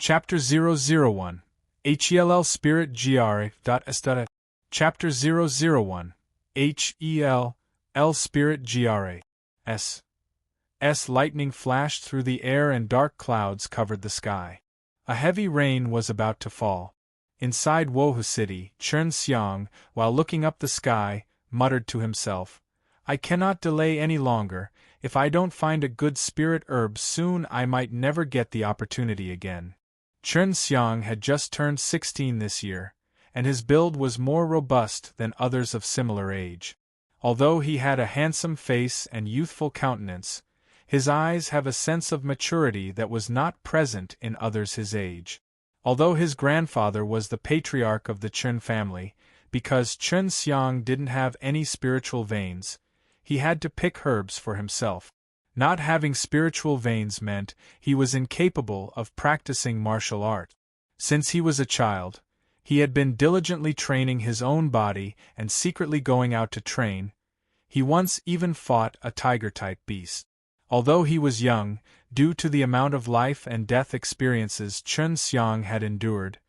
Chapter 001. HELL Spirit GRA. Chapter 001. HELL Spirit GRA. Lightning flashed through the air and dark clouds covered the sky. A heavy rain was about to fall. Inside Wohu City, Chen Xiang, while looking up the sky, muttered to himself, "I cannot delay any longer. If I don't find a good spirit herb soon, I might never get the opportunity again." Chen Xiang had just turned 16 this year, and his build was more robust than others of similar age. Although he had a handsome face and youthful countenance, his eyes have a sense of maturity that was not present in others his age. Although his grandfather was the patriarch of the Chen family, because Chen Xiang didn't have any spiritual veins, he had to pick herbs for himself. Not having spiritual veins meant he was incapable of practicing martial art. Since he was a child, he had been diligently training his own body and secretly going out to train. He once even fought a tiger-type beast. Although he was young, due to the amount of life and death experiences Chen Xiang had endured,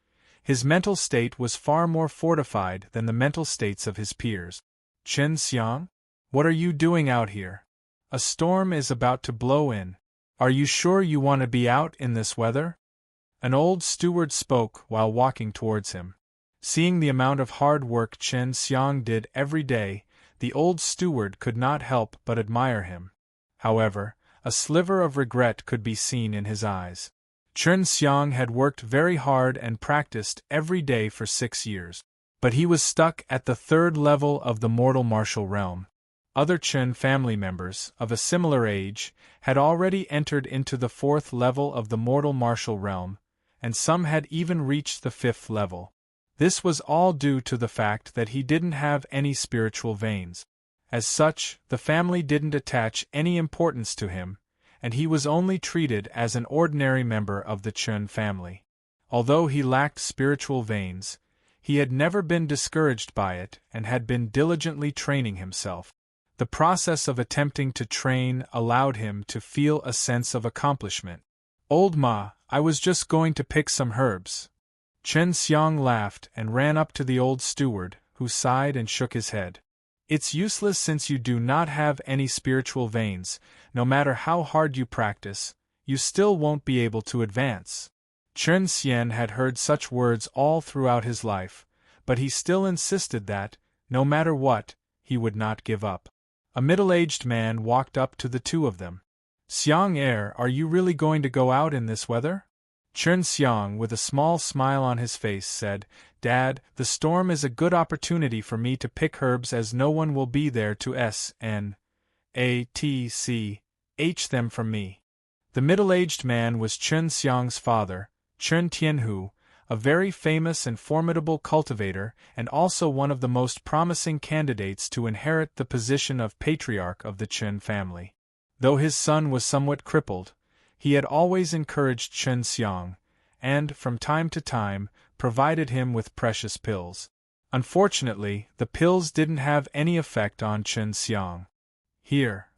his mental state was far more fortified than the mental states of his peers. "Chen Xiang? What are you doing out here? A storm is about to blow in. Are you sure you want to be out in this weather?" An old steward spoke while walking towards him. Seeing the amount of hard work Chen Xiang did every day, the old steward could not help but admire him. However, a sliver of regret could be seen in his eyes. Chen Xiang had worked very hard and practiced every day for 6 years. But he was stuck at the 3rd level of the mortal martial realm. Other Chen family members, of a similar age, had already entered into the 4th level of the mortal martial realm, and some had even reached the 5th level. This was all due to the fact that he didn't have any spiritual veins. As such, the family didn't attach any importance to him, and he was only treated as an ordinary member of the Chen family. Although he lacked spiritual veins, he had never been discouraged by it and had been diligently training himself. The process of attempting to train allowed him to feel a sense of accomplishment. "Old Ma, I was just going to pick some herbs." Chen Xiang laughed and ran up to the old steward, who sighed and shook his head. "It's useless since you do not have any spiritual veins. No matter how hard you practice, you still won't be able to advance." Chen Xian had heard such words all throughout his life, but he still insisted that, no matter what, he would not give up. A middle-aged man walked up to the two of them. "Xiang are you really going to go out in this weather?" Chen Xiang, with a small smile on his face, said, "Dad, the storm is a good opportunity for me to pick herbs as no one will be there to snatch them from me." The middle-aged man was Chen Xiang's father, Chen Tianhu, a very famous and formidable cultivator and also one of the most promising candidates to inherit the position of patriarch of the Chen family. Though his son was somewhat crippled, he had always encouraged Chen Xiang, and, from time to time, provided him with precious pills. Unfortunately, the pills didn't have any effect on Chen Xiang. "Here."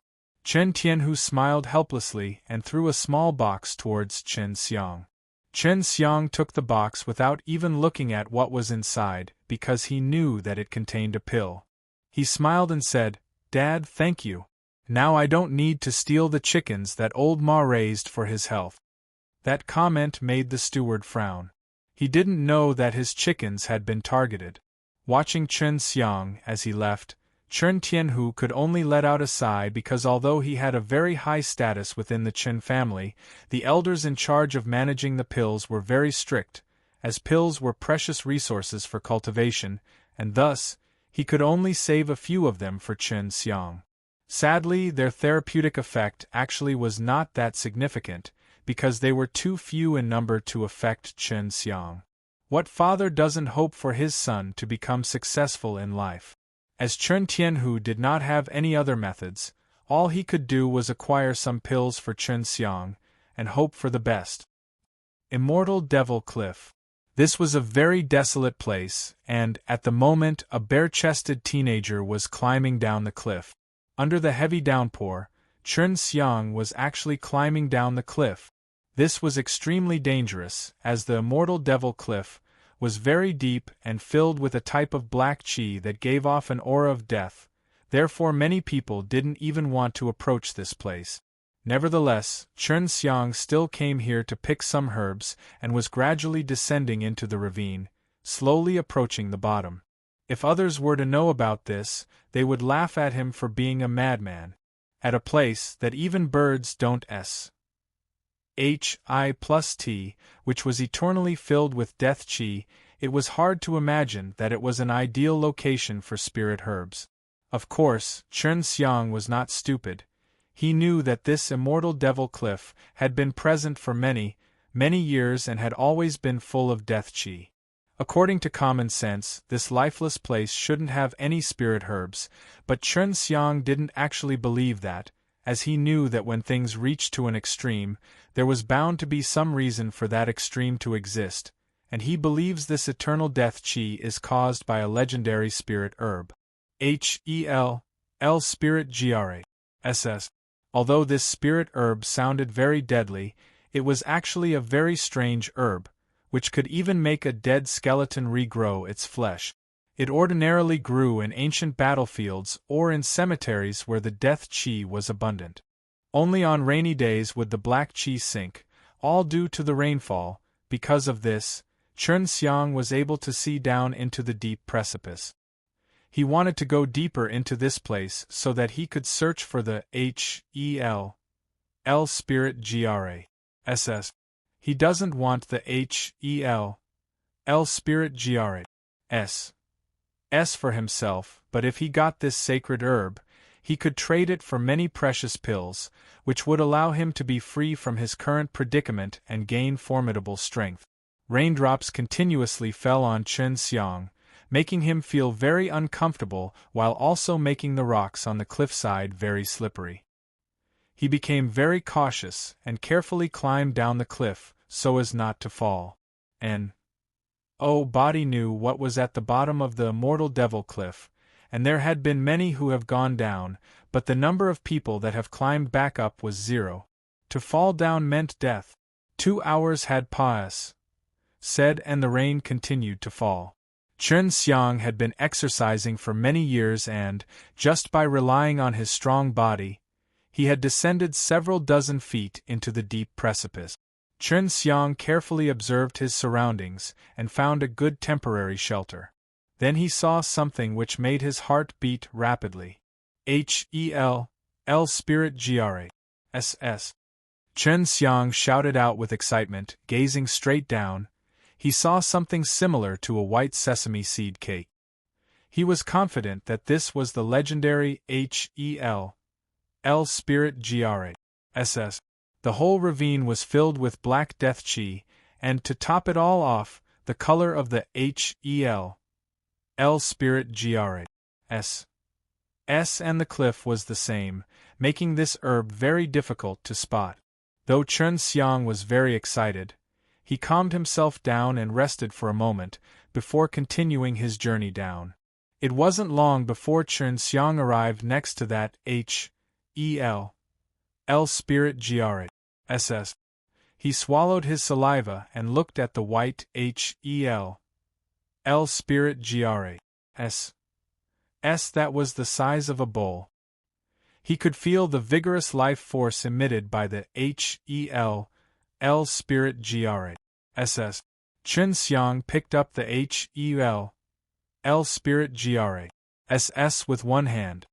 Chen Tianhu smiled helplessly and threw a small box towards Chen Xiang. Chen Xiang took the box without even looking at what was inside, because he knew that it contained a pill. He smiled and said, "Dad, thank you. Now I don't need to steal the chickens that old Ma raised for his health." That comment made the steward frown. He didn't know that his chickens had been targeted. Watching Chen Xiang as he left, Chen Tianhu could only let out a sigh because although he had a very high status within the Chen family, the elders in charge of managing the pills were very strict, as pills were precious resources for cultivation, and thus, he could only save a few of them for Chen Xiang. Sadly, their therapeutic effect actually was not that significant, because they were too few in number to affect Chen Xiang. What father doesn't hope for his son to become successful in life? As Chen Tianhu did not have any other methods, all he could do was acquire some pills for Chen Xiang, and hope for the best. Immortal Devil Cliff. This was a very desolate place, and, at the moment, a bare-chested teenager was climbing down the cliff. Under the heavy downpour, Chen Xiang was actually climbing down the cliff. This was extremely dangerous, as the immortal devil cliff was very deep and filled with a type of black chi that gave off an aura of death, therefore many people didn't even want to approach this place. Nevertheless, Chen Xiang still came here to pick some herbs and was gradually descending into the ravine, slowly approaching the bottom. If others were to know about this, they would laugh at him for being a madman. At a place that even birds don't H.I.+T., which was eternally filled with death chi, it was hard to imagine that it was an ideal location for spirit herbs. Of course, Chen Xiang was not stupid. He knew that this immortal devil cliff had been present for many, many years and had always been full of death chi. According to common sense, this lifeless place shouldn't have any spirit herbs, but Chen Xiang didn't actually believe that, as he knew that when things reached to an extreme, there was bound to be some reason for that extreme to exist, and he believes this eternal death chi is caused by a legendary spirit herb. Hel spirit gra. SS. Although this spirit herb sounded very deadly, it was actually a very strange herb, which could even make a dead skeleton regrow its flesh. It ordinarily grew in ancient battlefields or in cemeteries where the death chi was abundant. Only on rainy days would the black chi sink, all due to the rainfall. Because of this, Chen Xiang was able to see down into the deep precipice. He wanted to go deeper into this place so that he could search for the Hel spirit gra. SS. He doesn't want the Hel spirit gra. S for himself, but if he got this sacred herb, he could trade it for many precious pills, which would allow him to be free from his current predicament and gain formidable strength. Raindrops continuously fell on Chen Xiang, making him feel very uncomfortable while also making the rocks on the cliffside very slippery. He became very cautious and carefully climbed down the cliff so as not to fall. Body knew what was at the bottom of the immortal devil cliff, and there had been many who have gone down, but the number of people that have climbed back up was 0. To fall down meant death. 2 hours had said, and the rain continued to fall. Chen Xiang had been exercising for many years and, just by relying on his strong body, he had descended several dozen feet into the deep precipice. Chen Xiang carefully observed his surroundings and found a good temporary shelter. Then he saw something which made his heart beat rapidly. Hel spirit gra. SS. Chen Xiang shouted out with excitement, gazing straight down. He saw something similar to a white sesame seed cake. He was confident that this was the legendary Hel spirit gra. SS. The whole ravine was filled with black death chi, and to top it all off, the color of the Hel spirit gra. S and the cliff was the same, making this herb very difficult to spot. Though Chen Xiang was very excited, he calmed himself down and rested for a moment, before continuing his journey down. It wasn't long before Chen Xiang arrived next to that Hel spirit gra. SS. He swallowed his saliva and looked at the white Hel spirit gra. S that was the size of a bowl. He could feel the vigorous life force emitted by the Hel spirit gra. SS. Chen Xiang picked up the Hel spirit gra. SS with one hand.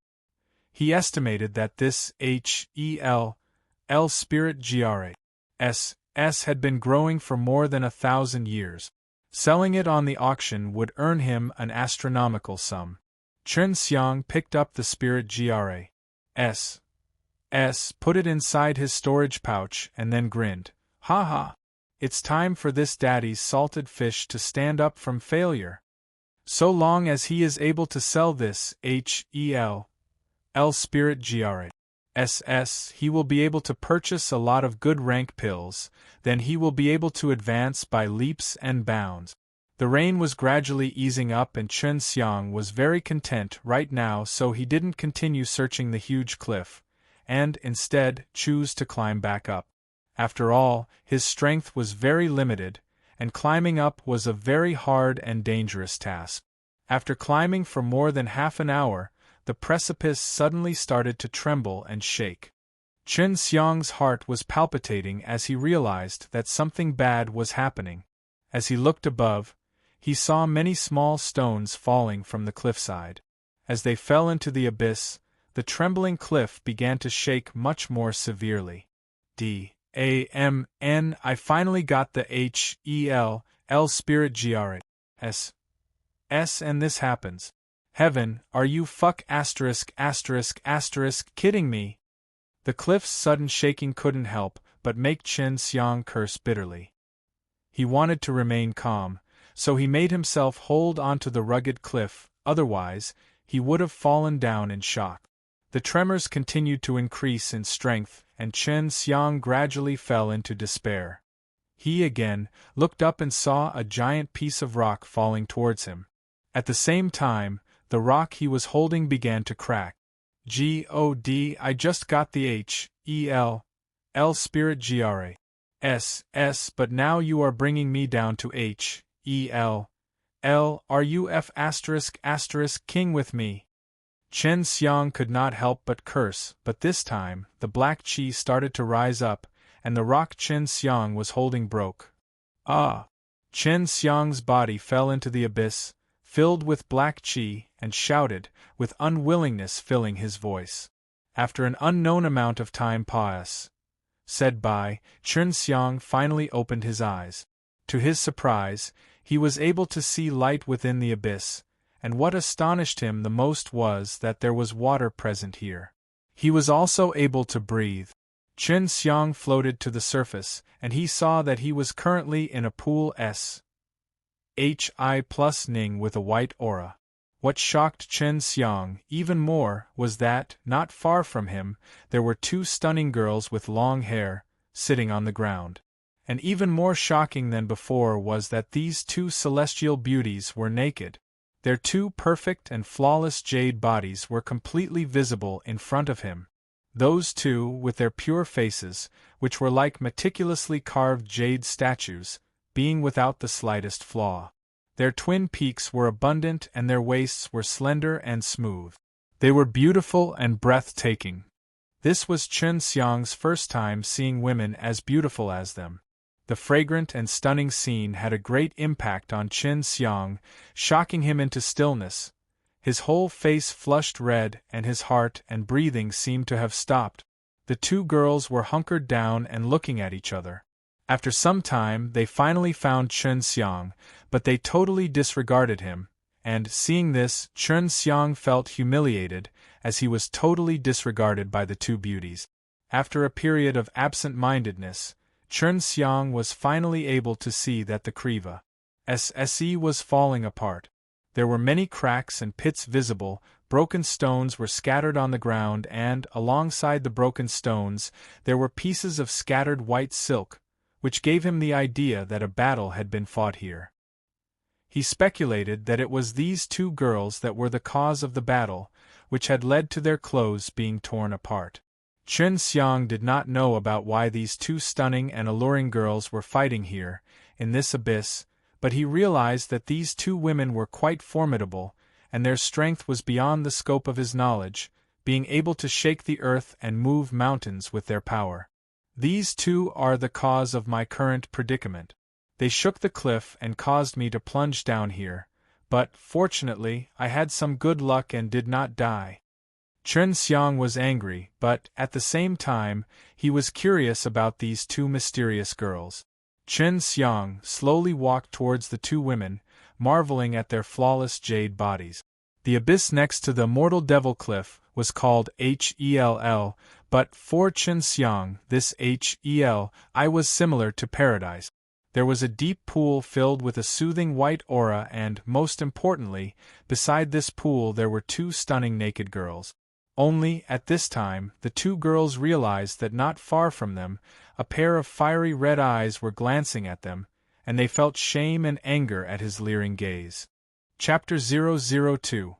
He estimated that this Hel spirit gra. S had been growing for more than 1,000 years. Selling it on the auction would earn him an astronomical sum. Chen Xiang picked up the spirit gra. Put it inside his storage pouch and then grinned. Ha ha! It's time for this daddy's salted fish to stand up from failure. So long as he is able to sell this Hel spirit gra. He will be able to purchase a lot of good rank pills, then he will be able to advance by leaps and bounds. The rain was gradually easing up and Chen Xiang was very content right now, so he didn't continue searching the huge cliff, and, instead, chose to climb back up. After all, his strength was very limited, and climbing up was a very hard and dangerous task. After climbing for more than half an hour, the precipice suddenly started to tremble and shake. Chen Xiang's heart was palpitating as he realized that something bad was happening. As he looked above, he saw many small stones falling from the cliffside. As they fell into the abyss, the trembling cliff began to shake much more severely. I finally got the H-E-L spirit GRS. And this happens. Heaven, are you kidding me? The cliff's sudden shaking couldn't help but make Chen Xiang curse bitterly. He wanted to remain calm, so he made himself hold onto the rugged cliff, otherwise, he would have fallen down in shock. The tremors continued to increase in strength, and Chen Xiang gradually fell into despair. He again looked up and saw a giant piece of rock falling towards him. At the same time, the rock he was holding began to crack. I just got the H-E-L spirit GRS, but now you are bringing me down to H-E-L. Are you king with me? Chen Xiang could not help but curse, but this time, the black chi started to rise up, and the rock Chen Xiang was holding broke. Chen Xiang's body fell into the abyss, filled with black chi, and shouted, with unwillingness filling his voice. After an unknown amount of time said by, Chen Xiang finally opened his eyes. To his surprise, he was able to see light within the abyss, and what astonished him the most was that there was water present here. He was also able to breathe. Chen Xiang floated to the surface, and he saw that he was currently in a pool Hi+Ning with a white aura. What shocked Chen Xiang even more was that, not far from him, there were two stunning girls with long hair, sitting on the ground. And even more shocking than before was that these two celestial beauties were naked. Their two perfect and flawless jade bodies were completely visible in front of him. Those two, with their pure faces, which were like meticulously carved jade statues, being without the slightest flaw. Their twin peaks were abundant and their waists were slender and smooth. They were beautiful and breathtaking. This was Chen Xiang's first time seeing women as beautiful as them. The fragrant and stunning scene had a great impact on Chen Xiang, shocking him into stillness. His whole face flushed red and his heart and breathing seemed to have stopped. The two girls were hunkered down and looking at each other. After some time they finally found Chen Xiang, but they totally disregarded him, and, seeing this, Chen Xiang felt humiliated, as he was totally disregarded by the two beauties. After a period of absent-mindedness, Chen Xiang was finally able to see that the Kriva SSE was falling apart. There were many cracks and pits visible, broken stones were scattered on the ground and, alongside the broken stones, there were pieces of scattered white silk, which gave him the idea that a battle had been fought here. He speculated that it was these two girls that were the cause of the battle, which had led to their clothes being torn apart. Chen Xiang did not know about why these two stunning and alluring girls were fighting here, in this abyss, but he realized that these two women were quite formidable, and their strength was beyond the scope of his knowledge, being able to shake the earth and move mountains with their power. These two are the cause of my current predicament. They shook the cliff and caused me to plunge down here, but, fortunately, I had some good luck and did not die. Chen Xiang was angry, but, at the same time, he was curious about these two mysterious girls. Chen Xiang slowly walked towards the two women, marveling at their flawless jade bodies. The abyss next to the mortal devil cliff was called Hell, but for Chen Xiang, this Hell was similar to paradise. There was a deep pool filled with a soothing white aura and, most importantly, beside this pool there were two stunning naked girls. Only, at this time, the two girls realized that not far from them, a pair of fiery red eyes were glancing at them, and they felt shame and anger at his leering gaze. Chapter 002.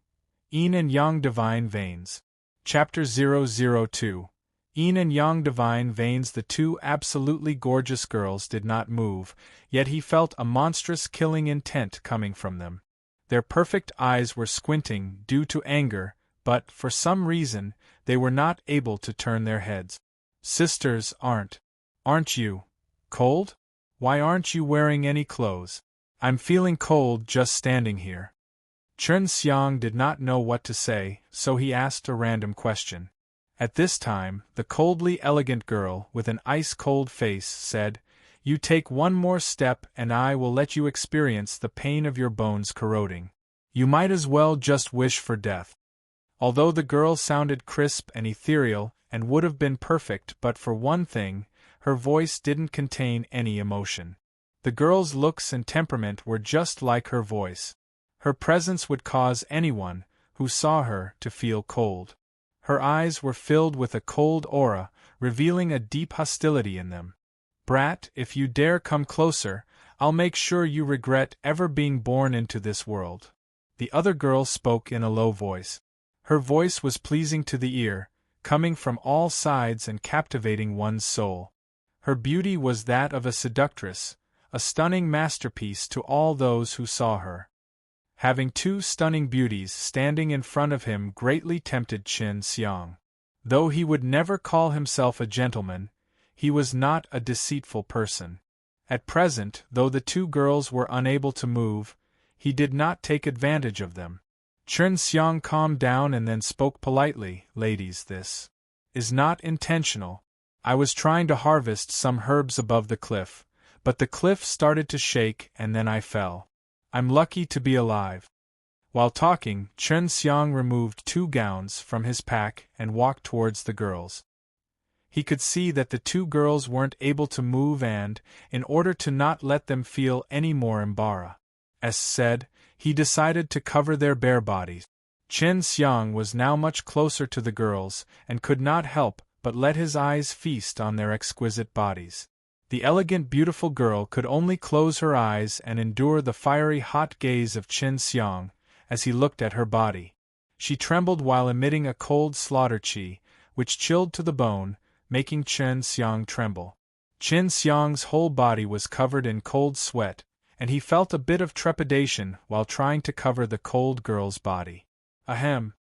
Yin and Yang Divine Veins. Chapter 002. Yin and Yang divine veins. The two absolutely gorgeous girls did not move, yet he felt a monstrous killing intent coming from them. Their perfect eyes were squinting due to anger, but, for some reason, they were not able to turn their heads. Sisters, aren't you cold? Why aren't you wearing any clothes? I'm feeling cold just standing here. Chen Xiang did not know what to say, so he asked a random question. At this time, the coldly elegant girl, with an ice-cold face, said, "You take one more step and I will let you experience the pain of your bones corroding. You might as well just wish for death." Although the girl sounded crisp and ethereal, and would have been perfect but for one thing, her voice didn't contain any emotion. The girl's looks and temperament were just like her voice. Her presence would cause anyone who saw her to feel cold. Her eyes were filled with a cold aura, revealing a deep hostility in them. "Brat, if you dare come closer, I'll make sure you regret ever being born into this world." The other girl spoke in a low voice. Her voice was pleasing to the ear, coming from all sides and captivating one's soul. Her beauty was that of a seductress, a stunning masterpiece to all those who saw her. Having two stunning beauties standing in front of him greatly tempted Chen Xiang. Though he would never call himself a gentleman, he was not a deceitful person. At present, though the two girls were unable to move, he did not take advantage of them. Chen Xiang calmed down and then spoke politely, "Ladies, this is not intentional. I was trying to harvest some herbs above the cliff, but the cliff started to shake and then I fell. I'm lucky to be alive." While talking, Chen Xiang removed 2 gowns from his pack and walked towards the girls. He could see that the 2 girls weren't able to move and, in order to not let them feel any more embarrassed, he decided to cover their bare bodies. Chen Xiang was now much closer to the girls and could not help but let his eyes feast on their exquisite bodies. The elegant beautiful girl could only close her eyes and endure the fiery hot gaze of Chen Xiang as he looked at her body. She trembled while emitting a cold slaughter chi, which chilled to the bone, making Chen Xiang tremble. Chen Xiang's whole body was covered in cold sweat, and he felt a bit of trepidation while trying to cover the cold girl's body. Ahem.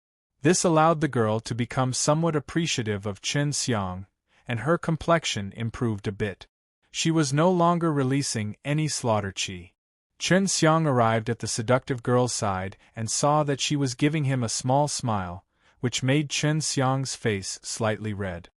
This allowed the girl to become somewhat appreciative of Chen Xiang, and her complexion improved a bit. She was no longer releasing any slaughter chi. Chen Xiang arrived at the seductive girl's side and saw that she was giving him a small smile, which made Chen Xiang's face slightly red.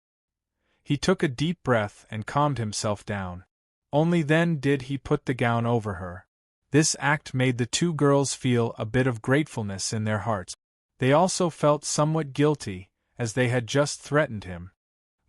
He took a deep breath and calmed himself down. Only then did he put the gown over her. This act made the 2 girls feel a bit of gratefulness in their hearts. They also felt somewhat guilty, as they had just threatened him.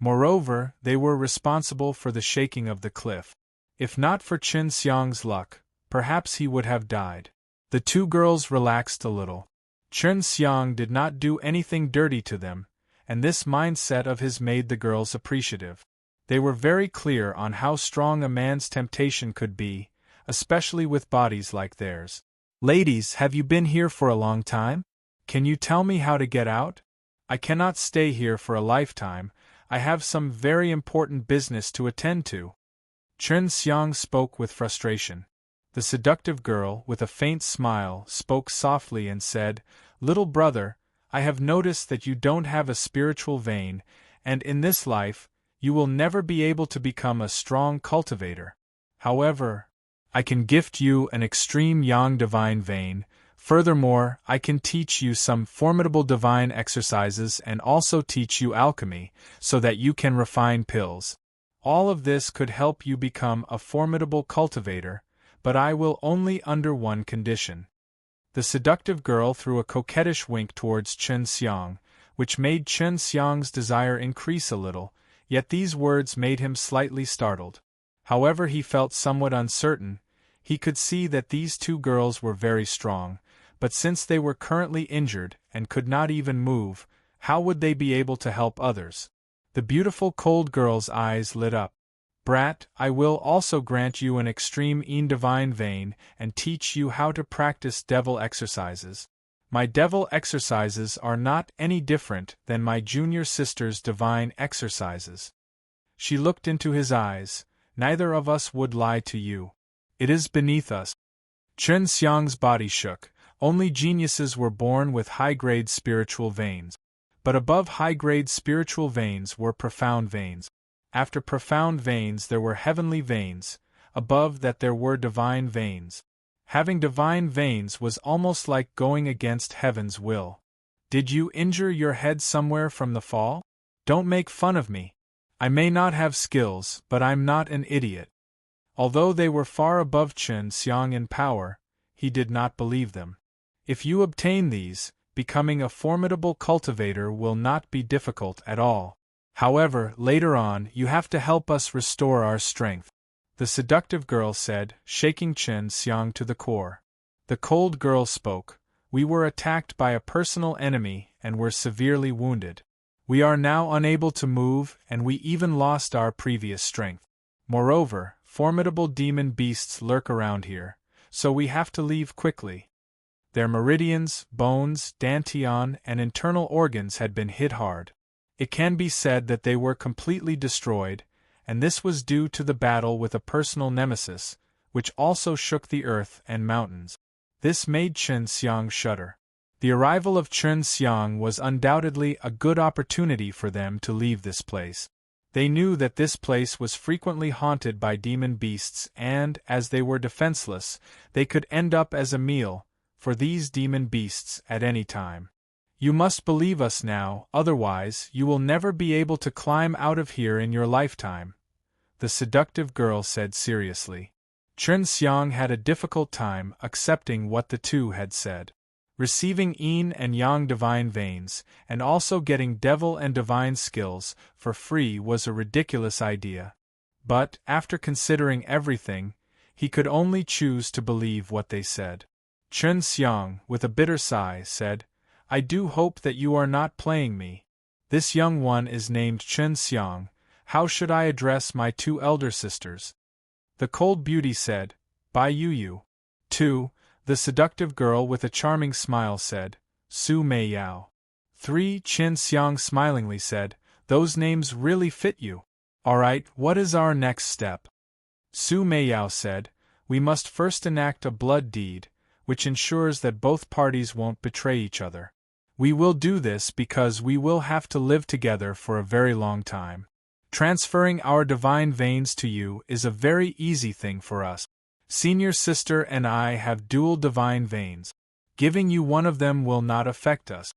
Moreover, they were responsible for the shaking of the cliff. If not for Chen Xiang's luck, perhaps he would have died. The 2 girls relaxed a little. Chen Xiang did not do anything dirty to them, and this mindset of his made the girls appreciative. They were very clear on how strong a man's temptation could be, especially with bodies like theirs. "Ladies, have you been here for a long time? Can you tell me how to get out? I cannot stay here for a lifetime. I have some very important business to attend to." Chen Xiang spoke with frustration. The seductive girl, with a faint smile, spoke softly and said, "Little brother, I have noticed that you don't have a spiritual vein, and in this life, you will never be able to become a strong cultivator. However, I can gift you an extreme yang divine vein. Furthermore, I can teach you some formidable divine exercises and also teach you alchemy, so that you can refine pills. All of this could help you become a formidable cultivator, but I will only under one condition." The seductive girl threw a coquettish wink towards Chen Xiang, which made Chen Xiang's desire increase a little, yet these words made him slightly startled. However, he felt somewhat uncertain. He could see that these 2 girls were very strong, but since they were currently injured and could not even move, how would they be able to help others? The beautiful cold girl's eyes lit up. "Brat, I will also grant you an extreme yin divine vein and teach you how to practice devil exercises. My devil exercises are not any different than my junior sister's divine exercises. She looked into his eyes. Neither of us would lie to you. It is beneath us. Chen Xiang's body shook. Only geniuses were born with high-grade spiritual veins. But above high-grade spiritual veins were profound veins. After profound veins there were heavenly veins. Above that there were divine veins. Having divine veins was almost like going against heaven's will. Did you injure your head somewhere from the fall? Don't make fun of me. I may not have skills, but I'm not an idiot. Although they were far above Chen Xiang in power, he did not believe them. If you obtain these, becoming a formidable cultivator will not be difficult at all. However, later on, you have to help us restore our strength. The seductive girl said, shaking Chen Xiang to the core. The cold girl spoke. We were attacked by a personal enemy and were severely wounded. We are now unable to move and we even lost our previous strength. Moreover, formidable demon beasts lurk around here, so we have to leave quickly. Their meridians, bones, dantian, and internal organs had been hit hard. It can be said that they were completely destroyed, and this was due to the battle with a personal nemesis, which also shook the earth and mountains. This made Chen Xiang shudder. The arrival of Chen Xiang was undoubtedly a good opportunity for them to leave this place. They knew that this place was frequently haunted by demon beasts and, as they were defenseless, they could end up as a meal for these demon beasts at any time. You must believe us now, otherwise you will never be able to climb out of here in your lifetime, the seductive girl said seriously. Chen Xiang had a difficult time accepting what the two had said. Receiving yin and yang divine veins, and also getting devil and divine skills for free was a ridiculous idea. But, after considering everything, he could only choose to believe what they said. Chen Xiang, with a bitter sigh, said, I do hope that you are not playing me. This young one is named Chen Xiang. How should I address my two elder sisters? The cold beauty said, Bai Yu. 2. The seductive girl with a charming smile said, Su Mei Yao. 3. Chen Xiang smilingly said, Those names really fit you. Alright, what is our next step? Su Mei Yao said, We must first enact a blood deed, which ensures that both parties won't betray each other. We will do this because we will have to live together for a very long time. Transferring our divine veins to you is a very easy thing for us. Senior sister and I have dual divine veins. Giving you one of them will not affect us.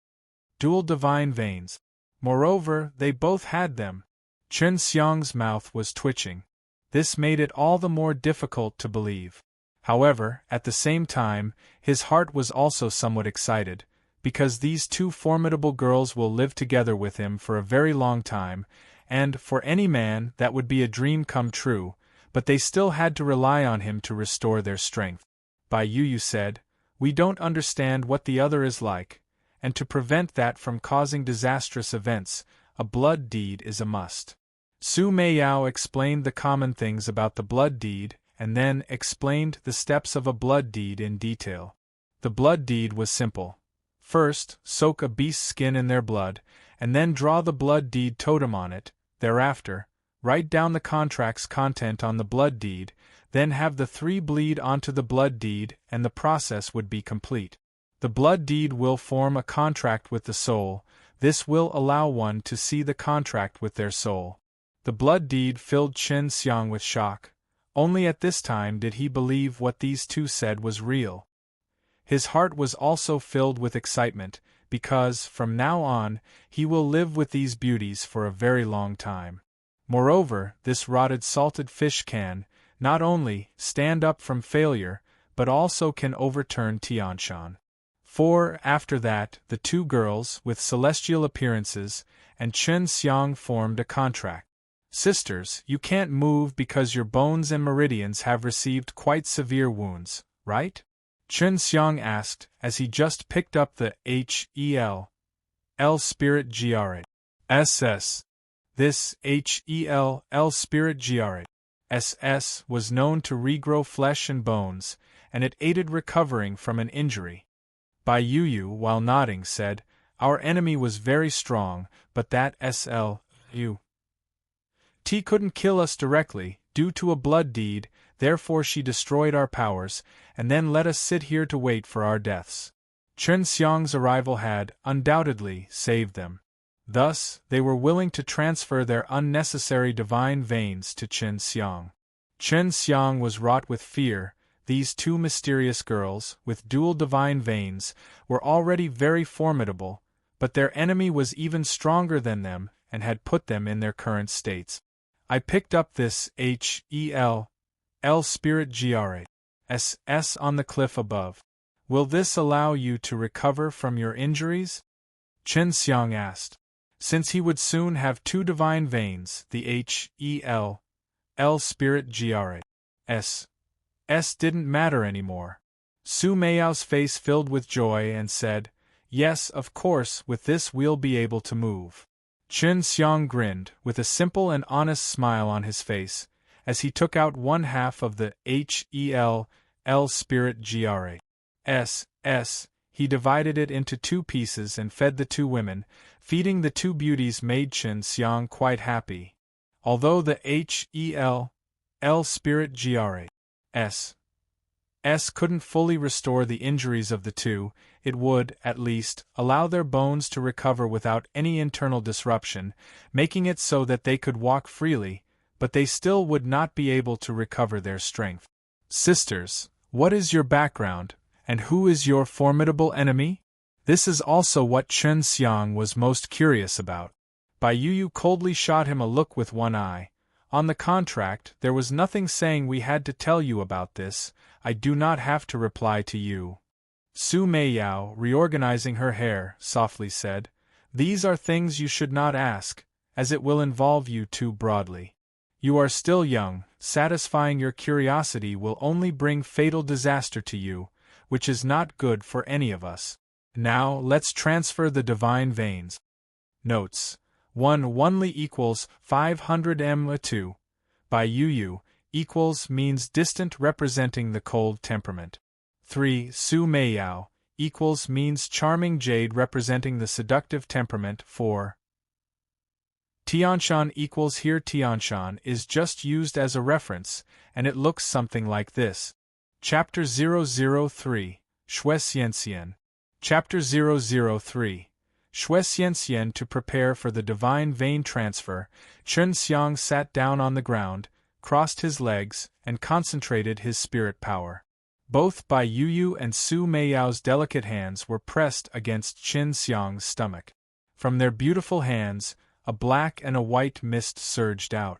Dual divine veins. Moreover, they both had them. Chen Xiang's mouth was twitching. This made it all the more difficult to believe. However, at the same time, his heart was also somewhat excited, because these two formidable girls will live together with him for a very long time, and, for any man, that would be a dream come true, but they still had to rely on him to restore their strength. Bai Yu said, We don't understand what the other is like, and to prevent that from causing disastrous events, a blood deed is a must. Su Mei Yao explained the common things about the blood deed, and then explained the steps of a blood deed in detail. The blood deed was simple. First, soak a beast's skin in their blood, and then draw the blood deed totem on it. Thereafter, write down the contract's content on the blood deed, then have the three bleed onto the blood deed, and the process would be complete. The blood deed will form a contract with the soul. This will allow one to see the contract with their soul. The blood deed filled Chen Xiang with shock. Only at this time did he believe what these two said was real. His heart was also filled with excitement, because, from now on, he will live with these beauties for a very long time. Moreover, this rotted salted fish can, not only, stand up from failure, but also can overturn Tianshan. 4. After that, the two girls, with celestial appearances, and Chen Xiang formed a contract. Sisters, you can't move because your bones and meridians have received quite severe wounds, right? Chen Xiang asked, as he just picked up the Hel Spirit Grate SS. This Hel Spirit Grate SS was known to regrow flesh and bones, and it aided recovering from an injury. Bai Yu, while nodding, said, "Our enemy was very strong, but that SLUT couldn't kill us directly, due to a blood deed, therefore she destroyed our powers, and then let us sit here to wait for our deaths. Chen Xiang's arrival had, undoubtedly, saved them. Thus, they were willing to transfer their unnecessary divine veins to Chen Xiang. Chen Xiang was wrought with fear. These two mysterious girls, with dual divine veins, were already very formidable, but their enemy was even stronger than them and had put them in their current states. I picked up this HEL spirit GRASS on the cliff above. Will this allow you to recover from your injuries? Chen Xiang asked. Since he would soon have two divine veins, the HEL spirit GRASS didn't matter anymore. Su Meiao's face filled with joy and said, "Yes, of course, with this we'll be able to move." Chen Xiang grinned, with a simple and honest smile on his face, as he took out one half of the HEL spirit GRASS. He divided it into two pieces and fed the two women. Feeding the two beauties made Chen Xiang quite happy. Although the HEL spirit GRASS couldn't fully restore the injuries of the two, it would, at least, allow their bones to recover without any internal disruption, making it so that they could walk freely, but they still would not be able to recover their strength. Sisters, what is your background, and who is your formidable enemy? This is also what Chen Xiang was most curious about. Bai Yu coldly shot him a look with one eye. On the contract, there was nothing saying we had to tell you about this. I do not have to reply to you. Su Meiyao, reorganizing her hair, softly said, "These are things you should not ask, as it will involve you too broadly. You are still young, satisfying your curiosity will only bring fatal disaster to you, which is not good for any of us. Now, let's transfer the divine veins." Notes: 1 Onely equals 500 m2. Bai Yu equals means distant, representing the cold temperament. 3 Su Meiyao equals means charming jade, representing the seductive temperament. 4 Tianshan equals here. Tianshan is just used as a reference, and it looks something like this. Chapter 003, Shui Xianxian. Chapter 003, Shui Xianxian. To prepare for the divine vein transfer, Chen Xiang sat down on the ground, crossed his legs, and concentrated his spirit power. Both Bai Yu and Su Meiyao's delicate hands were pressed against Chen Xiang's stomach. From their beautiful hands, a black and a white mist surged out.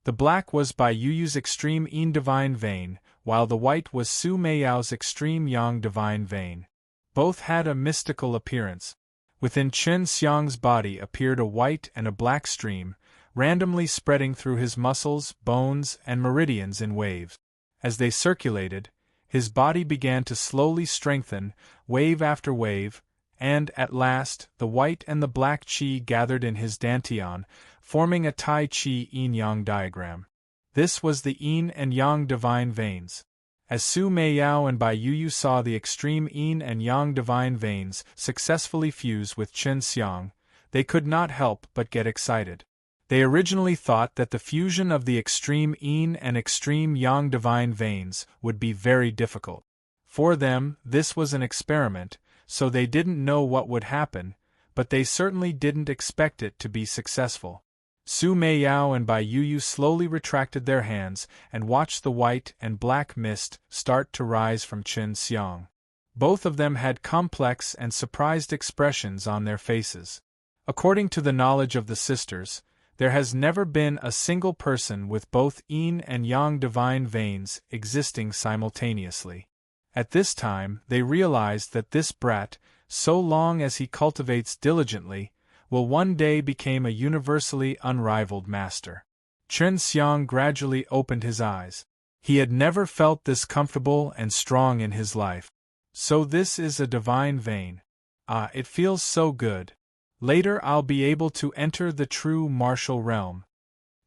The black was Bai Yu's extreme yin divine vein, while the white was Su Meiyao's extreme yang divine vein. Both had a mystical appearance. Within Chen Xiang's body appeared a white and a black stream, randomly spreading through his muscles, bones, and meridians in waves. As they circulated, his body began to slowly strengthen, wave after wave, and, at last, the white and the black qi gathered in his dantian, forming a Tai Chi yin-yang diagram. This was the yin and yang divine veins. As Su Meiyao and Bai Yu saw the extreme yin and yang divine veins successfully fuse with Chen Xiang, they could not help but get excited. They originally thought that the fusion of the extreme yin and extreme yang divine veins would be very difficult. For them, this was an experiment, so they didn't know what would happen, but they certainly didn't expect it to be successful. Su Meiyao and Bai Yu slowly retracted their hands and watched the white and black mist start to rise from Chen Xiang. Both of them had complex and surprised expressions on their faces. According to the knowledge of the sisters, there has never been a single person with both yin and yang divine veins existing simultaneously. At this time, they realized that this brat, so long as he cultivates diligently, will one day become a universally unrivaled master. Chen Xiang gradually opened his eyes. He had never felt this comfortable and strong in his life. So this is a divine vein. Ah, it feels so good. Later I'll be able to enter the true martial realm.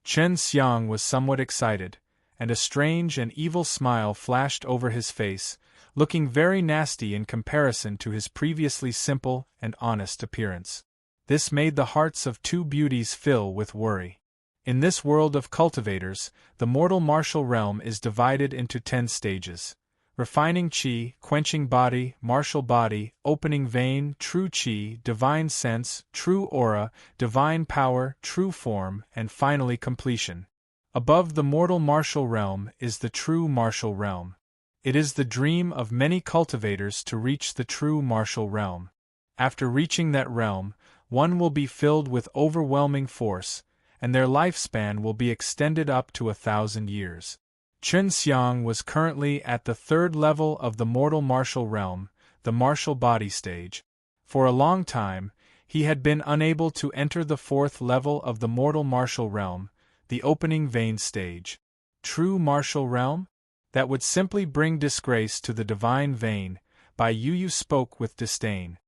Chen Xiang was somewhat excited, and a strange and evil smile flashed over his face, looking very nasty in comparison to his previously simple and honest appearance. This made the hearts of two beauties fill with worry. In this world of cultivators, the mortal martial realm is divided into 10 stages. Refining chi, quenching body, martial body, opening vein, true chi, divine sense, true aura, divine power, true form, and finally completion. Above the mortal martial realm is the true martial realm. It is the dream of many cultivators to reach the true martial realm. After reaching that realm, one will be filled with overwhelming force, and their lifespan will be extended up to 1,000 years. Chen Xiang was currently at the 3rd level of the mortal martial realm, the martial body stage. For a long time, he had been unable to enter the 4th level of the mortal martial realm, the opening vein stage. True martial realm? That would simply bring disgrace to the divine vein. Bai Yu spoke with disdain.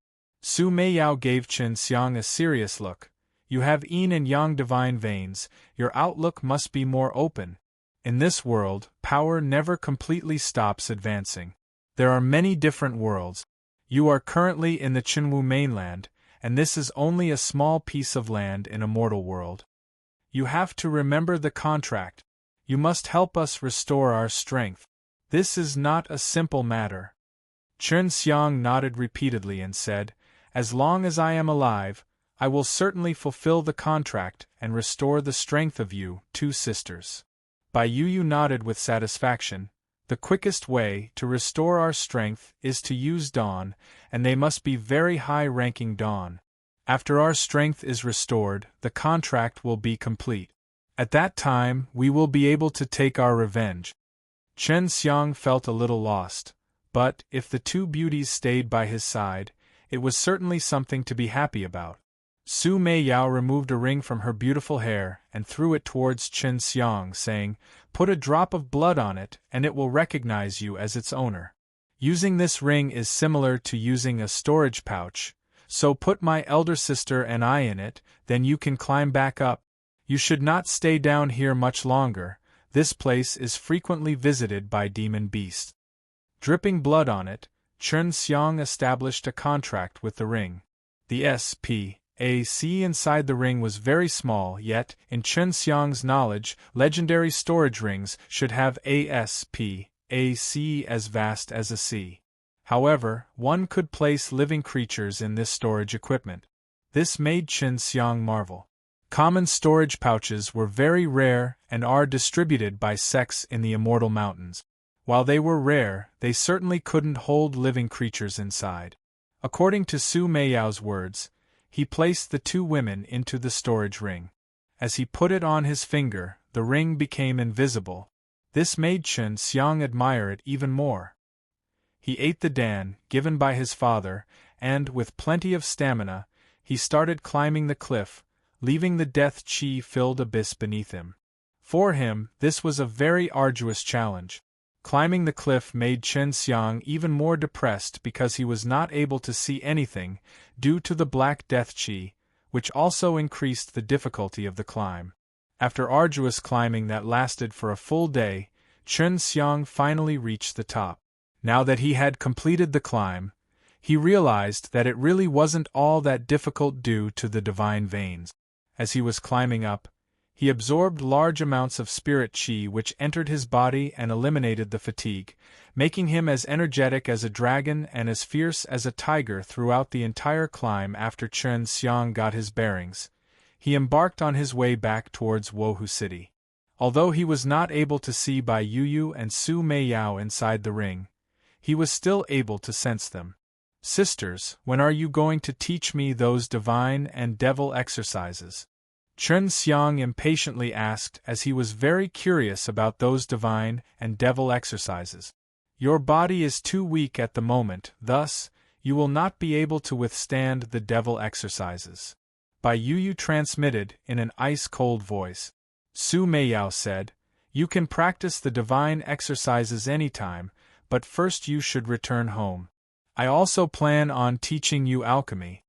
Su Meiyao gave Chen Xiang a serious look. You have yin and yang divine veins, your outlook must be more open. In this world, power never completely stops advancing. There are many different worlds. You are currently in the Qinwu mainland, and this is only a small piece of land in a mortal world. You have to remember the contract. You must help us restore our strength. This is not a simple matter. Chen Xiang nodded repeatedly and said, As long as I am alive, I will certainly fulfill the contract and restore the strength of you, 2 sisters. Bai Yu nodded with satisfaction. The quickest way to restore our strength is to use dawn, and they must be very high-ranking dawn. After our strength is restored, the contract will be complete. At that time, we will be able to take our revenge. Chen Xiang felt a little lost, but if the 2 beauties stayed by his side, it was certainly something to be happy about. Su Meiyao removed a ring from her beautiful hair and threw it towards Chen Xiang, saying, Put a drop of blood on it and it will recognize you as its owner. Using this ring is similar to using a storage pouch, so put my elder sister and I in it, then you can climb back up. You should not stay down here much longer, this place is frequently visited by demon beasts. Dripping blood on it, Chen Xiang established a contract with the ring. The S.P. AC inside the ring was very small, yet, in Chen Xiang's knowledge, legendary storage rings should have AC as vast as a sea. However, one could place living creatures in this storage equipment. This made Chen Xiang marvel. Common storage pouches were very rare and are distributed by sects in the Immortal Mountains. While they were rare, they certainly couldn't hold living creatures inside. According to Su Meiyao's words, he placed the 2 women into the storage ring. As he put it on his finger, the ring became invisible. This made Chen Xiang admire it even more. He ate the dan, given by his father, and, with plenty of stamina, he started climbing the cliff, leaving the death chi-filled abyss beneath him. For him, this was a very arduous challenge. Climbing the cliff made Chen Xiang even more depressed because he was not able to see anything, due to the black death chi, which also increased the difficulty of the climb. After arduous climbing that lasted for a full day, Chen Xiang finally reached the top. Now that he had completed the climb, he realized that it really wasn't all that difficult due to the divine veins. As he was climbing up, he absorbed large amounts of spirit chi which entered his body and eliminated the fatigue, making him as energetic as a dragon and as fierce as a tiger throughout the entire climb. After Chen Xiang got his bearings, he embarked on his way back towards Wohu City. Although he was not able to see Bai Yu and Su Meiyao inside the ring, he was still able to sense them. Sisters, when are you going to teach me those divine and devil exercises? Chen Xiang impatiently asked, as he was very curious about those divine and devil exercises. Your body is too weak at the moment, thus, you will not be able to withstand the devil exercises. Bai Yu transmitted in an ice-cold voice. Su Meiyao said, You can practice the divine exercises anytime, but first you should return home. I also plan on teaching you alchemy.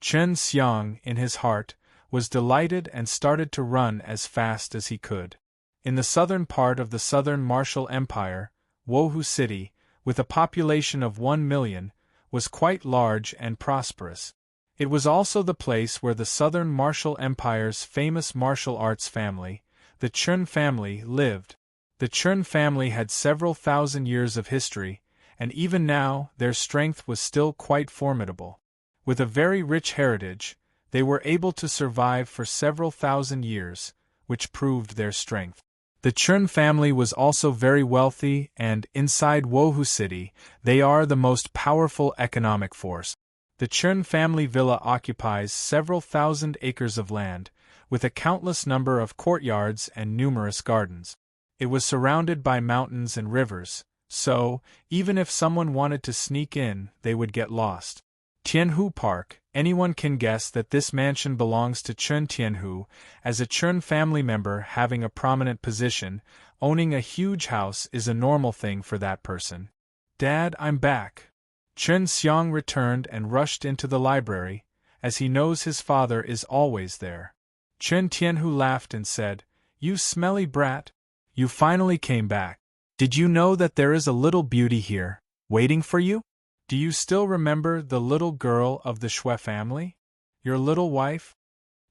Chen Xiang, in his heart, was delighted and started to run as fast as he could. In the southern part of the Southern Martial Empire, Wohu City, with a population of 1 million, was quite large and prosperous. It was also the place where the Southern Martial Empire's famous martial arts family, the Chun family, lived. The Chun family had several thousand years of history, and even now their strength was still quite formidable. With a very rich heritage, they were able to survive for several thousand years, which proved their strength. The Chun family was also very wealthy and, inside Wohu City, they are the most powerful economic force. The Chun family villa occupies several thousand acres of land, with a countless number of courtyards and numerous gardens. It was surrounded by mountains and rivers, so, even if someone wanted to sneak in, they would get lost. Tianhu Park, anyone can guess that this mansion belongs to Chun Tianhu, as a Chun family member having a prominent position, owning a huge house is a normal thing for that person. Dad, I'm back. Chun Xiang returned and rushed into the library, as he knows his father is always there. Chun Tianhu laughed and said, "You smelly brat. You finally came back. Did you know that there is a little beauty here, waiting for you? Do you still remember the little girl of the Shui family? Your little wife?"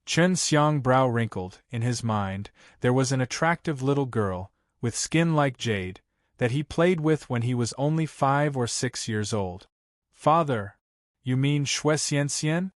Chun Xiang's brow wrinkled. In his mind, there was an attractive little girl, with skin like jade, that he played with when he was only 5 or 6 years old. "Father, you mean Shui Xianxian?"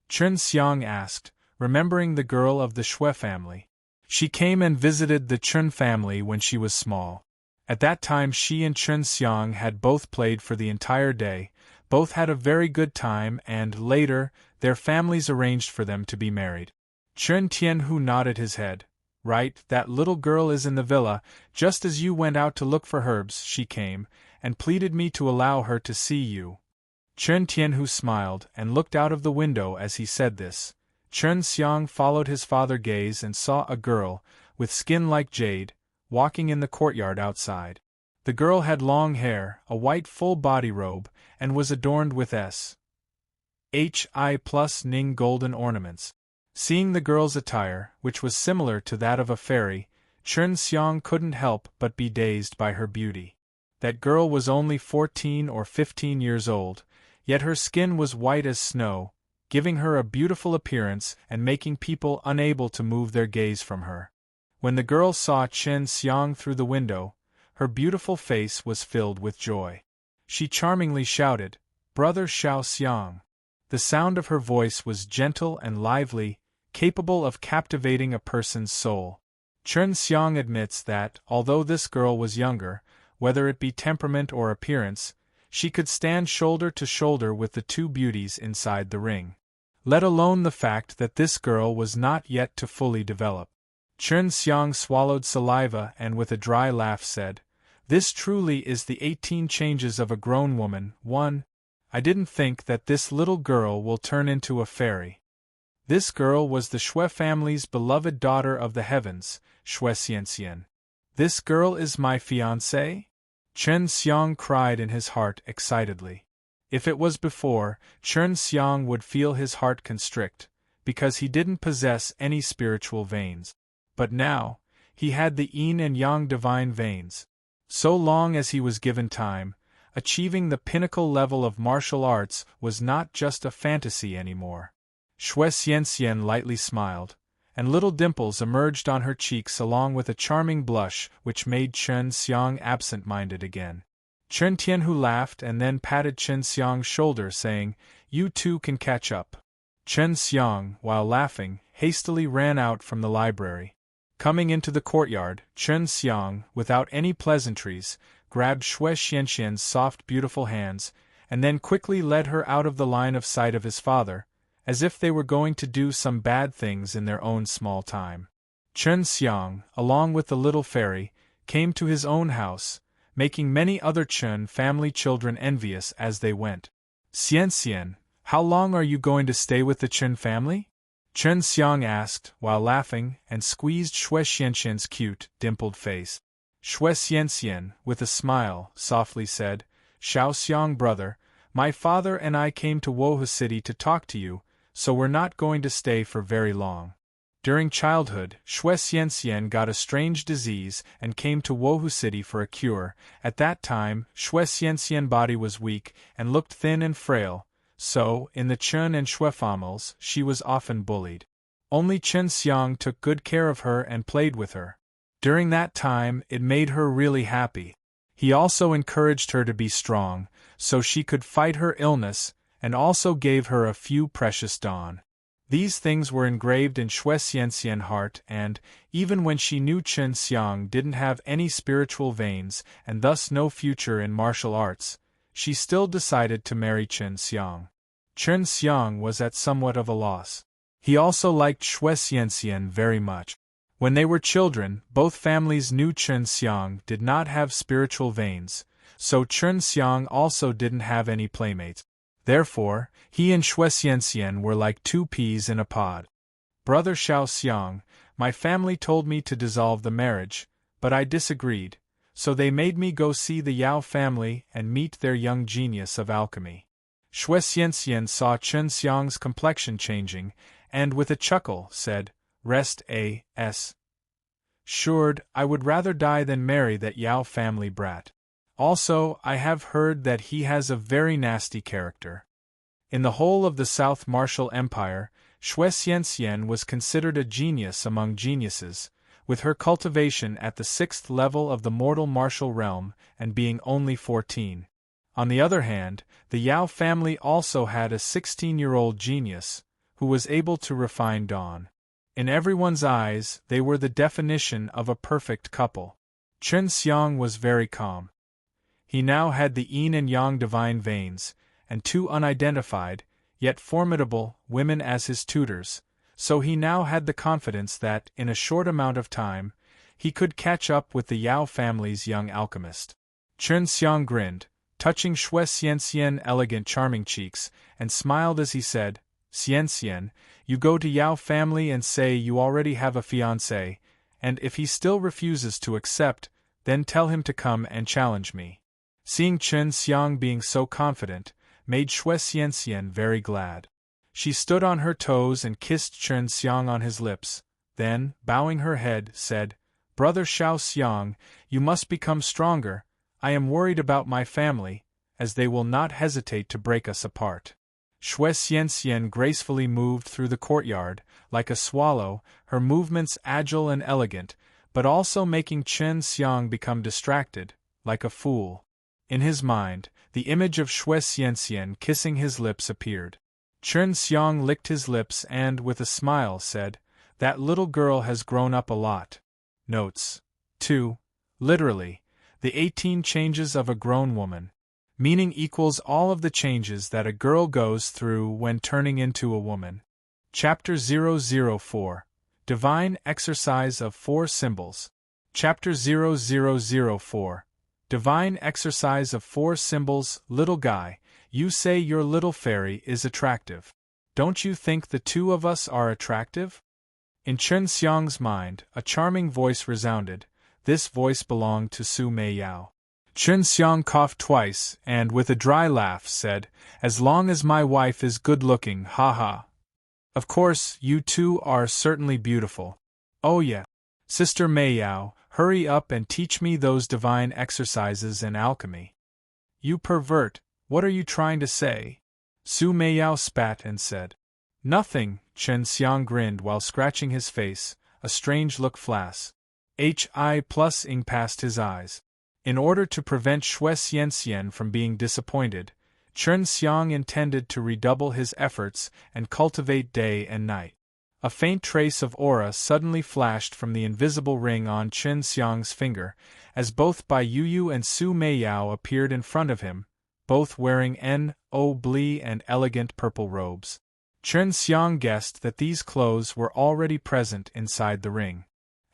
Chun Xiang asked, remembering the girl of the Shui family. She came and visited the Chun family when she was small. At that time she and Chun Xiang had both played for the entire day, both had a very good time and, later, their families arranged for them to be married. Chun Tianhu nodded his head. "Right, that little girl is in the villa. Just as you went out to look for herbs, she came, and pleaded me to allow her to see you." Chun Tianhu smiled and looked out of the window as he said this. Chun Xiang followed his father's gaze and saw a girl, with skin like jade, walking in the courtyard outside. The girl had long hair, a white full-body robe, and was adorned with Ning golden ornaments. Seeing the girl's attire, which was similar to that of a fairy, Chun Xiang couldn't help but be dazed by her beauty. That girl was only 14 or 15 years old, yet her skin was white as snow, giving her a beautiful appearance and making people unable to move their gaze from her. When the girl saw Chun Xiang through the window, her beautiful face was filled with joy. She charmingly shouted, "Brother Xiao Xiang." The sound of her voice was gentle and lively, capable of captivating a person's soul. Chun Xiang admits that, although this girl was younger, whether it be temperament or appearance, she could stand shoulder to shoulder with the two beauties inside the ring. Let alone the fact that this girl was not yet to fully develop. Chun Xiang swallowed saliva and with a dry laugh said, "This truly is the 18 changes of a grown woman. 1. I didn't think that this little girl will turn into a fairy." This girl was the Shui family's beloved daughter of the heavens, Shui Xianxian. "This girl is my fiancée?" Chun Xiang cried in his heart excitedly. If it was before, Chun Xiang would feel his heart constrict, because he didn't possess any spiritual veins. But now, he had the yin and yang divine veins. So long as he was given time, achieving the pinnacle level of martial arts was not just a fantasy anymore. Shui Xianxian lightly smiled, and little dimples emerged on her cheeks along with a charming blush which made Chun Xiang absent-minded again. Chun Tianhu laughed and then patted Chun Xiang's shoulder, saying, "You two can catch up." Chun Xiang, while laughing, hastily ran out from the library. Coming into the courtyard, Chun Xiang, without any pleasantries, grabbed Shui Xianxian's soft beautiful hands, and then quickly led her out of the line of sight of his father, as if they were going to do some bad things in their own small time. Chun Xiang, along with the little fairy, came to his own house, making many other Chun family children envious as they went. "Xianxian, how long are you going to stay with the Chun family?" Chun Xiang asked, while laughing, and squeezed Shui Xianxian's cute, dimpled face. Shui Xianxian, with a smile, softly said, "Xiao Xiang brother, my father and I came to Wohu City to talk to you, so we're not going to stay for very long." During childhood, Xue Xianxian got a strange disease and came to Wohu City for a cure. At that time, Xue Xianxian body was weak and looked thin and frail, so, in the Chen and Xue families, she was often bullied. Only Chen Xiang took good care of her and played with her. During that time, it made her really happy. He also encouraged her to be strong, so she could fight her illness, and also gave her a few precious dawn. These things were engraved in Xue Xianxian's heart, and, even when she knew Chen Xiang didn't have any spiritual veins and thus no future in martial arts, she still decided to marry Chen Xiang. Chen Xiang was at somewhat of a loss. He also liked Xue Xianxian very much. When they were children, both families knew Chen Xiang did not have spiritual veins, so Chen Xiang also didn't have any playmates. Therefore, he and Xue Xianxian were like two peas in a pod. Brother Xiao Xiang, my family told me to dissolve the marriage, but I disagreed, so they made me go see the Yao family and meet their young genius of alchemy. Xue Xianxian saw Chen Xiang's complexion changing, and with a chuckle, said, "Rest a.s. assured, I would rather die than marry that Yao family brat. Also, I have heard that he has a very nasty character." In the whole of the South Martial Empire, Xue Xianxian was considered a genius among geniuses, with her cultivation at the 6th level of the mortal martial realm and being only 14. On the other hand, the Yao family also had a 16-year-old genius, who was able to refine dawn. In everyone's eyes, they were the definition of a perfect couple. Chen Xiang was very calm. He now had the yin and yang divine veins, and two unidentified, yet formidable, women as his tutors, so he now had the confidence that, in a short amount of time, he could catch up with the Yao family's young alchemist. Chen Xiang grinned, touching Xue Xianxian elegant charming cheeks, and smiled as he said, "Xianxian, you go to Yao family and say you already have a fiancé, and if he still refuses to accept, then tell him to come and challenge me." Seeing Chen Xiang being so confident, made Xue Xianxian very glad. She stood on her toes and kissed Chen Xiang on his lips, then, bowing her head, said, "Brother Xiao Xiang, you must become stronger. I am worried about my family, as they will not hesitate to break us apart." Xue Xianxian gracefully moved through the courtyard, like a swallow, her movements agile and elegant, but also making Chen Xiang become distracted, like a fool. In his mind, the image of Xue Xianxian kissing his lips appeared. Chen Xiang licked his lips and, with a smile, said, "That little girl has grown up a lot." Notes 2. Literally, the 18 changes of a grown woman. Meaning equals all of the changes that a girl goes through when turning into a woman. Chapter 004. Divine Exercise of 4 Symbols. Chapter 0004. Divine Exercise of 4 Symbols. Little guy, you say your little fairy is attractive. Don't you think the two of us are attractive? In Chen Xiang's mind, a charming voice resounded. This voice belonged to Su Mei Yao. Chen Xiang coughed twice and, with a dry laugh, said, "As long as my wife is good-looking, ha-ha. Of course, you two are certainly beautiful. Oh yeah. Sister Mei Yao, hurry up and teach me those divine exercises and alchemy." "You pervert, what are you trying to say?" Su Mei Yao spat and said. "Nothing," Chen Xiang grinned while scratching his face, a strange look flashed. Hi+ing past his eyes. In order to prevent Xue Xianxian from being disappointed, Chen Xiang intended to redouble his efforts and cultivate day and night. A faint trace of aura suddenly flashed from the invisible ring on Chen Xiang's finger, as both Bai Yuyu and Su Mei Yao appeared in front of him, both wearing n-o-bli and elegant purple robes. Chen Xiang guessed that these clothes were already present inside the ring.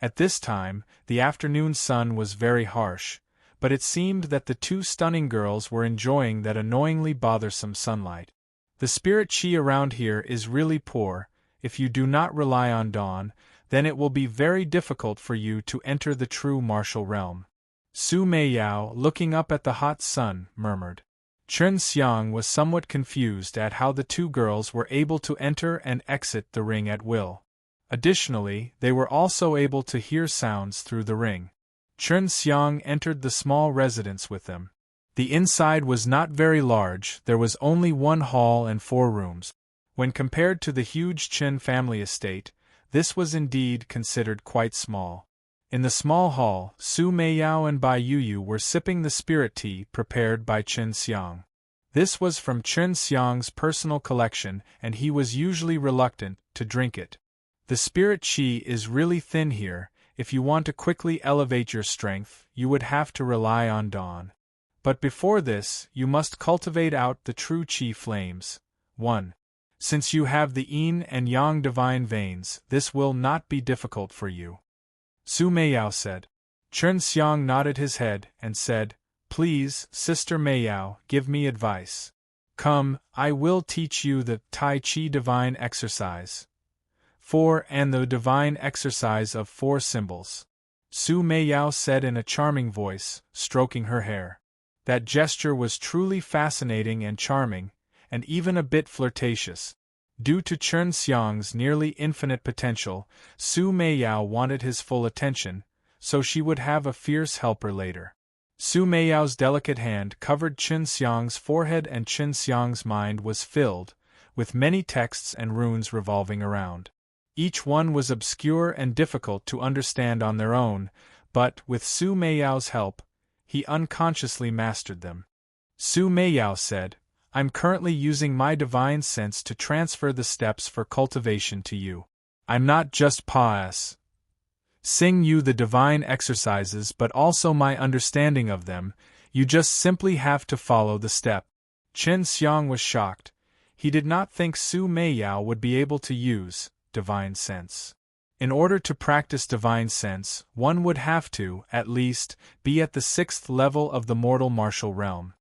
At this time, the afternoon sun was very harsh, but it seemed that the two stunning girls were enjoying that annoyingly bothersome sunlight. The spirit chi around here is really poor. If you do not rely on dawn, then it will be very difficult for you to enter the true martial realm. Su Mei Yao, looking up at the hot sun, murmured. Chen Xiang was somewhat confused at how the two girls were able to enter and exit the ring at will. Additionally, they were also able to hear sounds through the ring. Chen Xiang entered the small residence with them. The inside was not very large, there was only one hall and 4 rooms. When compared to the huge Chen family estate, this was indeed considered quite small. In the small hall, Su Meiyao and Bai Yuyu were sipping the spirit tea prepared by Chen Xiang. This was from Chen Xiang's personal collection, and he was usually reluctant to drink it. The spirit qi is really thin here. If you want to quickly elevate your strength, you would have to rely on dawn. But before this, you must cultivate out the true qi flames. 1. Since you have the yin and yang divine veins, this will not be difficult for you. Su Meiyao said. Chen Xiang nodded his head and said, "Please, Sister Meiyao, give me advice. Come, I will teach you the Tai Chi divine exercise. 4 and the divine exercise of 4 symbols." Su Meiyao said in a charming voice, stroking her hair. That gesture was truly fascinating and charming, and even a bit flirtatious. Due to Chen Xiang's nearly infinite potential, Su Meiyao wanted his full attention, so she would have a fierce helper later. Su Meiyao's delicate hand covered Chen Xiang's forehead, and Chen Xiang's mind was filled with many texts and runes revolving around. Each one was obscure and difficult to understand on their own, but, with Su Meiyao's help, he unconsciously mastered them. Su Meiyao said, "I'm currently using my divine sense to transfer the steps for cultivation to you. I'm not just sing you the divine exercises but also my understanding of them. You just simply have to follow the step." Chen Xiang was shocked. He did not think Su Meiyao would be able to use divine sense. In order to practice divine sense, one would have to, at least, be at the 6th level of the mortal martial realm.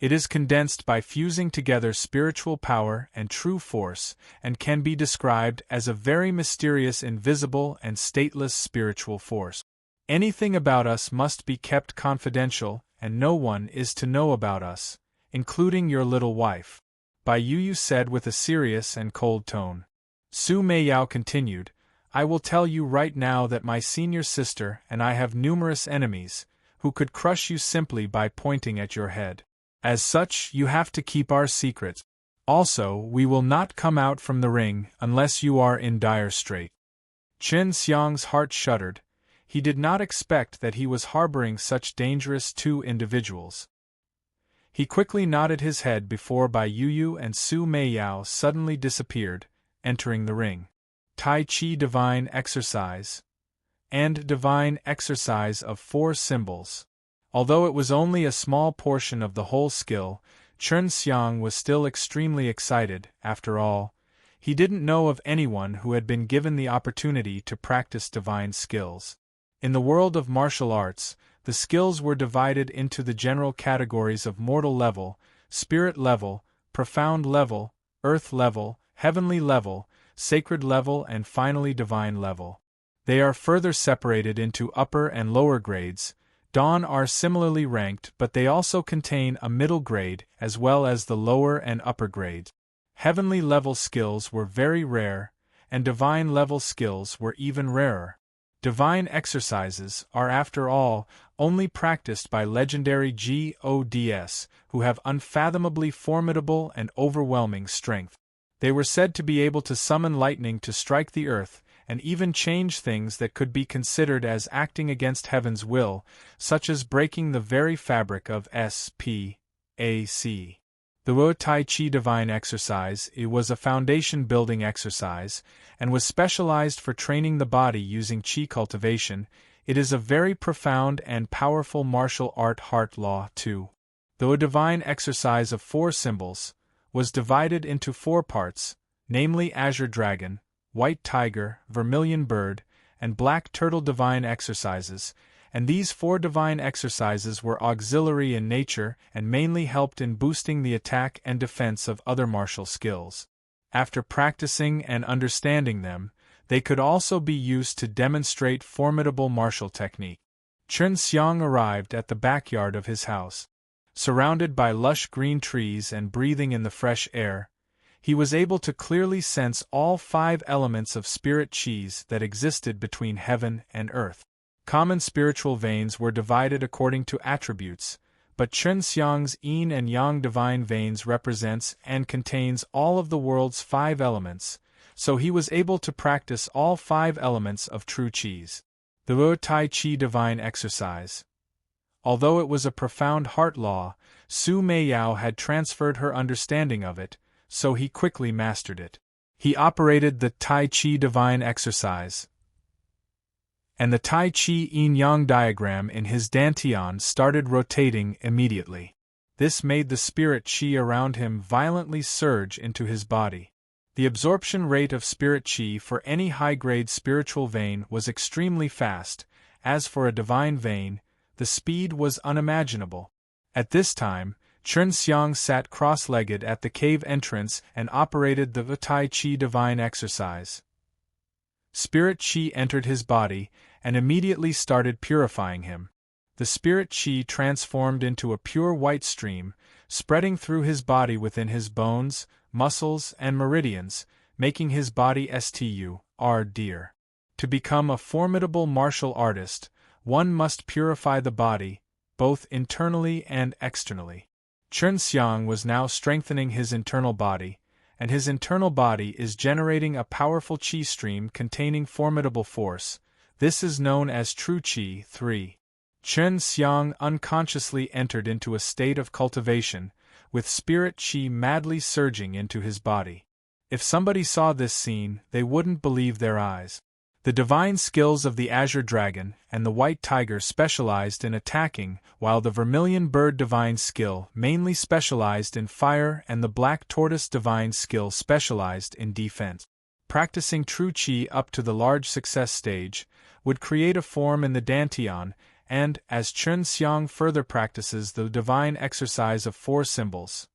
It is condensed by fusing together spiritual power and true force, and can be described as a very mysterious, invisible, and stateless spiritual force. Anything about us must be kept confidential, and no one is to know about us, including your little wife, Bai Yuyu said with a serious and cold tone. Su Meiyao continued, "I will tell you right now that my senior sister and I have numerous enemies, who could crush you simply by pointing at your head. As such, you have to keep our secret. Also, we will not come out from the ring unless you are in dire strait." Chen Xiang's heart shuddered. He did not expect that he was harboring such dangerous 2 individuals. He quickly nodded his head before Bai Yuyu and Su Meiyao suddenly disappeared, entering the ring. Tai Chi divine exercise and divine exercise of 4 symbols. Although it was only a small portion of the whole skill, Chen Xiang was still extremely excited. After all, he didn't know of anyone who had been given the opportunity to practice divine skills. In the world of martial arts, the skills were divided into the general categories of mortal level, spirit level, profound level, earth level, heavenly level, sacred level, and finally divine level. They are further separated into upper and lower grades. Dawn are similarly ranked, but they also contain a middle grade as well as the lower and upper grades. Heavenly level skills were very rare, and divine level skills were even rarer. Divine exercises are, after all, only practiced by legendary gods who have unfathomably formidable and overwhelming strength. They were said to be able to summon lightning to strike the earth, and even change things that could be considered as acting against heaven's will, such as breaking the very fabric of spac. The Wu Tai Chi divine exercise was a foundation-building exercise, and was specialized for training the body using Qi cultivation. It is a very profound and powerful martial art heart law too. Though a divine exercise of 4 symbols, was divided into 4 parts, namely Azure Dragon, White Tiger, Vermilion Bird, and Black Turtle divine exercises, and these 4 divine exercises were auxiliary in nature and mainly helped in boosting the attack and defense of other martial skills. After practicing and understanding them, they could also be used to demonstrate formidable martial technique. Chen Xiang arrived at the backyard of his house. Surrounded by lush green trees and breathing in the fresh air, He was able to clearly sense all 5 elements of spirit qis that existed between heaven and earth. Common spiritual veins were divided according to attributes, but Chen Xiang's yin and yang divine veins represents and contains all of the world's 5 elements, so he was able to practice all 5 elements of true qis. The Wu Tai Chi divine exercise. Although it was a profound heart law, Su Meiyao had transferred her understanding of it, so he quickly mastered it. He operated the Tai Chi divine exercise and the Tai Chi yin-yang diagram in his dantian started rotating immediately. This made the spirit qi around him violently surge into his body. The absorption rate of spirit qi for any high-grade spiritual vein was extremely fast. As for a divine vein, the speed was unimaginable. At this time, Chen Xiang sat cross-legged at the cave entrance and operated the Tai Chi divine exercise. Spirit qi entered his body and immediately started purifying him. The spirit qi transformed into a pure white stream, spreading through his body within his bones, muscles, and meridians, making his body dear. To become a formidable martial artist, one must purify the body, both internally and externally. Chen Xiang was now strengthening his internal body, and his internal body is generating a powerful qi stream containing formidable force. This is known as true qi 3. Chen Xiang unconsciously entered into a state of cultivation, with spirit qi madly surging into his body. If somebody saw this scene, they wouldn't believe their eyes. The divine skills of the Azure Dragon and the White Tiger specialized in attacking, while the Vermilion Bird divine skill mainly specialized in fire and the Black Tortoise divine skill specialized in defense. Practicing true qi up to the large success stage would create a form in the dantian, and, as Chen Xiang further practices the divine exercise of 4 symbols,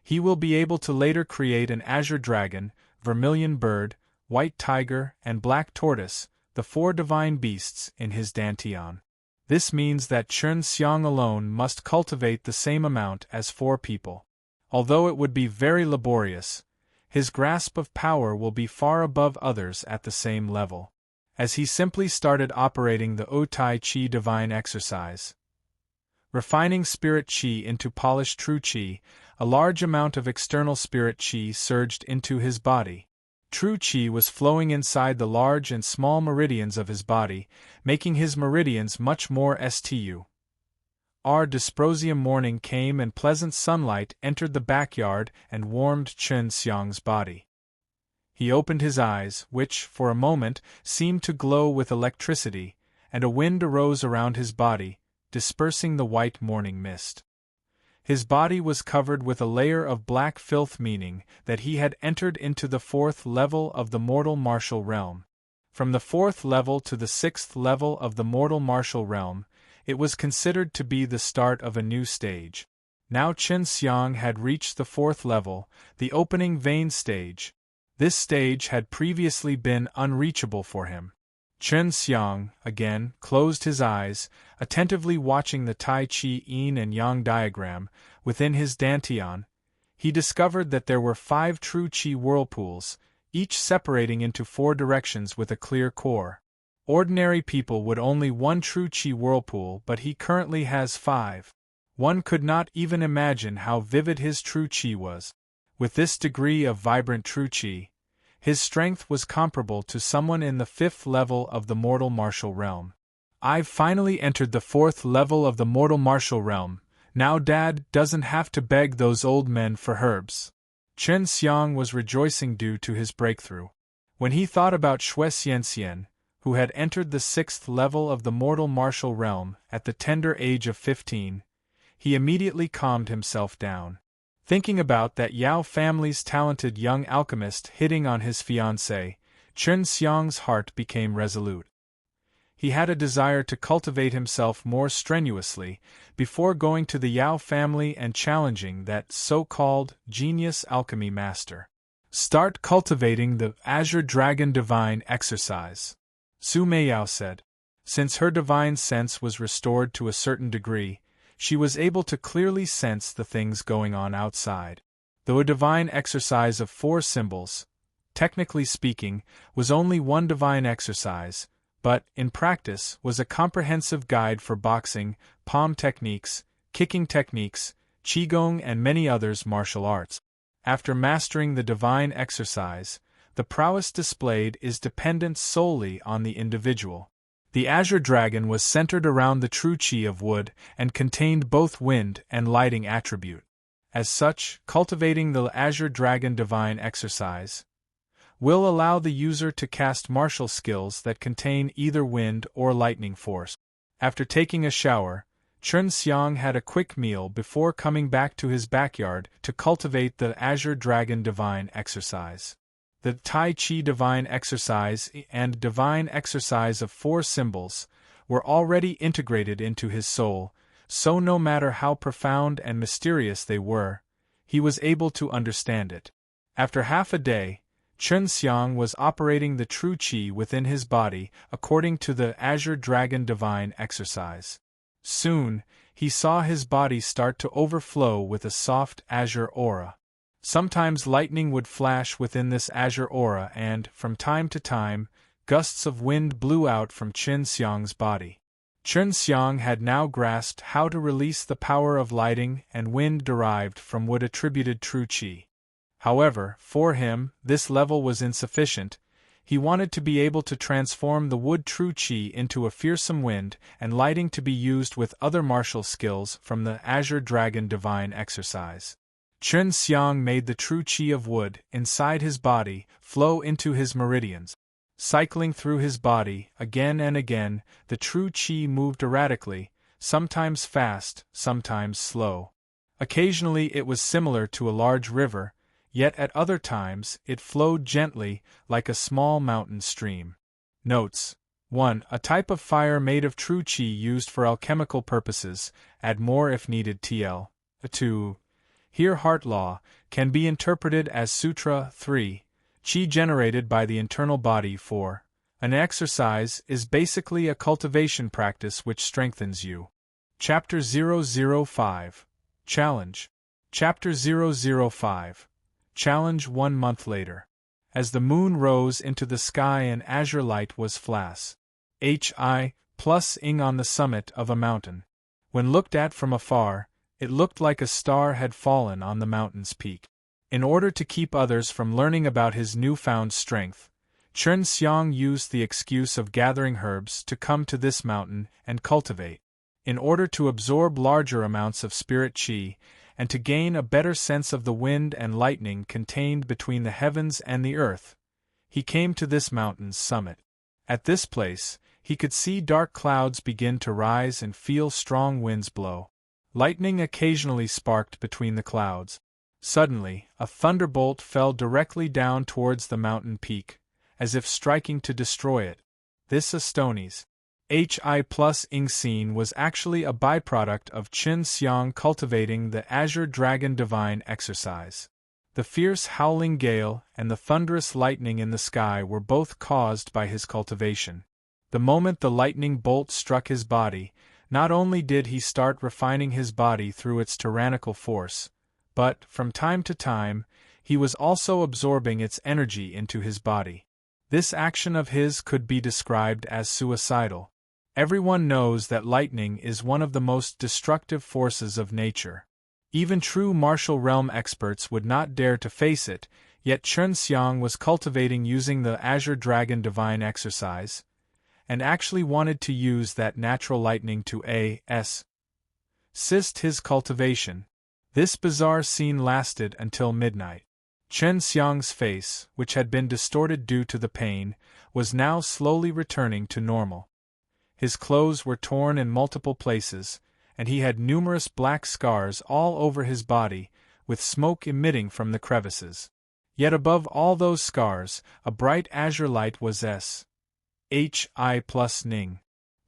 he will be able to later create an Azure Dragon, Vermilion Bird, White Tiger, and Black Tortoise, the 4 divine beasts in his dantian. This means that Chen Xiang alone must cultivate the same amount as 4 people. Although it would be very laborious, his grasp of power will be far above others at the same level. As he simply started operating the Wu Tai Chi divine exercise, refining spirit qi into polished true qi, a large amount of external spirit qi surged into his body. True qi was flowing inside the large and small meridians of his body, making his meridians much more stu. Dysprosium morning came and pleasant sunlight entered the backyard and warmed Chen Xiang's body. He opened his eyes, which, for a moment, seemed to glow with electricity, and a wind arose around his body, dispersing the white morning mist. His body was covered with a layer of black filth, meaning that he had entered into the 4th level of the mortal martial realm. From the 4th level to the 6th level of the mortal martial realm, it was considered to be the start of a new stage. Now Chen Xiang had reached the 4th level, the opening vein stage. This stage had previously been unreachable for him. Chen Xiang, again, closed his eyes, attentively watching the Tai Chi yin and yang diagram within his dantian. He discovered that there were 5 true qi whirlpools, each separating into 4 directions with a clear core. Ordinary people would only 1 true qi whirlpool, but he currently has 5. One could not even imagine how vivid his true qi was. With this degree of vibrant true qi, his strength was comparable to someone in the 5th level of the mortal martial realm. I've finally entered the 4th level of the mortal martial realm. Now Dad doesn't have to beg those old men for herbs. Chen Xiang was rejoicing due to his breakthrough. When he thought about Xue Xianxian, who had entered the 6th level of the mortal martial realm at the tender age of 15, he immediately calmed himself down. Thinking about that Yao family's talented young alchemist hitting on his fiancée, Chen Xiang's heart became resolute. He had a desire to cultivate himself more strenuously before going to the Yao family and challenging that so-called genius alchemy master. Start cultivating the Azure Dragon divine exercise, Su Meiyao said. Since her divine sense was restored to a certain degree, she was able to clearly sense the things going on outside. Though a divine exercise of 4 symbols, technically speaking, was only one divine exercise, but, in practice, was a comprehensive guide for boxing, palm techniques, kicking techniques, qigong and many others martial arts. After mastering the divine exercise, the prowess displayed is dependent solely on the individual. The azure dragon was centered around the true qi of wood and contained both wind and lighting attribute. As such, cultivating the azure dragon divine exercise will allow the user to cast martial skills that contain either wind or lightning force. After taking a shower, Chen Xiang had a quick meal before coming back to his backyard to cultivate the azure dragon divine exercise. The Tai Chi divine exercise and divine exercise of 4 symbols were already integrated into his soul, so no matter how profound and mysterious they were, he was able to understand it. After half a day, Chen Xiang was operating the true qi within his body according to the azure dragon divine exercise. Soon, he saw his body start to overflow with a soft azure aura. Sometimes lightning would flash within this azure aura and, from time to time, gusts of wind blew out from Chen Xiang's body. Chen Xiang had now grasped how to release the power of lighting and wind derived from wood attributed true qi. However, for him, this level was insufficient. He wanted to be able to transform the wood true qi into a fearsome wind and lighting to be used with other martial skills from the azure dragon divine exercise. Chen Xiang made the true qi of wood inside his body flow into his meridians. Cycling through his body, again and again, the true qi moved erratically, sometimes fast, sometimes slow. Occasionally it was similar to a large river, yet at other times it flowed gently, like a small mountain stream. Notes: 1. A type of fire made of true qi used for alchemical purposes, add more if needed TL. 2. Here heart law can be interpreted as Sutra 3. Qi generated by the internal body. 4. An exercise is basically a cultivation practice which strengthens you. Chapter 005. Challenge. Chapter 005. Challenge 1 month later. As the moon rose into the sky an azure light was flash. ing on the summit of a mountain. When looked at from afar, it looked like a star had fallen on the mountain's peak. In order to keep others from learning about his newfound strength, Chen Xiang used the excuse of gathering herbs to come to this mountain and cultivate. In order to absorb larger amounts of spirit qi, and to gain a better sense of the wind and lightning contained between the heavens and the earth, he came to this mountain's summit. At this place, he could see dark clouds begin to rise and feel strong winds blow. Lightning occasionally sparked between the clouds. Suddenly, a thunderbolt fell directly down towards the mountain peak, as if striking to destroy it. This Astoni's ing scene was actually a byproduct of Chen Xiang cultivating the azure dragon divine exercise. The fierce howling gale and the thunderous lightning in the sky were both caused by his cultivation. The moment the lightning bolt struck his body, not only did he start refining his body through its tyrannical force, but, from time to time, he was also absorbing its energy into his body. This action of his could be described as suicidal. Everyone knows that lightning is one of the most destructive forces of nature. Even true martial realm experts would not dare to face it, yet Chen Xiang was cultivating using the azure dragon divine exercise, and actually wanted to use that natural lightning to assist his cultivation. This bizarre scene lasted until midnight. Chen Xiang's face, which had been distorted due to the pain, was now slowly returning to normal. His clothes were torn in multiple places, and he had numerous black scars all over his body, with smoke emitting from the crevices. Yet above all those scars, a bright azure light was ning.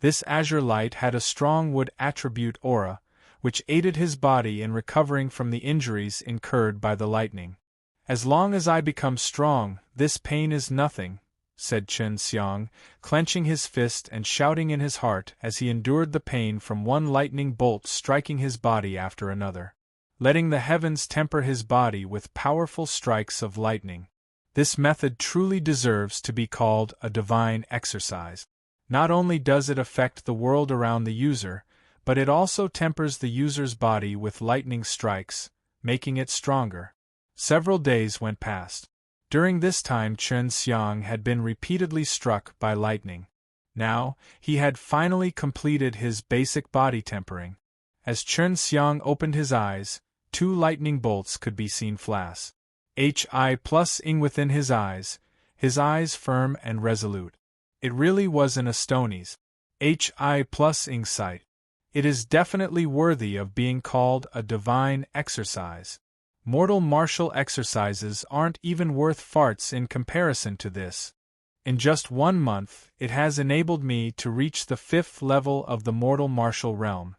This azure light had a strong wood attribute aura, which aided his body in recovering from the injuries incurred by the lightning. As long as I become strong, this pain is nothing, said Chen Xiang, clenching his fist and shouting in his heart as he endured the pain from one lightning bolt striking his body after another. letting the heavens temper his body with powerful strikes of lightning. This method truly deserves to be called a divine exercise. Not only does it affect the world around the user, but it also tempers the user's body with lightning strikes, making it stronger. Several days went past. During this time Chen Xiang had been repeatedly struck by lightning. Now, he had finally completed his basic body tempering. As Chen Xiang opened his eyes, 2 lightning bolts could be seen flash. Hi+ing within his eyes firm and resolute. It really was an astonies. Hi+ing sight. It is definitely worthy of being called a divine exercise. Mortal martial exercises aren't even worth farts in comparison to this. In just 1 month, it has enabled me to reach the 5th level of the mortal martial realm.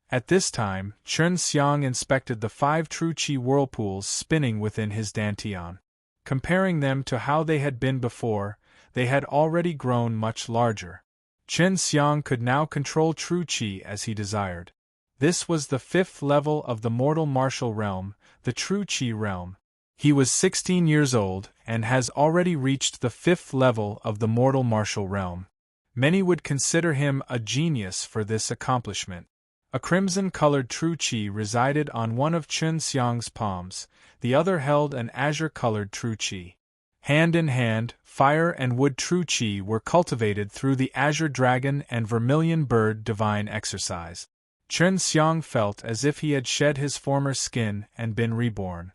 At this time, Chen Xiang inspected the 5 true qi whirlpools spinning within his dantian. Comparing them to how they had been before, they had already grown much larger. Chen Xiang could now control true qi as he desired. This was the 5th level of the mortal martial realm, the true qi realm. He was 16 years old and has already reached the 5th level of the mortal martial realm. Many would consider him a genius for this accomplishment. A crimson-colored true qi resided on one of Chen Xiang's palms, the other held an azure-colored true qi. Hand in hand, fire and wood true qi were cultivated through the azure dragon and vermilion bird divine exercise. Chen Xiang felt as if he had shed his former skin and been reborn.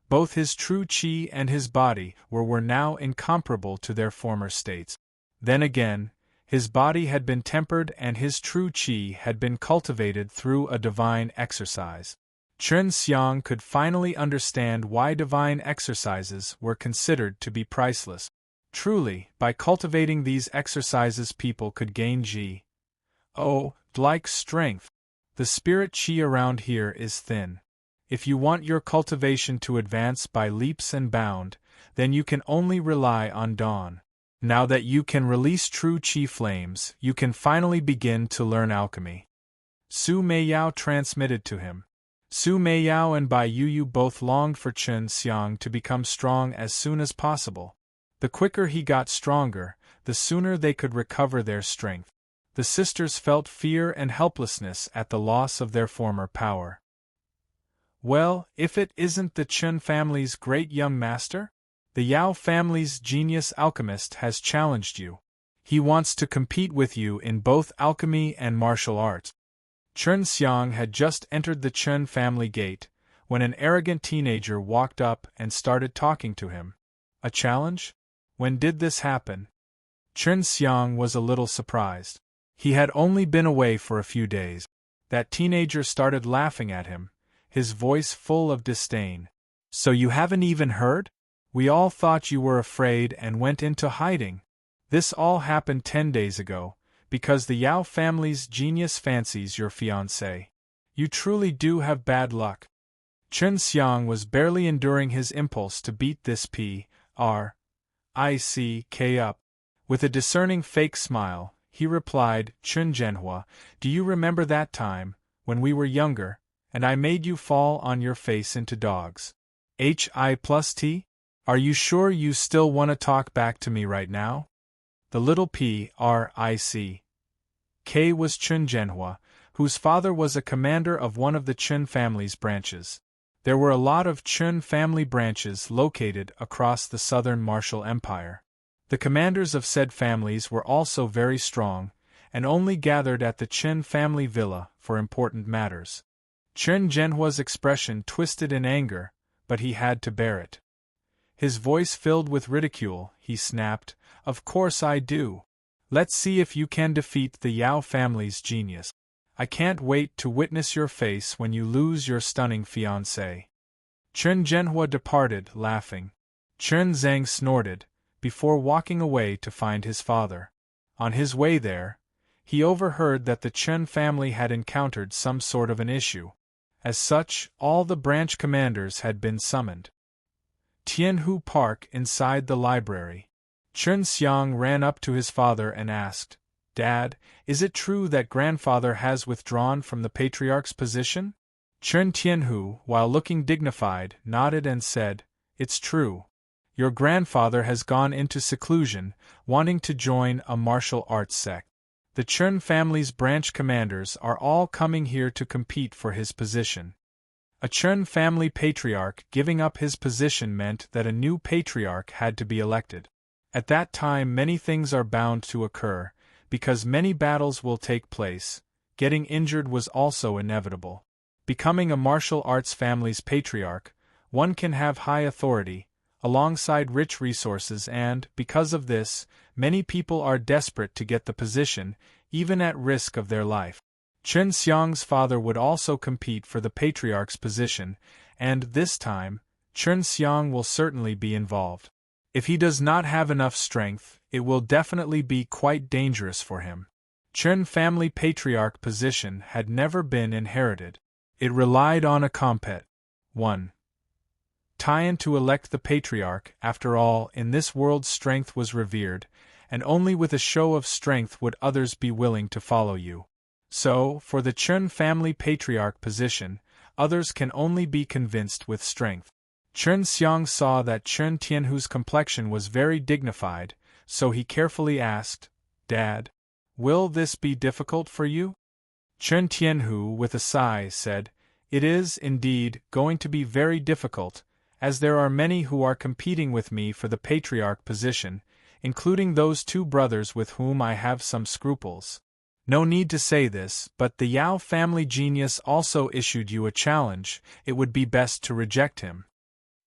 Both his true qi and his body were now incomparable to their former states. Then again, his body had been tempered and his true qi had been cultivated through a divine exercise. Chen Xiang could finally understand why divine exercises were considered to be priceless. Truly, by cultivating these exercises people could gain ji. Oh, like strength. The spirit qi around here is thin. If you want your cultivation to advance by leaps and bounds, then you can only rely on dawn. Now that you can release true qi flames, you can finally begin to learn alchemy. Su Meiyao transmitted to him. Su Meiyao and Bai Yuyu both longed for Chen Xiang to become strong as soon as possible. The quicker he got stronger, the sooner they could recover their strength. The sisters felt fear and helplessness at the loss of their former power. Well, if it isn't the Chen family's great young master? The Yao family's genius alchemist has challenged you. He wants to compete with you in both alchemy and martial arts. Chen Xiang had just entered the Chen family gate, when an arrogant teenager walked up and started talking to him. A challenge? When did this happen? Chen Xiang was a little surprised. He had only been away for a few days. That teenager started laughing at him, his voice full of disdain. So you haven't even heard? We all thought you were afraid and went into hiding. This all happened 10 days ago, because the Yao family's genius fancies your fiancé. You truly do have bad luck. Chen Xiang was barely enduring his impulse to beat this P.R.I.C.K. up. With a discerning fake smile, he replied, Chun Zhenhua, do you remember that time, when we were younger, and I made you fall on your face into dogs? Hi+T? Are you sure you still want to talk back to me right now? The little P.R.I.C.K. was Chun Zhenhua, whose father was a commander of one of the Chun family's branches. There were a lot of Chun family branches located across the southern martial empire. The commanders of said families were also very strong, and only gathered at the Chen family villa for important matters. Chen Zhenhua's expression twisted in anger, but he had to bear it. His voice filled with ridicule, he snapped, Of course I do. Let's see if you can defeat the Yao family's genius. I can't wait to witness your face when you lose your stunning fiancé. Chen Zhenhua departed, laughing. Chen Zhang snorted, before walking away to find his father. On his way there, he overheard that the Chen family had encountered some sort of an issue. As such, all the branch commanders had been summoned. Tianhu Park inside the library. Chen Xiang ran up to his father and asked, Dad, is it true that grandfather has withdrawn from the patriarch's position? Chen Tianhu, while looking dignified, nodded and said, "It's true. Your grandfather has gone into seclusion, wanting to join a martial arts sect. The Chen family's branch commanders are all coming here to compete for his position." A Chen family patriarch giving up his position meant that a new patriarch had to be elected. At that time many things are bound to occur, because many battles will take place. Getting injured was also inevitable. Becoming a martial arts family's patriarch, one can have high authority, alongside rich resources, and, because of this, many people are desperate to get the position, even at risk of their life. Chen Xiang's father would also compete for the patriarch's position, and, this time, Chen Xiang will certainly be involved. If he does not have enough strength, it will definitely be quite dangerous for him. Chen family patriarch position had never been inherited. It relied on a compet. 1. Tian to elect the patriarch. After all, in this world strength was revered, and only with a show of strength would others be willing to follow you. So, for the Chen family patriarch position, others can only be convinced with strength. Chen Xiang saw that Chen Tianhu's complexion was very dignified, so he carefully asked, "Dad, will this be difficult for you?" Chen Tianhu, with a sigh, said, "It is, indeed, going to be very difficult, as there are many who are competing with me for the patriarch position, including those two brothers with whom I have some scruples. No need to say this, but the Yao family genius also issued you a challenge. It would be best to reject him."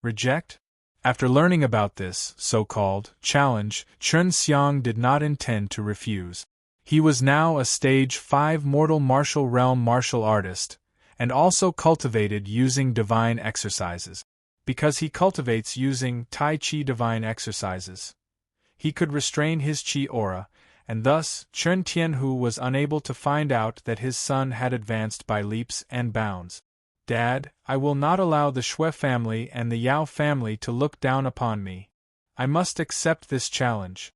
Reject? After learning about this so-called challenge, Chen Xiang did not intend to refuse. He was now a stage 5 mortal martial realm martial artist, and also cultivated using divine exercises. Because he cultivates using Tai Chi divine exercises, he could restrain his Qi aura, and thus Chen Tianhu was unable to find out that his son had advanced by leaps and bounds. "Dad, I will not allow the Shui family and the Yao family to look down upon me. I must accept this challenge."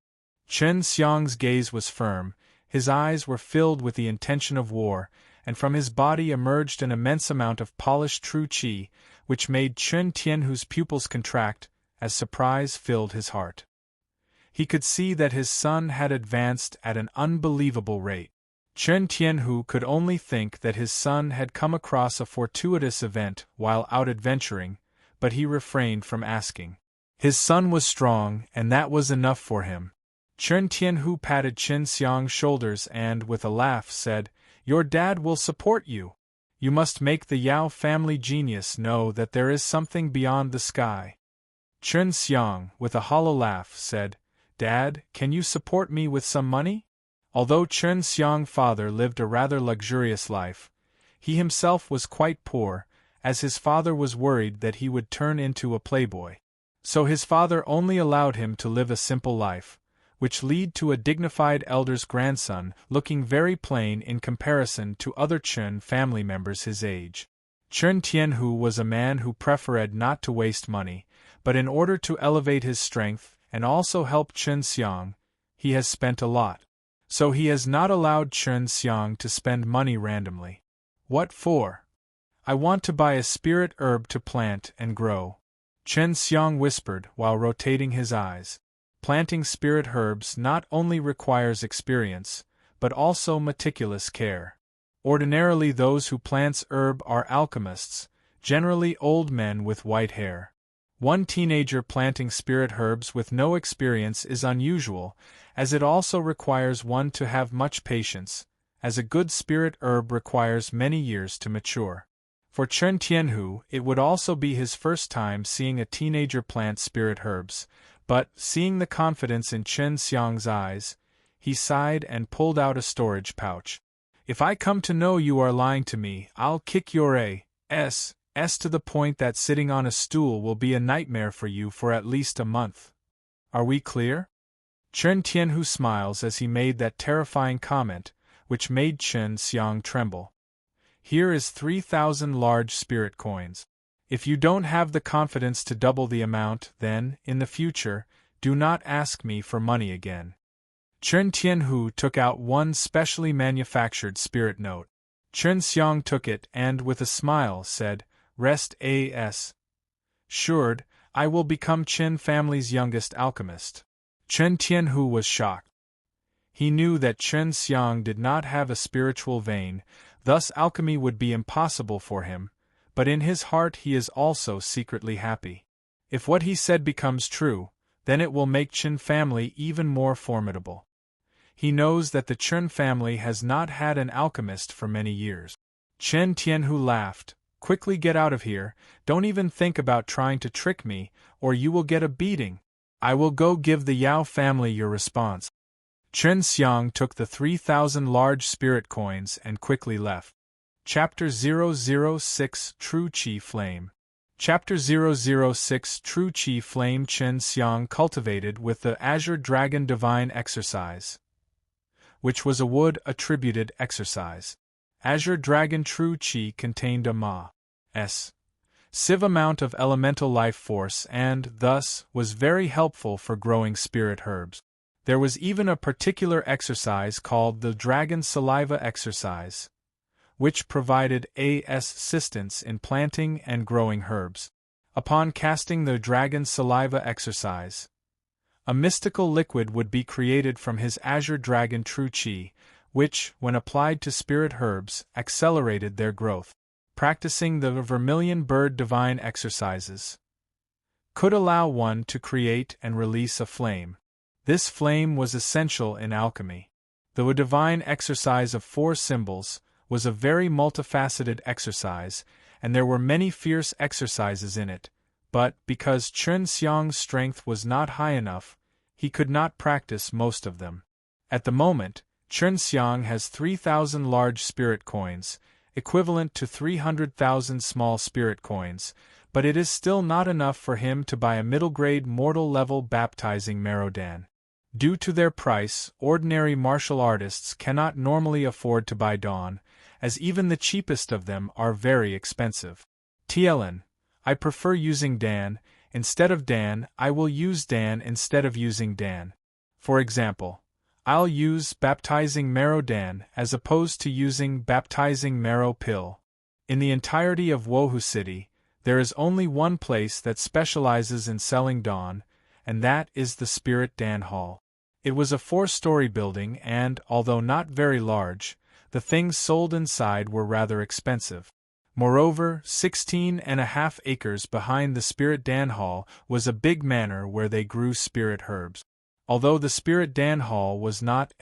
Chen Xiang's gaze was firm, his eyes were filled with the intention of war, and from his body emerged an immense amount of polished true qi, which made Chen Tianhu's pupils contract, as surprise filled his heart. He could see that his son had advanced at an unbelievable rate. Chen Tianhu could only think that his son had come across a fortuitous event while out adventuring, but he refrained from asking. His son was strong, and that was enough for him. Chen Tianhu patted Chen Xiang's shoulders and, with a laugh, said, "Your dad will support you. You must make the Yao family genius know that there is something beyond the sky." Chen Xiang, with a hollow laugh, said, "Dad, can you support me with some money?" Although Chen Xiang's father lived a rather luxurious life, he himself was quite poor, as his father was worried that he would turn into a playboy. So his father only allowed him to live a simple life, which led to a dignified elder's grandson looking very plain in comparison to other Chen family members his age. Chen Tianhu was a man who preferred not to waste money, but in order to elevate his strength and also help Chen Xiang, he has spent a lot. So he has not allowed Chen Xiang to spend money randomly. "What for?" "I want to buy a spirit herb to plant and grow," Chen Xiang whispered while rotating his eyes. Planting spirit herbs not only requires experience, but also meticulous care. Ordinarily those who plant herb are alchemists, generally old men with white hair. One teenager planting spirit herbs with no experience is unusual, as it also requires one to have much patience, as a good spirit herb requires many years to mature. For Chen Tianhu, it would also be his first time seeing a teenager plant spirit herbs, but, seeing the confidence in Chen Xiang's eyes, he sighed and pulled out a storage pouch. "If I come to know you are lying to me, I'll kick your ass to the point that sitting on a stool will be a nightmare for you for at least a month. Are we clear?" Chen Tianhu smiles as he made that terrifying comment, which made Chen Xiang tremble. "Here is 3,000 large spirit coins. If you don't have the confidence to double the amount, then, in the future, do not ask me for money again." Chen Tianhu took out one specially manufactured spirit note. Chen Xiang took it and, with a smile, said, "Rest assured, I will become Chen family's youngest alchemist." Chen Tianhu was shocked. He knew that Chen Xiang did not have a spiritual vein, thus alchemy would be impossible for him, but in his heart he is also secretly happy. If what he said becomes true, then it will make Chen family even more formidable. He knows that the Chen family has not had an alchemist for many years. Chen Tianhu laughed. "Quickly get out of here, don't even think about trying to trick me, or you will get a beating. I will go give the Yao family your response." Chen Xiang took the 3,000 large spirit coins and quickly left. Chapter 006 True Qi Flame. Chapter 006 True Qi Flame. Chen Xiang cultivated with the Azure Dragon Divine Exercise, which was a wood-attributed exercise. Azure Dragon True Qi contained a massive amount of elemental life force and, thus, was very helpful for growing spirit herbs. There was even a particular exercise called the Dragon Saliva Exercise, which provided assistance in planting and growing herbs. Upon casting the Dragon Saliva Exercise, a mystical liquid would be created from his Azure Dragon True Qi, which, when applied to spirit herbs, accelerated their growth. Practicing the Vermilion Bird Divine Exercises could allow one to create and release a flame. This flame was essential in alchemy. The divine exercise of 4 symbols was a very multifaceted exercise, and there were many fierce exercises in it, but, because Chen Xiang's strength was not high enough, he could not practice most of them. At the moment, Chen Xiang has 3,000 large spirit coins, equivalent to 300,000 small spirit coins, but it is still not enough for him to buy a middle-grade mortal-level baptizing Merodan. Due to their price, ordinary martial artists cannot normally afford to buy Dawn, as even the cheapest of them are very expensive. TLN, I prefer using Dan. Instead of Dan, I will use Dan instead of using Dan. For example, I'll use baptizing marrow Dan as opposed to using baptizing marrow pill. In the entirety of Wohu City, there is only one place that specializes in selling Dawn, and that is the Spirit Dan Hall. It was a 4-story building and, although not very large, the things sold inside were rather expensive. Moreover, 16.5 acres behind the Spirit Dan Hall was a big manor where they grew spirit herbs. Although the Spirit Dan Hall was not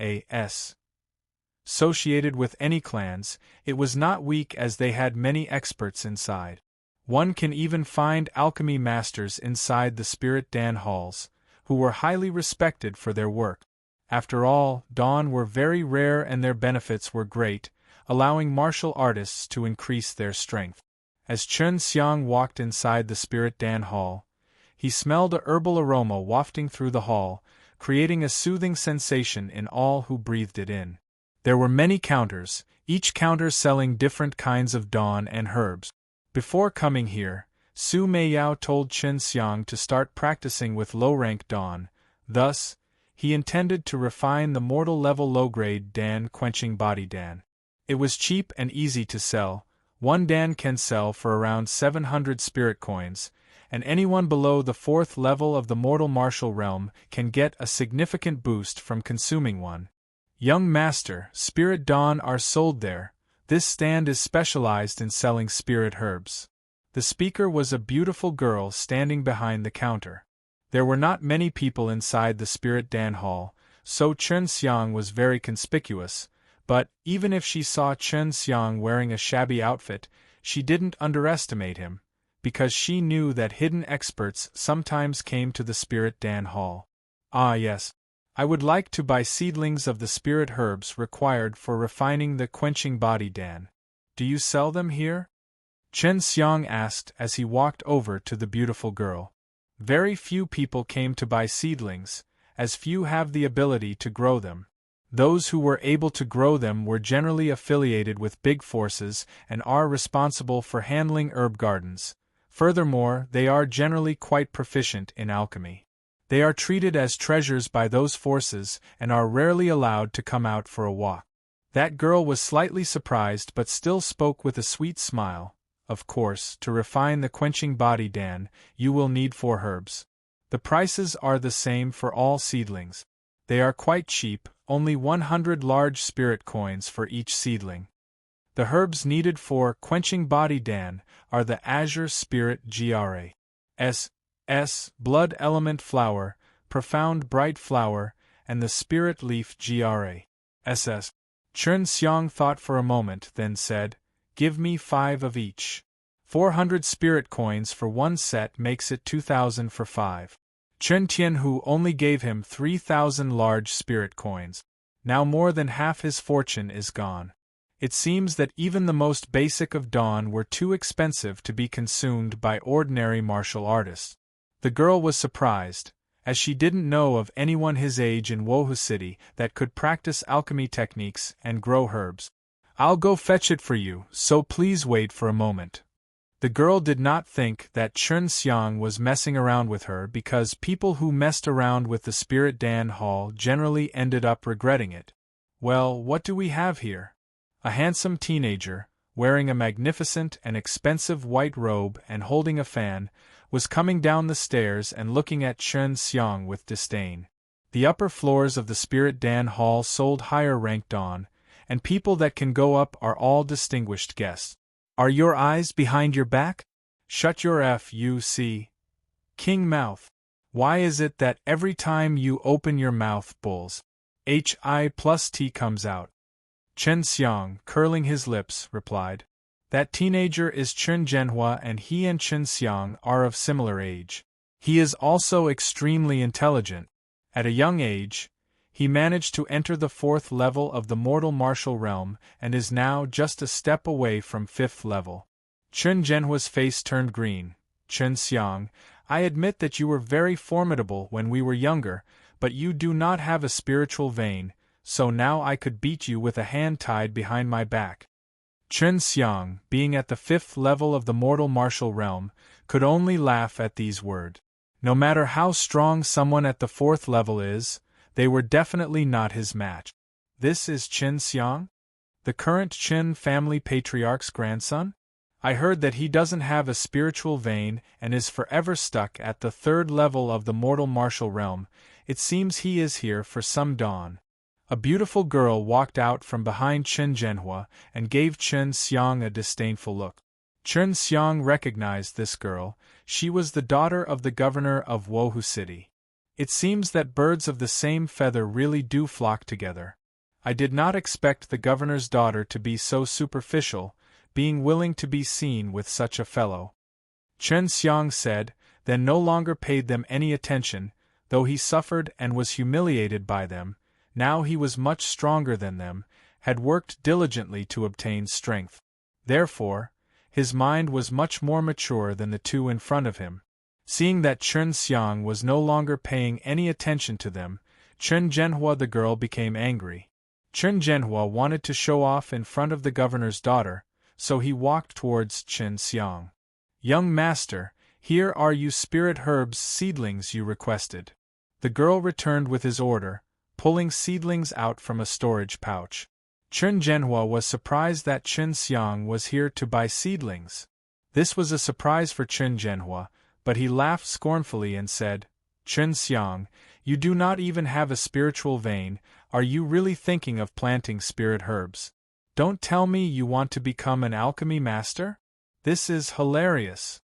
associated with any clans, it was not weak as they had many experts inside. One can even find alchemy masters inside the Spirit Dan Halls, who were highly respected for their work. After all, Dawn were very rare and their benefits were great, allowing martial artists to increase their strength. As Chen Xiang walked inside the Spirit Dan Hall, he smelled a herbal aroma wafting through the hall, creating a soothing sensation in all who breathed it in. There were many counters, each counter selling different kinds of Dawn and herbs. Before coming here, Su Meiyao told Chen Xiang to start practicing with low-rank Dawn. Thus, he intended to refine the mortal-level low-grade Dan quenching body Dan. It was cheap and easy to sell. 1 Dan can sell for around 700 spirit coins, and anyone below the 4th level of the mortal martial realm can get a significant boost from consuming one. Young Master, Spirit Dawn are sold there. This stand is specialized in selling spirit herbs. The speaker was a beautiful girl standing behind the counter. There were not many people inside the Spirit Dan Hall, so Chen Xiang was very conspicuous, but, even if she saw Chen Xiang wearing a shabby outfit, she didn't underestimate him, because she knew that hidden experts sometimes came to the Spirit Dan Hall. Ah yes. I would like to buy seedlings of the spirit herbs required for refining the quenching body Dan. Do you sell them here? Chen Xiang asked as he walked over to the beautiful girl. Very few people came to buy seedlings, as few have the ability to grow them. Those who were able to grow them were generally affiliated with big forces and are responsible for handling herb gardens. Furthermore, they are generally quite proficient in alchemy. They are treated as treasures by those forces and are rarely allowed to come out for a walk. That girl was slightly surprised but still spoke with a sweet smile. Of course, to refine the quenching body Dan, you will need 4 herbs. The prices are the same for all seedlings. They are quite cheap, only 100 large spirit coins for each seedling. The herbs needed for quenching body Dan are the azure spirit GRAS, blood element flower, profound bright flower, and the spirit leaf GRASS. Chun Xiang thought for a moment, then said, "Give me 5 of each. 400 spirit coins for 1 set makes it 2,000 for 5. Chen Tianhu only gave him 3,000 large spirit coins. Now more than half his fortune is gone. It seems that even the most basic of dawn were too expensive to be consumed by ordinary martial artists. The girl was surprised, as she didn't know of anyone his age in Wohu City that could practice alchemy techniques and grow herbs. "I'll go fetch it for you, so please wait for a moment." The girl did not think that Chun Xiang was messing around with her because people who messed around with the Spirit Dan Hall generally ended up regretting it. Well, what do we have here? A handsome teenager, wearing a magnificent and expensive white robe and holding a fan, was coming down the stairs and looking at Chun Xiang with disdain. The upper floors of the Spirit Dan Hall sold higher-ranked dawn, and people that can go up are all distinguished guests. Are your eyes behind your back? Shut your F-U-C. King mouth. Why is it that every time you open your mouth bulls H-I+T comes out? Chen Xiang, curling his lips, replied. That teenager is Chun Zhenhua and he and Chen Xiang are of similar age. He is also extremely intelligent. At a young age, he managed to enter the 4th level of the mortal martial realm and is now just a step away from 5th level. Chun Zhenhua's face turned green. Chen Xiang, I admit that you were very formidable when we were younger, but you do not have a spiritual vein, so now I could beat you with a hand tied behind my back. Chen Xiang, being at the 5th level of the mortal martial realm, could only laugh at these words. No matter how strong someone at the 4th level is, they were definitely not his match. This is Chen Xiang? The current Chen family patriarch's grandson? I heard that he doesn't have a spiritual vein and is forever stuck at the 3rd level of the mortal martial realm. It seems he is here for some dawn. A beautiful girl walked out from behind Chen Zhenhua and gave Chen Xiang a disdainful look. Chen Xiang recognized this girl. She was the daughter of the governor of Wohu City. It seems that birds of the same feather really do flock together. I did not expect the governor's daughter to be so superficial, being willing to be seen with such a fellow. Chen Xiang said, then no longer paid them any attention, though he suffered and was humiliated by them. Now he was much stronger than them, had worked diligently to obtain strength. Therefore, his mind was much more mature than the two in front of him. Seeing that Chen Xiang was no longer paying any attention to them, Chen Zhenhua the girl became angry. Chen Zhenhua wanted to show off in front of the governor's daughter, so he walked towards Chen Xiang. Young master, here are you spirit herbs seedlings you requested. The girl returned with his order, pulling seedlings out from a storage pouch. Chen Zhenhua was surprised that Chen Xiang was here to buy seedlings. This was a surprise for Chen Zhenhua, but he laughed scornfully and said, Chen Xiang, you do not even have a spiritual vein, are you really thinking of planting spirit herbs? Don't tell me you want to become an alchemy master? This is hilarious.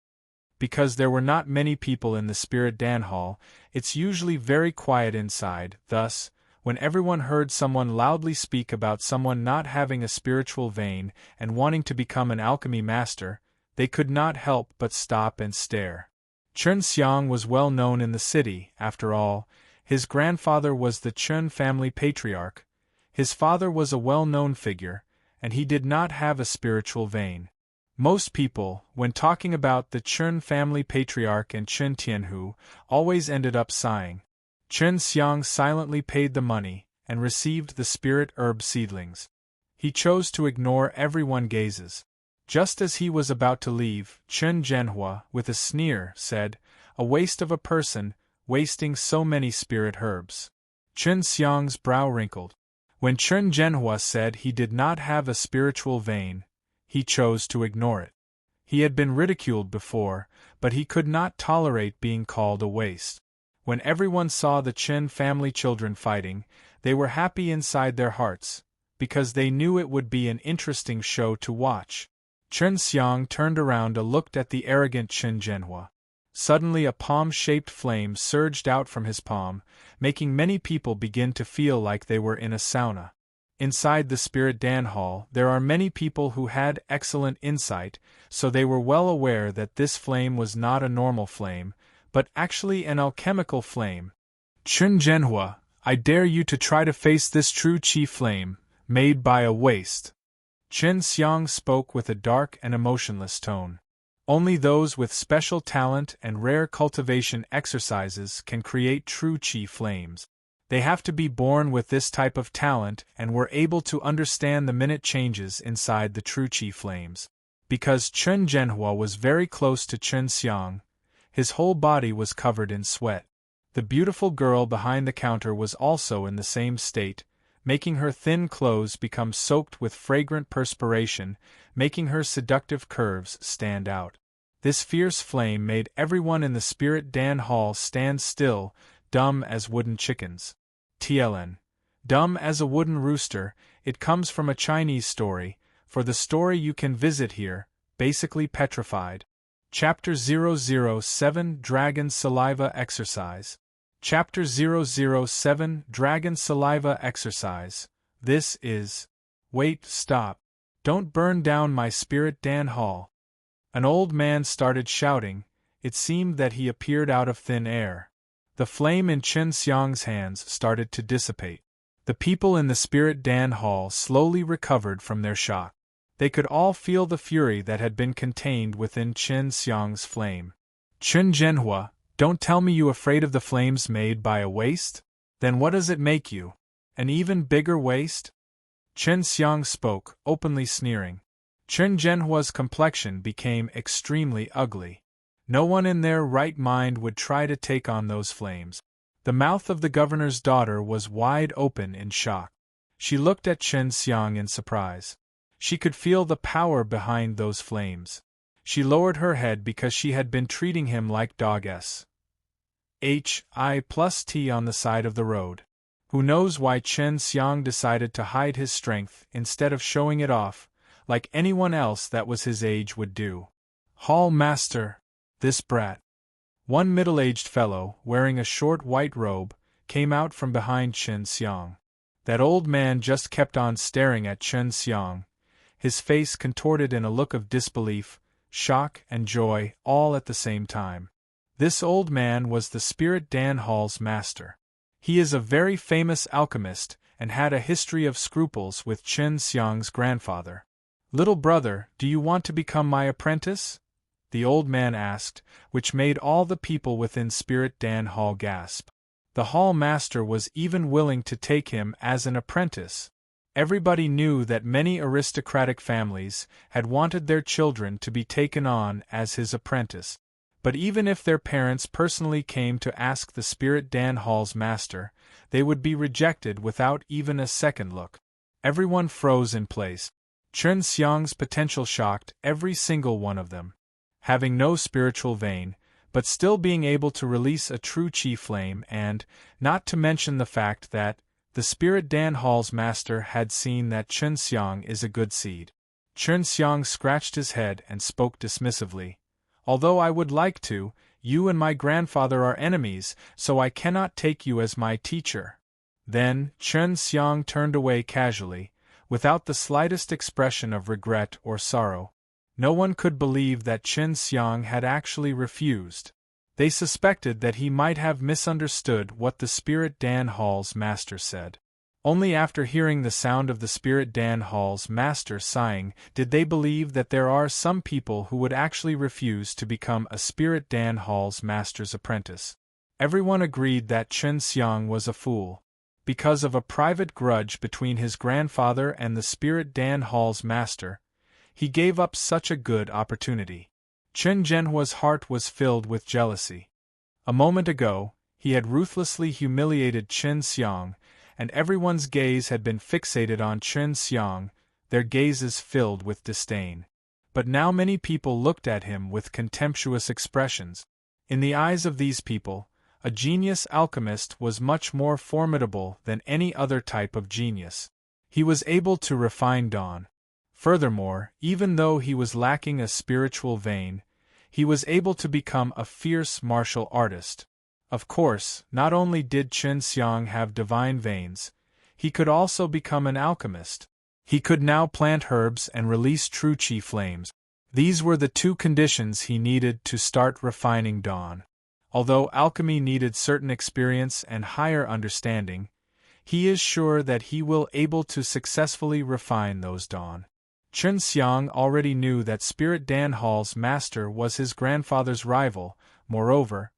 Because there were not many people in the Spirit Dan Hall, it's usually very quiet inside, thus, when everyone heard someone loudly speak about someone not having a spiritual vein and wanting to become an alchemy master, they could not help but stop and stare. Chen Xiang was well known in the city, after all. His grandfather was the Chen family patriarch, his father was a well-known figure, and he did not have a spiritual vein. Most people, when talking about the Chen family patriarch and Chen Tianhu, always ended up sighing. Chen Xiang silently paid the money, and received the spirit herb seedlings. He chose to ignore everyone's gazes. Just as he was about to leave, Chen Zhenhua, with a sneer, said, a waste of a person, wasting so many spirit herbs. Chen Xiang's brow wrinkled. When Chen Zhenhua said he did not have a spiritual vein, he chose to ignore it. He had been ridiculed before, but he could not tolerate being called a waste. When everyone saw the Chen family children fighting, they were happy inside their hearts, because they knew it would be an interesting show to watch. Chen Xiang turned around and looked at the arrogant Chen Zhenhua. Suddenly a palm-shaped flame surged out from his palm, making many people begin to feel like they were in a sauna. Inside the Spirit Dan Hall, there are many people who had excellent insight, so they were well aware that this flame was not a normal flame, but actually an alchemical flame. Chen Zhenhua, I dare you to try to face this true qi flame, made by a waste. Chen Xiang spoke with a dark and emotionless tone. Only those with special talent and rare cultivation exercises can create true qi flames. They have to be born with this type of talent and were able to understand the minute changes inside the true qi flames. Because Chen Zhenhua was very close to Chen Xiang, his whole body was covered in sweat. The beautiful girl behind the counter was also in the same state, making her thin clothes become soaked with fragrant perspiration, making her seductive curves stand out. This fierce flame made everyone in the Spirit Dan Hall stand still, dumb as wooden chickens. TLN. Dumb as a wooden rooster, it comes from a Chinese story, for the story you can visit here, basically petrified. Chapter 007 Dragon Saliva Exercise. Chapter 007 Dragon Saliva Exercise. This is. Wait, stop. Don't burn down my Spirit Dan Hall. An old man started shouting. It seemed that he appeared out of thin air. The flame in Chen Xiang's hands started to dissipate. The people in the Spirit Dan Hall slowly recovered from their shock. They could all feel the fury that had been contained within Chen Xiang's flame. Chen Zhenhua, don't tell me you're afraid of the flames made by a waste? Then what does it make you? An even bigger waste? Chen Xiang spoke, openly sneering. Chen Zhenhua's complexion became extremely ugly. No one in their right mind would try to take on those flames. The mouth of the governor's daughter was wide open in shock. She looked at Chen Xiang in surprise. She could feel the power behind those flames. She lowered her head because she had been treating him like dog s. H.I.+T. on the side of the road. Who knows why Chen Xiang decided to hide his strength instead of showing it off, like anyone else that was his age would do. Hall Master, this brat. One middle-aged fellow, wearing a short white robe, came out from behind Chen Xiang. That old man just kept on staring at Chen Xiang, his face contorted in a look of disbelief, shock and joy, all at the same time. This old man was the Spirit Dan Hall's master. He is a very famous alchemist and had a history of scruples with Chen Xiang's grandfather. Little brother, do you want to become my apprentice? The old man asked, which made all the people within Spirit Dan Hall gasp. The hall master was even willing to take him as an apprentice. Everybody knew that many aristocratic families had wanted their children to be taken on as his apprentice. But even if their parents personally came to ask the Spirit Dan Hall's master, they would be rejected without even a second look. Everyone froze in place. Chen Xiang's potential shocked every single one of them. Having no spiritual vein, but still being able to release a true qi flame and, not to mention the fact that, the Spirit Dan Hall's master had seen that Chen Xiang is a good seed. Chen Xiang scratched his head and spoke dismissively. Although I would like to, you and my grandfather are enemies, so I cannot take you as my teacher. Then, Chen Xiang turned away casually, without the slightest expression of regret or sorrow. No one could believe that Chen Xiang had actually refused. They suspected that he might have misunderstood what the Spirit Dan Hall's master said. Only after hearing the sound of the Spirit Dan Hall's master sighing did they believe that there are some people who would actually refuse to become a Spirit Dan Hall's master's apprentice. Everyone agreed that Chen Xiang was a fool. Because of a private grudge between his grandfather and the Spirit Dan Hall's master, he gave up such a good opportunity. Chen Zhenhua's heart was filled with jealousy. A moment ago, he had ruthlessly humiliated Chen Xiang, and everyone's gaze had been fixated on Chen Xiang, their gazes filled with disdain. But now many people looked at him with contemptuous expressions. In the eyes of these people, a genius alchemist was much more formidable than any other type of genius. He was able to refine dawn. Furthermore, even though he was lacking a spiritual vein, he was able to become a fierce martial artist. Of course, not only did Chen Xiang have divine veins, he could also become an alchemist. He could now plant herbs and release true qi flames. These were the two conditions he needed to start refining dawn. Although alchemy needed certain experience and higher understanding, he is sure that he will able to successfully refine those dawn. Chen Xiang already knew that Spirit Dan Hall's master was his grandfather's rival. Moreover,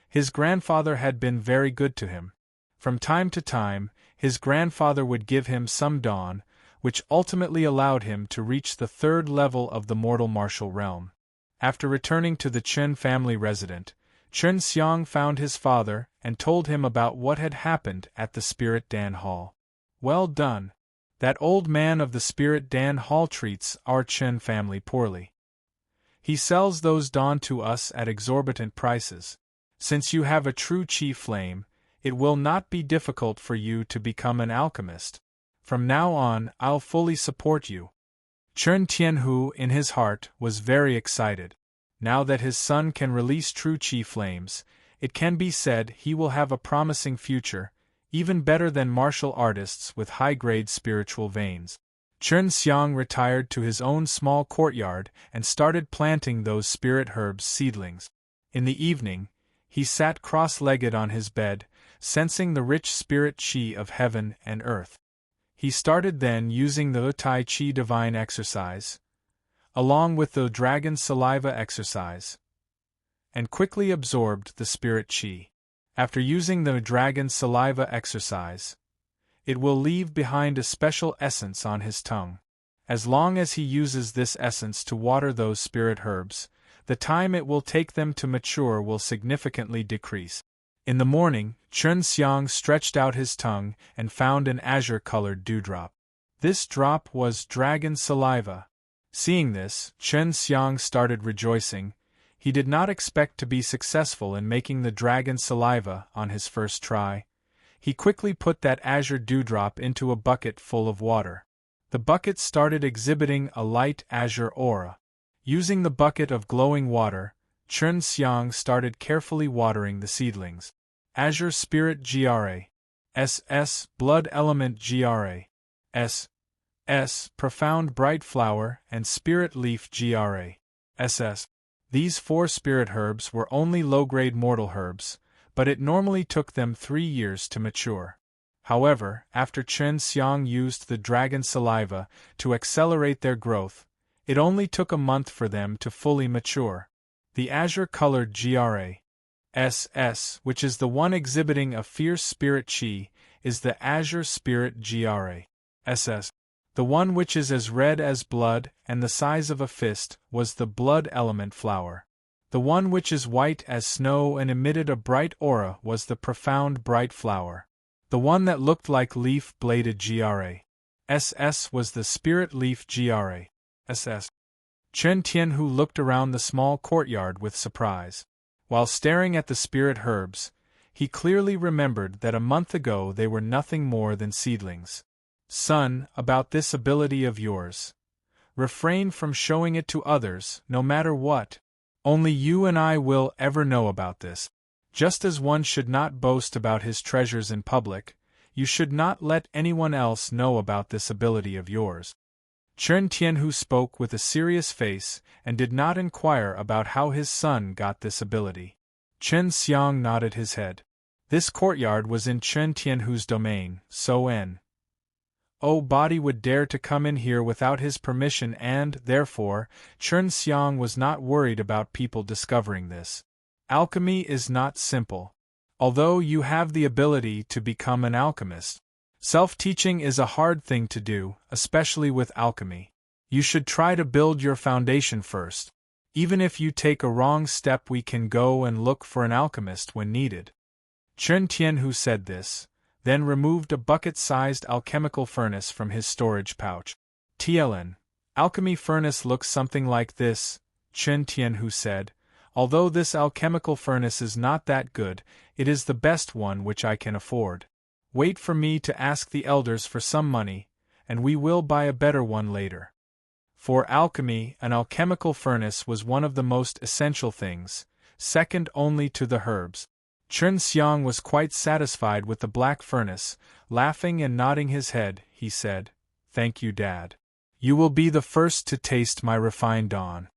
his grandfather had been very good to him. From time to time, his grandfather would give him some dawn, which ultimately allowed him to reach the third level of the mortal martial realm. After returning to the Chen family residence, Chen Xiang found his father and told him about what had happened at the Spirit Dan Hall. "Well done. That old man of the Spirit Dan Hall treats our Chen family poorly. He sells those dawn to us at exorbitant prices. Since you have a true qi flame, it will not be difficult for you to become an alchemist. From now on, I'll fully support you." Chen Tianhu, in his heart, was very excited. Now that his son can release true qi flames, it can be said he will have a promising future, even better than martial artists with high-grade spiritual veins. Chen Xiang retired to his own small courtyard and started planting those spirit herbs seedlings. In the evening, he sat cross-legged on his bed, sensing the rich spirit qi of heaven and earth. He started then using the Tai Chi divine exercise, along with the dragon saliva exercise, and quickly absorbed the spirit qi. After using the dragon saliva exercise, it will leave behind a special essence on his tongue. As long as he uses this essence to water those spirit herbs, the time it will take them to mature will significantly decrease. In the morning, Chen Xiang stretched out his tongue and found an azure-colored dewdrop. This drop was dragon saliva. Seeing this, Chen Xiang started rejoicing. He did not expect to be successful in making the dragon saliva on his first try. He quickly put that azure dewdrop into a bucket full of water. The bucket started exhibiting a light azure aura. Using the bucket of glowing water, Chen Xiang started carefully watering the seedlings. Azure Spirit GRA. SS Blood Element GRA. SS Profound Bright Flower and Spirit Leaf GRA. SS. These 4 spirit herbs were only low-grade mortal herbs, but it normally took them 3 years to mature. However, after Chen Xiang used the dragon saliva to accelerate their growth, it only took a month for them to fully mature. The azure-colored GRA. SS, which is the one exhibiting a fierce spirit qi, is the Azure Spirit GRA. SS. The one which is as red as blood and the size of a fist was the Blood Element flower. The one which is white as snow and emitted a bright aura was the Profound Bright flower. The one that looked like leaf-bladed GRA. SS was the Spirit Leaf GRA. SS. Chen Tianhu looked around the small courtyard with surprise. While staring at the spirit herbs, he clearly remembered that a month ago they were nothing more than seedlings. "Son, about this ability of yours. Refrain from showing it to others, no matter what. Only you and I will ever know about this. Just as one should not boast about his treasures in public, you should not let anyone else know about this ability of yours." Chen Tianhu spoke with a serious face and did not inquire about how his son got this ability. Chen Xiang nodded his head. This courtyard was in Chen Tianhu's domain, so nobody would dare to come in here without his permission and, therefore, Chen Xiang was not worried about people discovering this. Alchemy is not simple. Although you have the ability to become an alchemist, self-teaching is a hard thing to do, especially with alchemy. You should try to build your foundation first. Even if you take a wrong step, we can go and look for an alchemist when needed. Chen Tianhu said this, then removed a bucket-sized alchemical furnace from his storage pouch. "TLN. Alchemy furnace looks something like this," Chen Tianhu said. "Although this alchemical furnace is not that good, it is the best one which I can afford. Wait for me to ask the elders for some money, and we will buy a better one later." For alchemy, an alchemical furnace was one of the most essential things, second only to the herbs. Chen Xiang was quite satisfied with the black furnace. Laughing and nodding his head, he said, "Thank you, Dad. You will be the first to taste my refined dawn."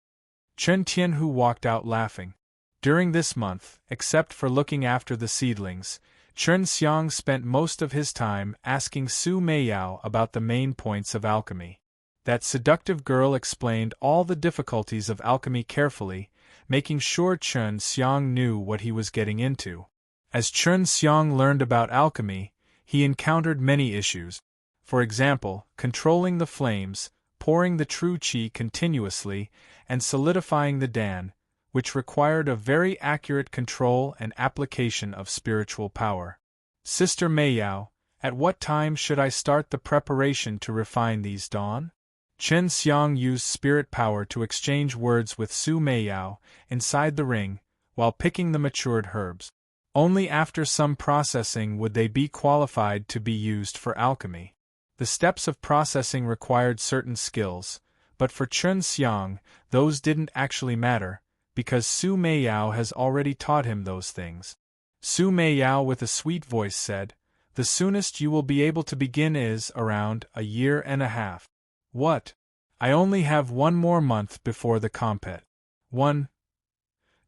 Chen Tianhu walked out laughing. During this month, except for looking after the seedlings, Chen Xiang spent most of his time asking Su Meiyao about the main points of alchemy. That seductive girl explained all the difficulties of alchemy carefully, making sure Chen Xiang knew what he was getting into. As Chen Xiang learned about alchemy, he encountered many issues. For example, controlling the flames, pouring the true qi continuously, and solidifying the dan, which required a very accurate control and application of spiritual power. "Sister Meiyao, at what time should I start the preparation to refine these dawn?" Chen Xiang used spirit power to exchange words with Su Meiyao inside the ring, while picking the matured herbs. Only after some processing would they be qualified to be used for alchemy. The steps of processing required certain skills, but for Chen Xiang, those didn't actually matter, because Su Meiyao has already taught him those things. Su Meiyao with a sweet voice said, "The soonest you will be able to begin is around a year and a half. What? I only have 1 more month before the compet. 1.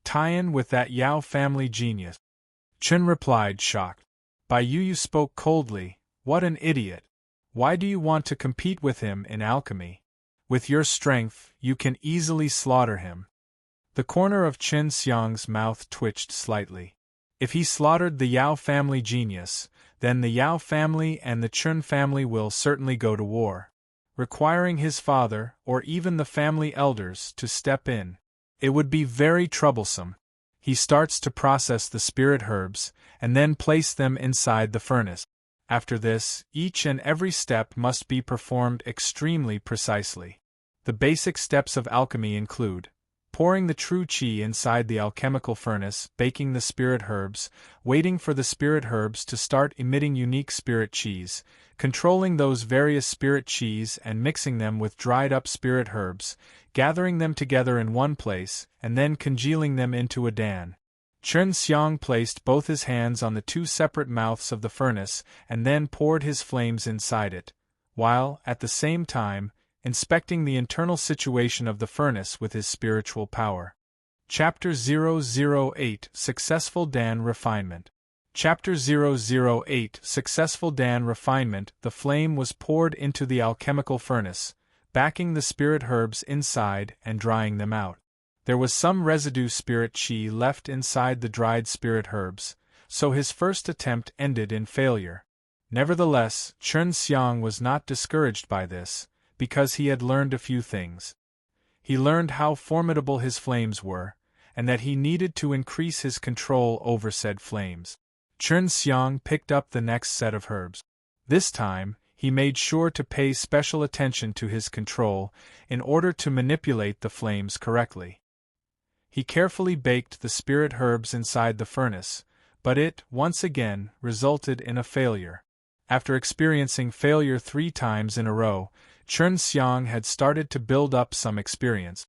Tie-in with that Yao family genius." Chen replied, shocked. "By you spoke coldly, what an idiot. Why do you want to compete with him in alchemy? With your strength, you can easily slaughter him." The corner of Chen Xiang's mouth twitched slightly. If he slaughtered the Yao family genius, then the Yao family and the Chen family will certainly go to war, requiring his father, or even the family elders, to step in. It would be very troublesome. He starts to process the spirit herbs, and then place them inside the furnace. After this, each and every step must be performed extremely precisely. The basic steps of alchemy include pouring the true qi inside the alchemical furnace, baking the spirit herbs, waiting for the spirit herbs to start emitting unique spirit qis, controlling those various spirit qis and mixing them with dried-up spirit herbs, gathering them together in one place, and then congealing them into a dan. Chen Xiang placed both his hands on the 2 separate mouths of the furnace and then poured his flames inside it, while, at the same time, inspecting the internal situation of the furnace with his spiritual power. Chapter 008 Successful Dan Refinement. Chapter 008 Successful Dan Refinement. The flame was poured into the alchemical furnace, backing the spirit herbs inside and drying them out. There was some residue spirit qi left inside the dried spirit herbs, so his first attempt ended in failure. Nevertheless, Chen Xiang was not discouraged by this, because he had learned a few things. He learned how formidable his flames were, and that he needed to increase his control over said flames. Chen Xiang picked up the next set of herbs. This time, he made sure to pay special attention to his control in order to manipulate the flames correctly. He carefully baked the spirit herbs inside the furnace, but it, once again, resulted in a failure. After experiencing failure 3 times in a row, Chen Xiang had started to build up some experience.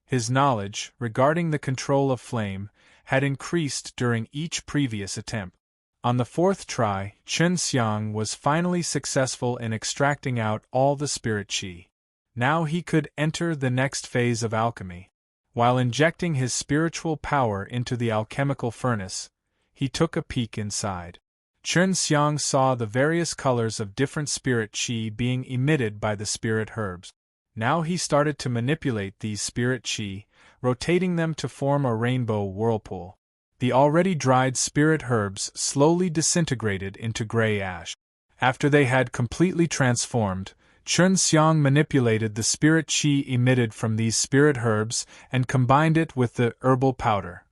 His knowledge, regarding the control of flame, had increased during each previous attempt. On the 4th try, Chen Xiang was finally successful in extracting out all the spirit qi. Now he could enter the next phase of alchemy. While injecting his spiritual power into the alchemical furnace, he took a peek inside. Chen Xiang saw the various colors of different spirit qi being emitted by the spirit herbs. Now he started to manipulate these spirit qi, rotating them to form a rainbow whirlpool. The already dried spirit herbs slowly disintegrated into gray ash. After they had completely transformed, Chen Xiang manipulated the spirit qi emitted from these spirit herbs and combined it with the herbal powder.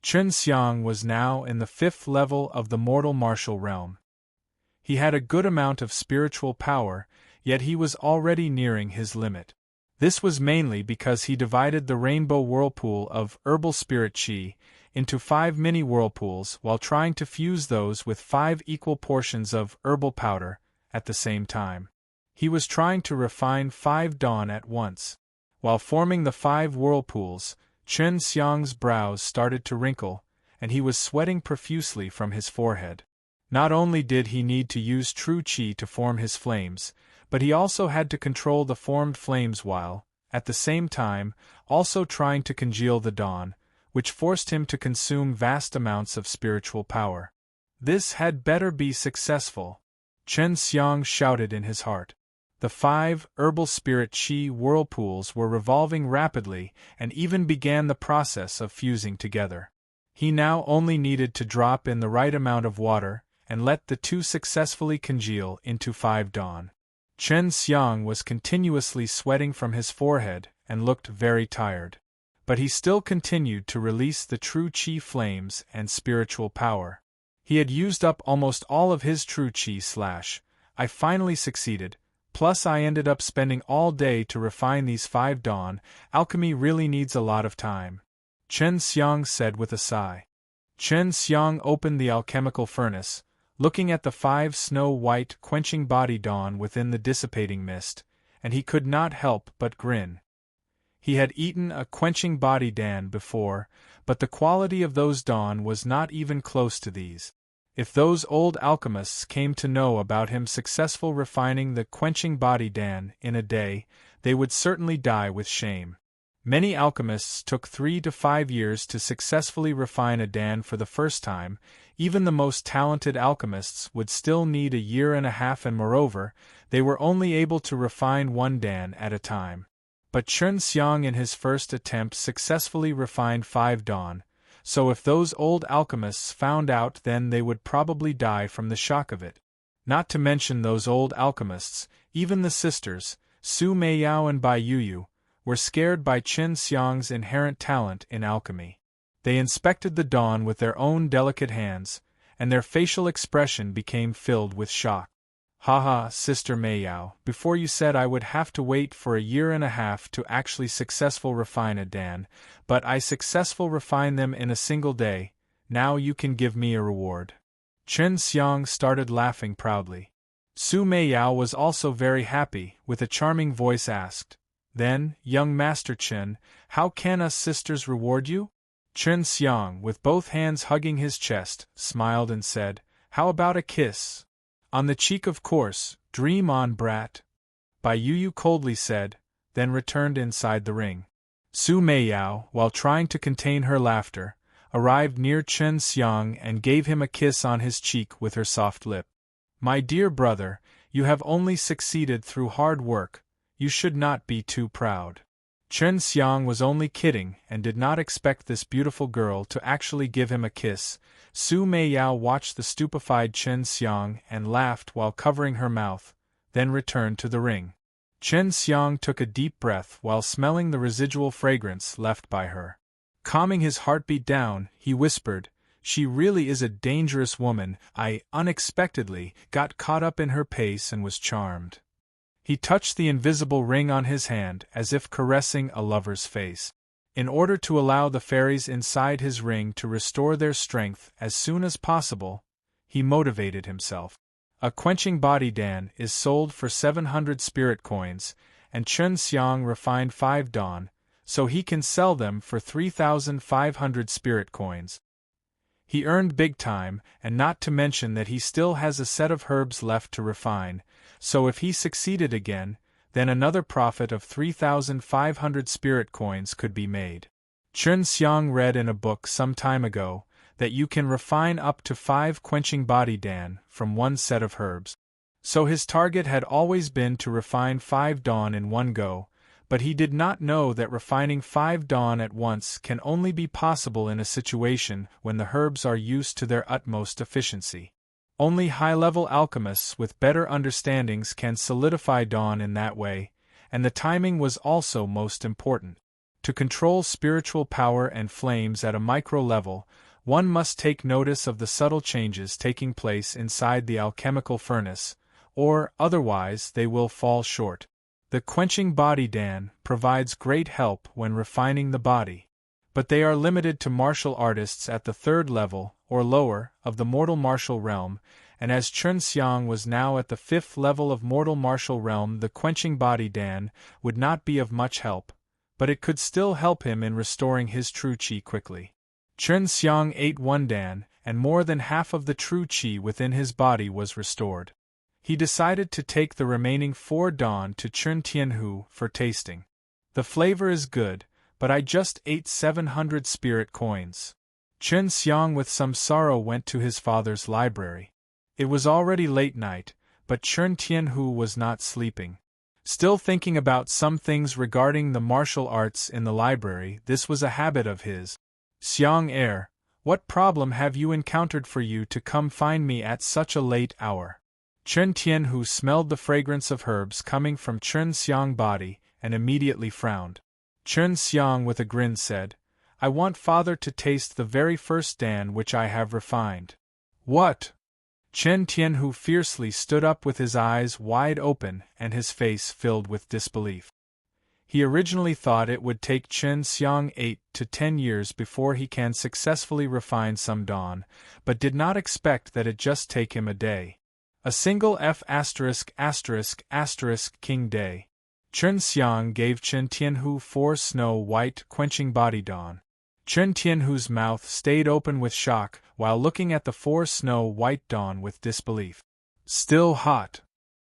Chen Xiang was now in the 5th level of the mortal martial realm. He had a good amount of spiritual power, yet he was already nearing his limit. This was mainly because he divided the rainbow whirlpool of herbal spirit chi into 5 mini whirlpools while trying to fuse those with 5 equal portions of herbal powder at the same time. He was trying to refine 5 dawn at once. While forming the 5 whirlpools, Chen Xiang's brows started to wrinkle, and he was sweating profusely from his forehead. Not only did he need to use true qi to form his flames, but he also had to control the formed flames while, at the same time, also trying to congeal the dawn, which forced him to consume vast amounts of spiritual power. This had better be successful, Chen Xiang shouted in his heart. The 5 herbal spirit qi whirlpools were revolving rapidly and even began the process of fusing together. He now only needed to drop in the right amount of water and let the 2 successfully congeal into 5 dawn. Chen Xiang was continuously sweating from his forehead and looked very tired. But he still continued to release the true qi flames and spiritual power. He had used up almost all of his true qi / I finally succeeded, plus I ended up spending all day to refine these 5 dawn. Alchemy really needs a lot of time, Chen Xiang said with a sigh. Chen Xiang opened the alchemical furnace, looking at the 5 snow-white quenching body dawn within the dissipating mist, and he could not help but grin. He had eaten a quenching body dan before, but the quality of those dawn was not even close to these. If those old alchemists came to know about him successful refining the quenching body dan in a day, they would certainly die with shame. Many alchemists took 3 to 5 years to successfully refine a dan for the first time. Even the most talented alchemists would still need a year and a half, and moreover, they were only able to refine 1 dan at a time. But Chen Xiang in his first attempt successfully refined 5 dawn, so if those old alchemists found out, then they would probably die from the shock of it. Not to mention those old alchemists, even the sisters, Su Meiyao and Bai Yuyu, were scared by Chen Xiang's inherent talent in alchemy. They inspected the dawn with their own delicate hands, and their facial expression became filled with shock. Haha, Sister Meiyao, before you said I would have to wait for a year and a half to actually successful refine a dan, but I successful refine them in a single day. Now you can give me a reward. Chen Xiang started laughing proudly. Su Meiyao was also very happy, with a charming voice asked, "Then, young Master Chen, how can us sisters reward you?" Chen Xiang, with both hands hugging his chest, smiled and said, "How about a kiss? On the cheek, of course, dream on, brat." Bai Yuyu coldly said, then returned inside the ring. Su Meiyao, while trying to contain her laughter, arrived near Chen Xiang and gave him a kiss on his cheek with her soft lip. "My dear brother, you have only succeeded through hard work. You should not be too proud." Chen Xiang was only kidding and did not expect this beautiful girl to actually give him a kiss. Su Meiyao watched the stupefied Chen Xiang and laughed while covering her mouth, then returned to the ring. Chen Xiang took a deep breath while smelling the residual fragrance left by her. Calming his heartbeat down, he whispered, "She really is a dangerous woman. I, unexpectedly, got caught up in her pace and was charmed." He touched the invisible ring on his hand as if caressing a lover's face. In order to allow the fairies inside his ring to restore their strength as soon as possible, he motivated himself. A quenching body dan is sold for 700 spirit coins, and Chen Xiang refined 5 dawn, so he can sell them for 3,500 spirit coins. He earned big time, and not to mention that he still has a set of herbs left to refine, so if he succeeded again, then another profit of 3,500 spirit coins could be made. Chen Xiang read in a book some time ago that you can refine up to 5 quenching body dan from 1 set of herbs. So his target had always been to refine 5 dawn in one go, but he did not know that refining 5 dawn at once can only be possible in a situation when the herbs are used to their utmost efficiency. Only high-level alchemists with better understandings can solidify dawn in that way, and the timing was also most important. To control spiritual power and flames at a micro level, One must take notice of the subtle changes taking place inside the alchemical furnace, or, otherwise, they will fall short. The quenching body Dan provides great help when refining the body. But they are limited to martial artists at the third level, or lower, of the mortal martial realm, and as Chen Xiang was now at the fifth level of mortal martial realm, the quenching body Dan would not be of much help, but it could still help him in restoring his true qi quickly. Chen Xiang ate one Dan, and more than half of the true qi within his body was restored. He decided to take the remaining 4 Dan to Chen Tianhu for tasting. The flavor is good, but I just ate 700 spirit coins. Chen Xiang with some sorrow went to his father's library. It was already late night, but Chen Tianhu was not sleeping. Still thinking about some things regarding the martial arts in the library, this was a habit of his. Xiang heir, what problem have you encountered for you to come find me at such a late hour? Chen Tianhu smelled the fragrance of herbs coming from Chen Xiang's body, and immediately frowned. Chen Xiang with a grin said, I want father to taste the very first Dan which I have refined. What? Chen Tianhu fiercely stood up with his eyes wide open and his face filled with disbelief. He originally thought it would take Chen Xiang 8 to 10 years before he can successfully refine some Dan, but did not expect that it just take him a day. A single F*** king day. Chen Xiang gave Chen Tianhu 4 snow-white quenching body Dan. Chen Tianhu's mouth stayed open with shock while looking at the 4 snow-white Dan with disbelief. Still hot.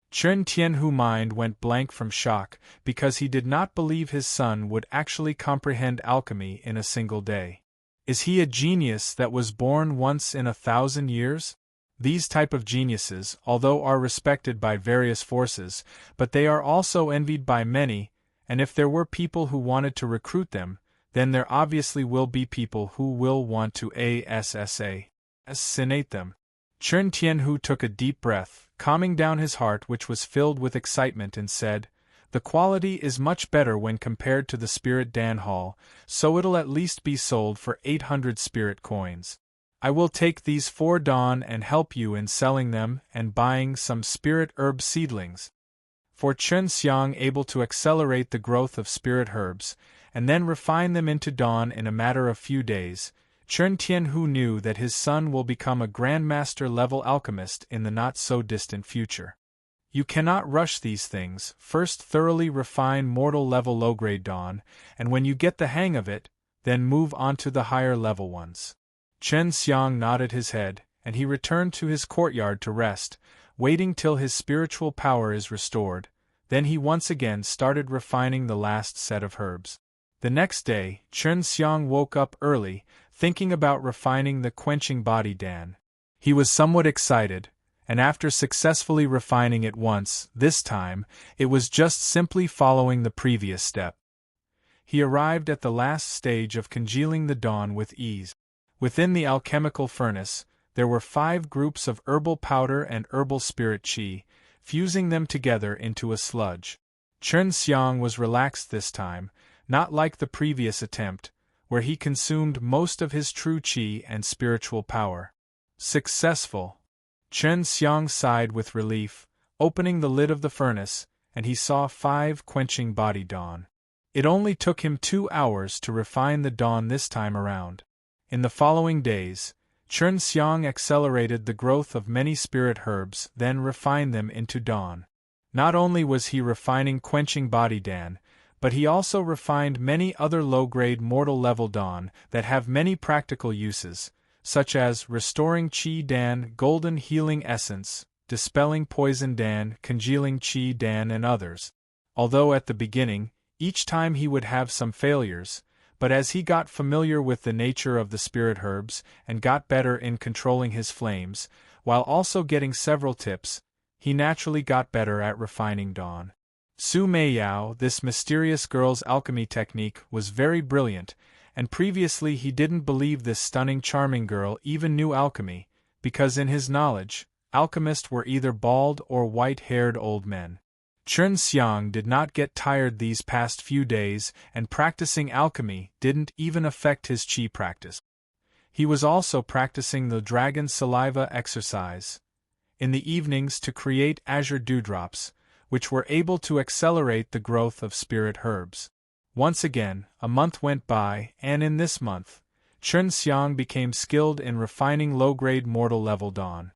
Chen Tianhu's mind went blank from shock because he did not believe his son would actually comprehend alchemy in a single day. Is he a genius that was born once in 1,000 years? These type of geniuses, although are respected by various forces, but they are also envied by many, and if there were people who wanted to recruit them, then there obviously will be people who will want to assassinate them. Chen Tianhu took a deep breath, calming down his heart which was filled with excitement and said, the quality is much better when compared to the Spirit Dan Hall, so it'll at least be sold for 800 spirit coins. I will take these 4 Dan and help you in selling them and buying some spirit herb seedlings. For Chen Xiang able to accelerate the growth of spirit herbs, and then refine them into Dan in a matter of few days, Chen Tianhu knew that his son will become a grandmaster-level alchemist in the not-so-distant future. You cannot rush these things, first thoroughly refine mortal-level low-grade Dan, and when you get the hang of it, then move on to the higher-level ones. Chen Xiang nodded his head, and he returned to his courtyard to rest, waiting till his spiritual power is restored. Then he once again started refining the last set of herbs. The next day, Chen Xiang woke up early, thinking about refining the quenching body Dan. He was somewhat excited, and after successfully refining it once, this time, it was just simply following the previous step. He arrived at the last stage of congealing the Dan with ease. Within the alchemical furnace, there were 5 groups of herbal powder and herbal spirit qi, fusing them together into a sludge. Chen Xiang was relaxed this time, not like the previous attempt, where he consumed most of his true qi and spiritual power. Successful! Chen Xiang sighed with relief, opening the lid of the furnace, and he saw 5 quenching body Dan. It only took him 2 hours to refine the Dan this time around. In the following days, Chen Xiang accelerated the growth of many spirit herbs, then refined them into Dan. Not only was he refining quenching body Dan, but he also refined many other low-grade mortal-level Dan that have many practical uses, such as restoring Qi Dan, golden healing essence, dispelling poison Dan, congealing Qi Dan and others. Although at the beginning, each time he would have some failures, but as he got familiar with the nature of the spirit herbs and got better in controlling his flames, while also getting several tips, he naturally got better at refining Dan. Su Meiyao, this mysterious girl's alchemy technique, was very brilliant, and previously he didn't believe this stunning charming girl even knew alchemy, because in his knowledge, alchemists were either bald or white-haired old men. Chen Xiang did not get tired these past few days, and practicing alchemy didn't even affect his qi practice. He was also practicing the dragon saliva exercise in the evenings to create azure dewdrops, which were able to accelerate the growth of spirit herbs. Once again, a month went by, and in this month, Chen Xiang became skilled in refining low-grade mortal level dawn.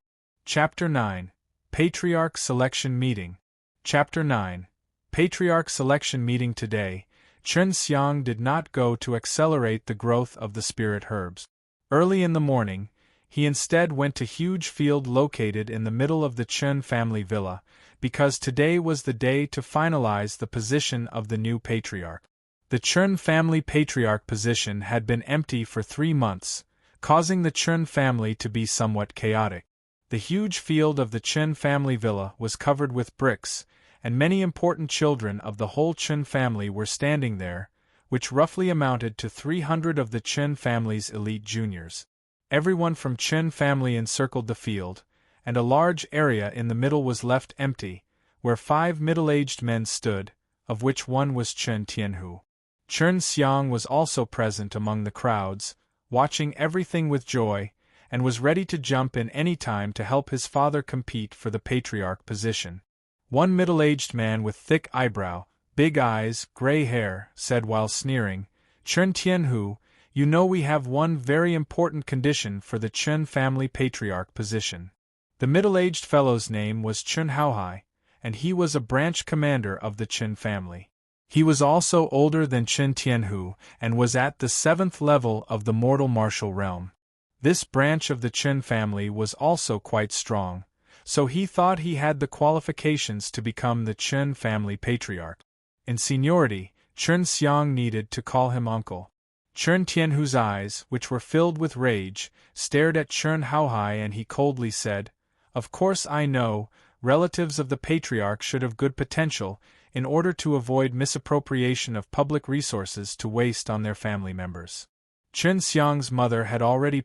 Chapter 9. Patriarch Selection Meeting. Chapter 9. Patriarch Selection Meeting. Today, Chen Xiang did not go to accelerate the growth of the spirit herbs. Early in the morning, he instead went to a huge field located in the middle of the Chen family villa, because today was the day to finalize the position of the new patriarch. The Chen family patriarch position had been empty for 3 months, causing the Chen family to be somewhat chaotic. The huge field of the Chen family villa was covered with bricks, and many important children of the whole Chen family were standing there, which roughly amounted to 300 of the Chen family's elite juniors. Everyone from Chen family encircled the field, and a large area in the middle was left empty, where 5 middle-aged men stood, of which one was Chen Tianhu. Chen Xiang was also present among the crowds, watching everything with joy, and was ready to jump in any time to help his father compete for the patriarch position. One middle-aged man with thick eyebrow, big eyes, gray hair, said while sneering, "Chen Tianhu, you know we have one very important condition for the Chen family patriarch position." The middle-aged fellow's name was Chen Haohai, and he was a branch commander of the Chen family. He was also older than Chen Tianhu, and was at the 7th level of the mortal martial realm. This branch of the Chen family was also quite strong, so he thought he had the qualifications to become the Chen family patriarch. In seniority, Chen Xiang needed to call him uncle. Chen Tianhu's eyes, which were filled with rage, stared at Chen Haohai, and he coldly said, "Of course I know, relatives of the patriarch should have good potential, in order to avoid misappropriation of public resources to waste on their family members." Chen Xiang's mother had already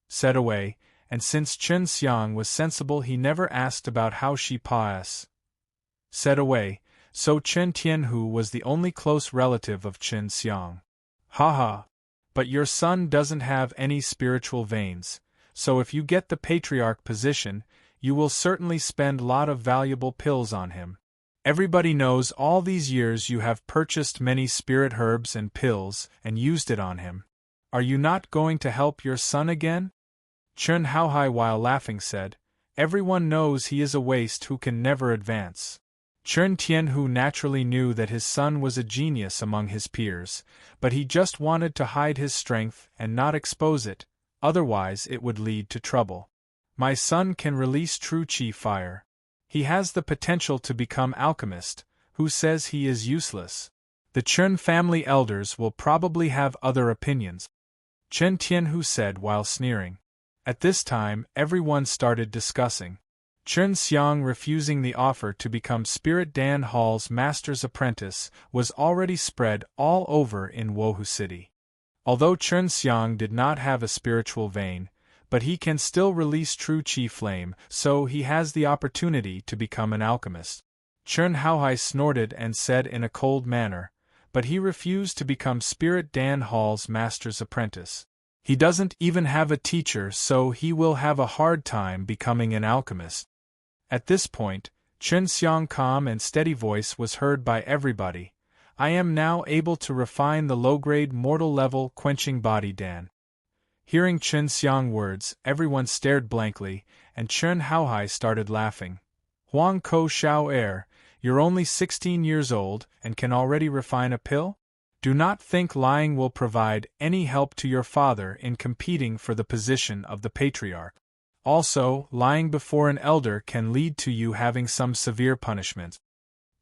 said away, and since Chen Xiang was sensible he never asked about how she said away, so Chen Tianhu was the only close relative of Chen Xiang. "Haha! But your son doesn't have any spiritual veins, so if you get the patriarch position, you will certainly spend a lot of valuable pills on him. Everybody knows all these years you have purchased many spirit herbs and pills and used it on him. Are you not going to help your son again?" Chen Haohai, while laughing, said, "Everyone knows he is a waste who can never advance." Chen Tianhu naturally knew that his son was a genius among his peers, but he just wanted to hide his strength and not expose it, otherwise it would lead to trouble. "My son can release true qi fire. He has the potential to become alchemist. Who says he is useless?" The Chen family elders will probably have other opinions, Chen Tianhu said while sneering. At this time, everyone started discussing. Chen Xiang refusing the offer to become Spirit Dan Hall's master's apprentice was already spread all over in Wohu City. Although Chen Xiang did not have a spiritual vein, but he can still release true qi flame, so he has the opportunity to become an alchemist. Chen Haohai snorted and said in a cold manner, "But he refused to become Spirit Dan Hall's master's apprentice. He doesn't even have a teacher, so he will have a hard time becoming an alchemist." At this point, Chen Xiang's calm and steady voice was heard by everybody. "I am now able to refine the low-grade mortal level quenching body Dan." Hearing Chen Xiang's words, everyone stared blankly, and Chen Haohai started laughing. "Huang Ko Shao you're only 16 years old and can already refine a pill? Do not think lying will provide any help to your father in competing for the position of the patriarch. Also, lying before an elder can lead to you having some severe punishment."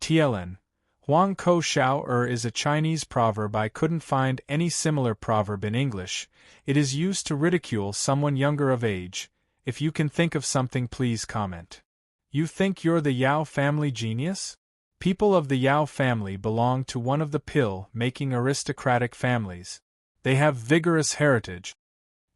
TLN. Huang Ko Shao is a Chinese proverb. I couldn't find any similar proverb in English. It is used to ridicule someone younger of age. If you can think of something, please comment. You think you're the Yao family genius? People of the Yao family belong to one of the pill-making aristocratic families. They have vigorous heritage.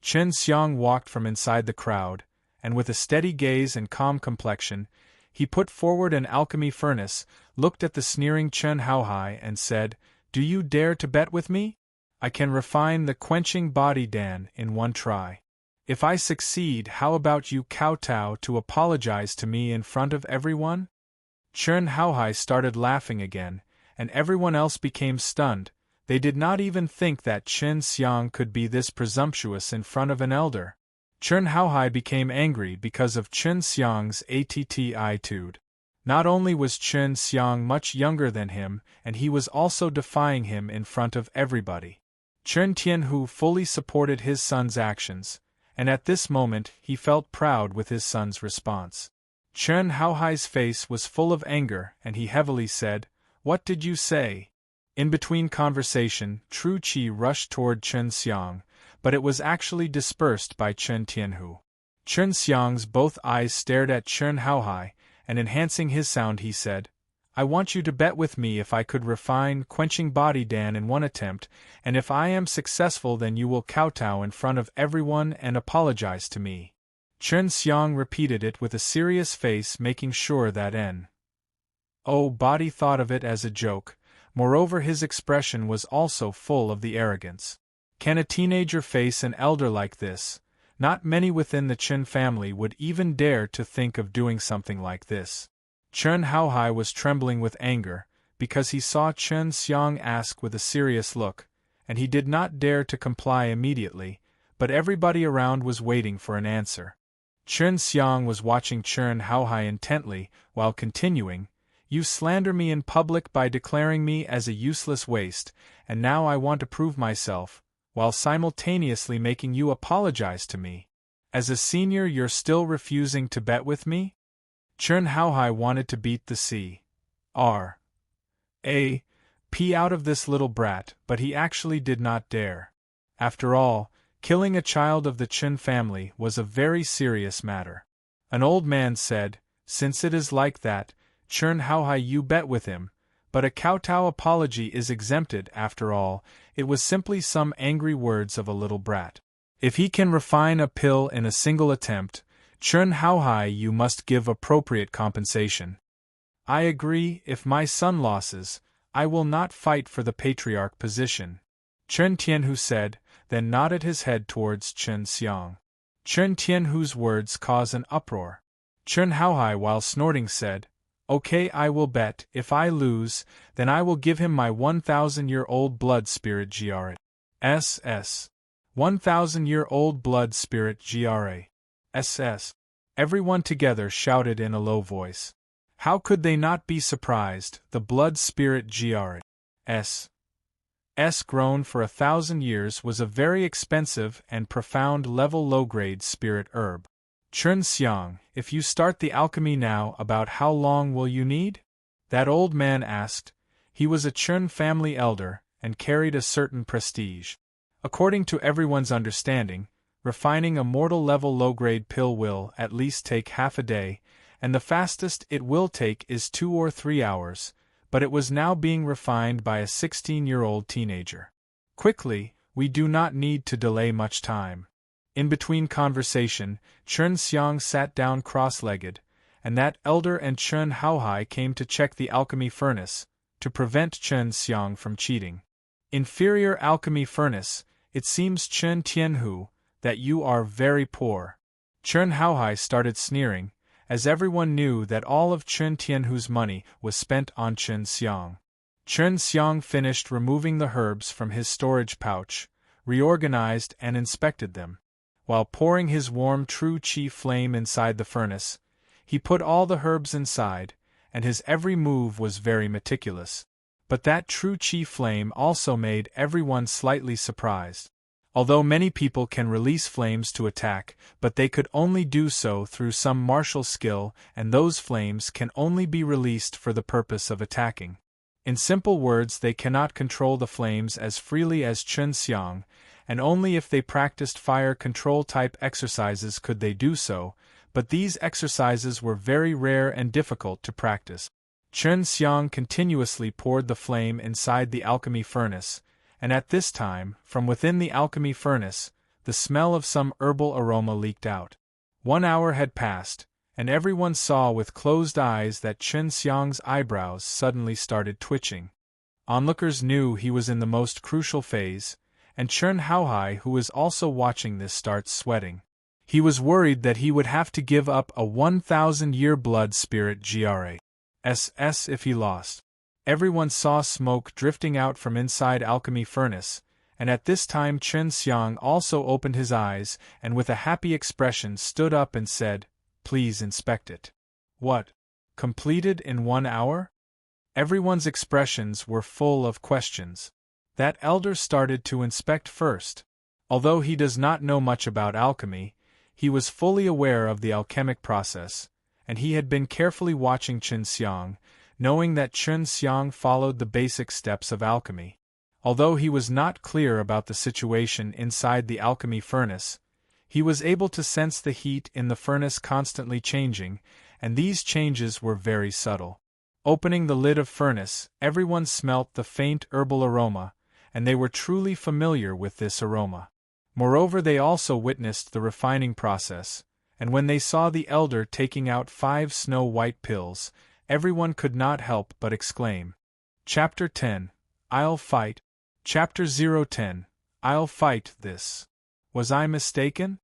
Chen Xiang walked from inside the crowd, and with a steady gaze and calm complexion, he put forward an alchemy furnace, looked at the sneering Chen Haohai and said, "Do you dare to bet with me? I can refine the quenching body Dan in one try. If I succeed, how about you kowtow to apologize to me in front of everyone? Chern Haohai started laughing again, and everyone else became stunned. They did not even think that Chen Xiang could be this presumptuous in front of an elder. Chern Haohai became angry because of Chen Xiang's attitude. Not only was Chen Xiang much younger than him, and he was also defying him in front of everybody. Chen Tianhu fully supported his son's actions, and at this moment he felt proud with his son's response. Chen Haohai's face was full of anger, and he heavily said, "What did you say?" In between conversation, Tru Qi rushed toward Chen Xiang, but it was actually dispersed by Chen Tianhu. Chen Xiang's both eyes stared at Chen Haohai, and enhancing his sound he said, "I want you to bet with me if I could refine quenching body Dan in one attempt, and if I am successful then you will kowtow in front of everyone and apologize to me." Chen Xiang repeated it with a serious face, making sure that body thought of it as a joke. Moreover, his expression was also full of the arrogance. Can a teenager face an elder like this? Not many within the Chen family would even dare to think of doing something like this. Chen Haohai was trembling with anger, because he saw Chen Xiang ask with a serious look, and he did not dare to comply immediately, but everybody around was waiting for an answer. Chen Xiang was watching Chen Haohai intently, while continuing, "You slander me in public by declaring me as a useless waste, and now I want to prove myself, while simultaneously making you apologize to me. As a senior you're still refusing to bet with me?" Chen Haohai wanted to beat the C.R.A.P. out of this little brat, but he actually did not dare. After all, killing a child of the Chen family was a very serious matter. An old man said, "Since it is like that, Chen Haohai, you bet with him, but a kowtow apology is exempted after all, it was simply some angry words of a little brat. If he can refine a pill in a single attempt, Chen Haohai, you must give appropriate compensation." "I agree, if my son loses, I will not fight for the patriarch position," Chen Tianhu said, then nodded his head towards Chen Xiang. Chen Tianhu's words caused an uproar. Chen Haohai, while snorting, said, "Okay, I will bet. If I lose, then I will give him my 1,000-year-old blood spirit GRA. 1,000-year-old blood spirit GRA. Everyone together shouted in a low voice. How could they not be surprised? The blood spirit GRA.'s grown for 1,000 years was a very expensive and profound level low-grade spirit herb. Chen Xiang, if you start the alchemy now, about how long will you need? That old man asked. He was a Chen family elder, and carried a certain prestige. According to everyone's understanding, refining a mortal level low-grade pill will at least take half a day, and the fastest it will take is 2 or 3 hours, but it was now being refined by a 16-year-old teenager. Quickly, we do not need to delay much time. In between conversation, Chen Xiang sat down cross-legged, and that elder and Chen Haohai came to check the alchemy furnace, to prevent Chen Xiang from cheating. "Inferior alchemy furnace, it seems Chen Tianhu, that you are very poor." Chen Haohai started sneering, as everyone knew that all of Chen Tianhu's money was spent on Chen Xiang. Chen Xiang finished removing the herbs from his storage pouch, reorganized and inspected them. While pouring his warm Tru Qi flame inside the furnace, he put all the herbs inside, and his every move was very meticulous. But that Tru Qi flame also made everyone slightly surprised. Although many people can release flames to attack, but they could only do so through some martial skill, and those flames can only be released for the purpose of attacking. In simple words, they cannot control the flames as freely as Chen Xiang, and only if they practiced fire control type exercises could they do so, but these exercises were very rare and difficult to practice. Chen Xiang continuously poured the flame inside the alchemy furnace, and at this time, from within the alchemy furnace, the smell of some herbal aroma leaked out. 1 hour had passed, and everyone saw with closed eyes that Chen Xiang's eyebrows suddenly started twitching. Onlookers knew he was in the most crucial phase, and Chen Haohai, who was also watching this, starts sweating. He was worried that he would have to give up a 1,000-year blood spirit GRAS if he lost. Everyone saw smoke drifting out from inside alchemy furnace, and at this time Chen Xiang also opened his eyes and with a happy expression stood up and said, "Please inspect it." "What? Completed in 1 hour?" Everyone's expressions were full of questions. That elder started to inspect first. Although he does not know much about alchemy, he was fully aware of the alchemic process, and he had been carefully watching Chen Xiang, knowing that Chen Xiang followed the basic steps of alchemy. Although he was not clear about the situation inside the alchemy furnace, he was able to sense the heat in the furnace constantly changing, and these changes were very subtle. Opening the lid of furnace, everyone smelt the faint herbal aroma, and they were truly familiar with this aroma. Moreover, they also witnessed the refining process, and when they saw the elder taking out 5 snow-white pills, everyone could not help but exclaim. Chapter 10. I'll fight. Chapter 010. I'll fight this. Was I mistaken?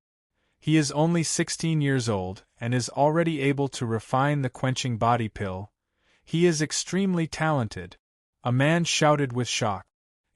He is only 16 years old, and is already able to refine the quenching body pill. He is extremely talented. A man shouted with shock.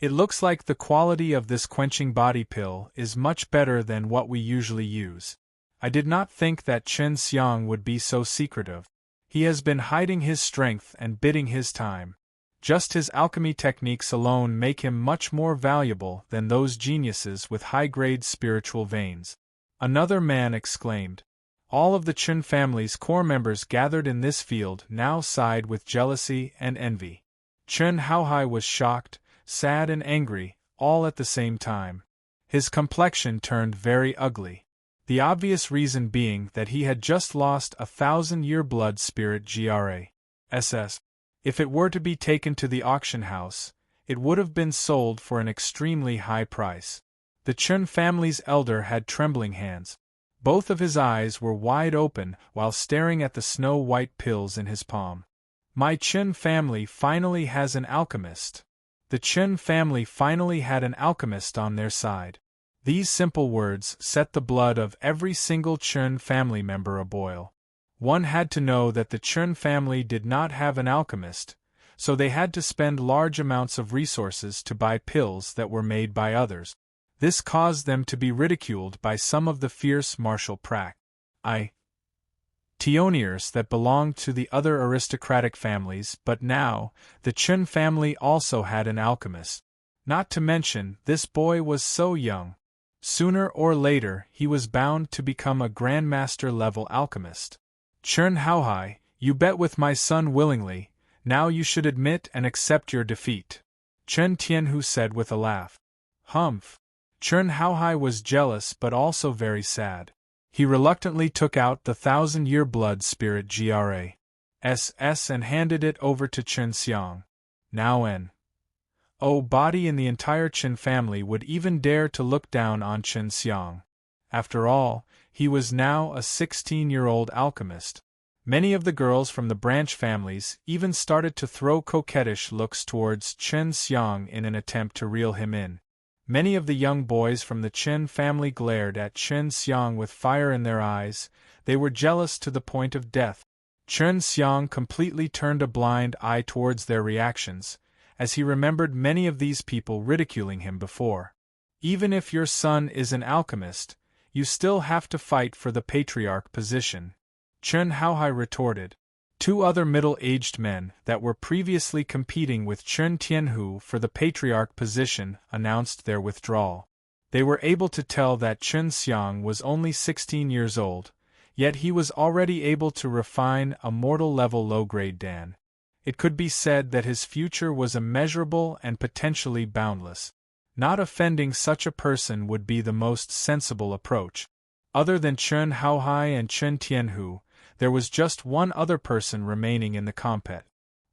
It looks like the quality of this quenching body pill is much better than what we usually use. I did not think that Chen Xiang would be so secretive. He has been hiding his strength and biding his time. Just his alchemy techniques alone make him much more valuable than those geniuses with high-grade spiritual veins. Another man exclaimed. All of the Chen family's core members gathered in this field now sighed with jealousy and envy. Chen Haohai was shocked, sad and angry, all at the same time. His complexion turned very ugly. The obvious reason being that he had just lost a 1,000-year blood spirit GRAS. If it were to be taken to the auction house, it would have been sold for an extremely high price. The Chen family's elder had trembling hands. Both of his eyes were wide open while staring at the snow-white pills in his palm. My Chen family finally has an alchemist. The Chen family finally had an alchemist on their side. These simple words set the blood of every single Chen family member aboil. One had to know that the Chen family did not have an alchemist, so they had to spend large amounts of resources to buy pills that were made by others. This caused them to be ridiculed by some of the fierce martial pioneers that belonged to the other aristocratic families, but now, the Chen family also had an alchemist. Not to mention, this boy was so young. Sooner or later, he was bound to become a grandmaster-level alchemist. Chen Haohai, you bet with my son willingly, now you should admit and accept your defeat. Chen Tianhu said with a laugh. Humph. Chen Haohai was jealous but also very sad. He reluctantly took out the 1,000-year blood spirit GRAS and handed it over to Chen Xiang. Now nobody in the entire Chen family would even dare to look down on Chen Xiang. After all, he was now a 16-year-old alchemist. Many of the girls from the branch families even started to throw coquettish looks towards Chen Xiang in an attempt to reel him in. Many of the young boys from the Chen family glared at Chen Xiang with fire in their eyes. They were jealous to the point of death. Chen Xiang completely turned a blind eye towards their reactions, as he remembered many of these people ridiculing him before. Even if your son is an alchemist, you still have to fight for the patriarch position, Chen Haohai retorted. 2 other middle-aged men that were previously competing with Chen Tianhu for the patriarch position announced their withdrawal. They were able to tell that Chen Xiang was only 16 years old, yet he was already able to refine a mortal-level low-grade Dan. It could be said that his future was immeasurable and potentially boundless. Not offending such a person would be the most sensible approach. Other than Chen Haohai and Chen Tianhu, there was just one other person remaining in the compet.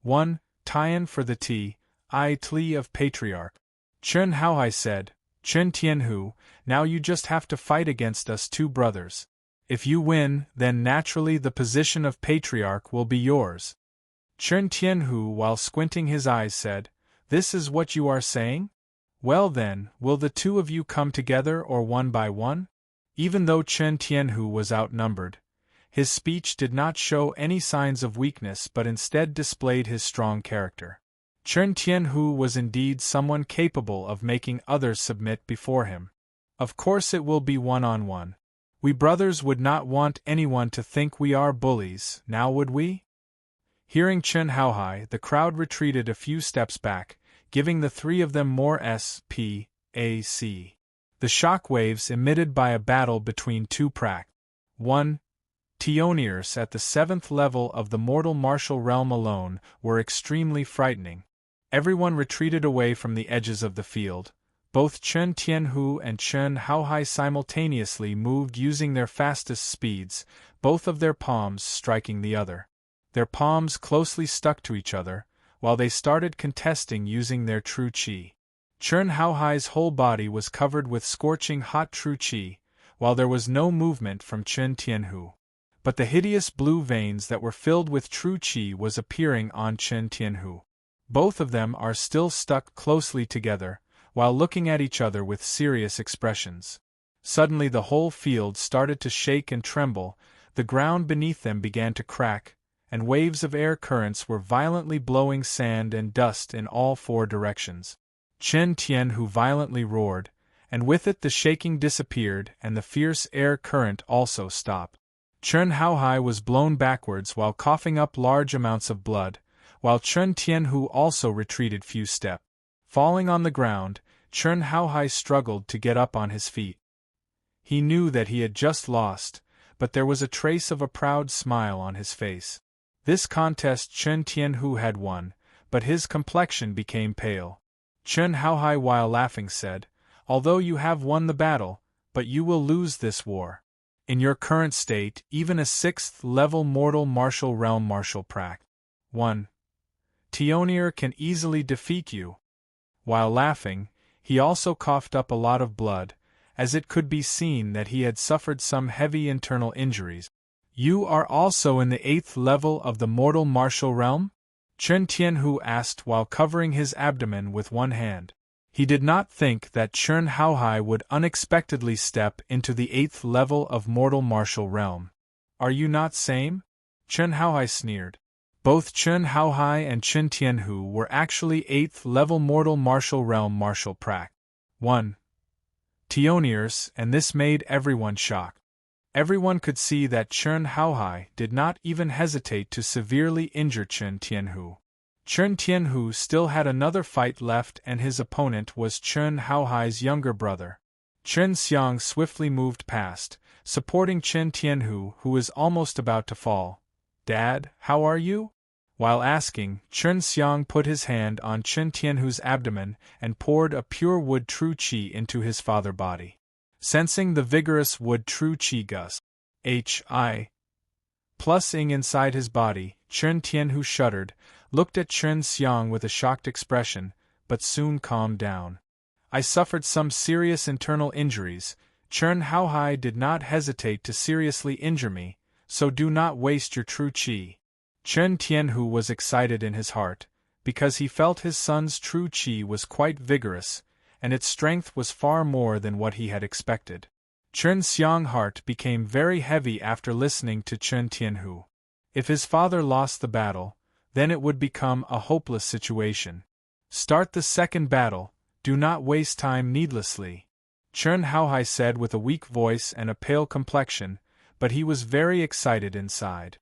One, Tian for the T.I. of Patriarch. Chen Haohai said, Chen Tianhu, now you just have to fight against us 2 brothers. If you win, then naturally the position of Patriarch will be yours. Chen Tianhu, while squinting his eyes, said, This is what you are saying? Well then, will the two of you come together or one by one? Even though Chen Tianhu was outnumbered, his speech did not show any signs of weakness but instead displayed his strong character. Chen Tianhu was indeed someone capable of making others submit before him. Of course it will be one-on-one. We brothers would not want anyone to think we are bullies, now would we? Hearing Chen Haohai, the crowd retreated a few steps back, giving the three of them more space. The shock waves emitted by a battle between two Tioniers at the 7th level of the mortal martial realm alone were extremely frightening. Everyone retreated away from the edges of the field. Both Chen Tianhu and Chen Haohai simultaneously moved using their fastest speeds, both of their palms striking the other. Their palms closely stuck to each other, while they started contesting using their true qi. Chen Haohai's whole body was covered with scorching hot true qi, while there was no movement from Chen Tianhu. But the hideous blue veins that were filled with true qi was appearing on Chen Tianhu. Both of them are still stuck closely together, while looking at each other with serious expressions. Suddenly the whole field started to shake and tremble, the ground beneath them began to crack, and waves of air currents were violently blowing sand and dust in all four directions. Chen Tianhu violently roared, and with it the shaking disappeared and the fierce air current also stopped. Chen Haohai was blown backwards while coughing up large amounts of blood, while Chen Tianhu also retreated few steps. Falling on the ground, Chen Haohai struggled to get up on his feet. He knew that he had just lost, but there was a trace of a proud smile on his face. This contest Chen Tianhu had won, but his complexion became pale. Chen Haohai while laughing said, "Although you have won the battle, but you will lose this war. In your current state, even a 6th-level mortal martial realm martial Tionier can easily defeat you." While laughing, he also coughed up a lot of blood, as it could be seen that he had suffered some heavy internal injuries. "You are also in the 8th level of the mortal martial realm?" Chen Tianhu asked while covering his abdomen with one hand. He did not think that Chen Haohai would unexpectedly step into the 8th level of mortal martial realm. "Are you not same?" Chen Haohai sneered. Both Chen Haohai and Chen Tianhu were actually 8th level mortal martial realm martial Tioniers, and this made everyone shocked. Everyone could see that Chen Haohai did not even hesitate to severely injure Chen Tianhu. Chen Tianhu still had another fight left and his opponent was Chen Haohai's younger brother. Chen Xiang swiftly moved past, supporting Chen Tianhu who was almost about to fall. "Dad, how are you?" While asking, Chen Xiang put his hand on Chen Tianhu's abdomen and poured a pure wood true qi into his father body. Sensing the vigorous wood true qi gust plus-ing inside his body, Chen Tianhu shuddered, looked at Chen Xiang with a shocked expression, but soon calmed down. "I suffered some serious internal injuries. Chen Haohai did not hesitate to seriously injure me, so do not waste your true qi." Chen Tianhu was excited in his heart, because he felt his son's true qi was quite vigorous, and its strength was far more than what he had expected. Chen Xiang's heart became very heavy after listening to Chen Tianhu. If his father lost the battle, then it would become a hopeless situation. "Start the second battle, do not waste time needlessly," Chen Haohai said with a weak voice and a pale complexion, but he was very excited inside.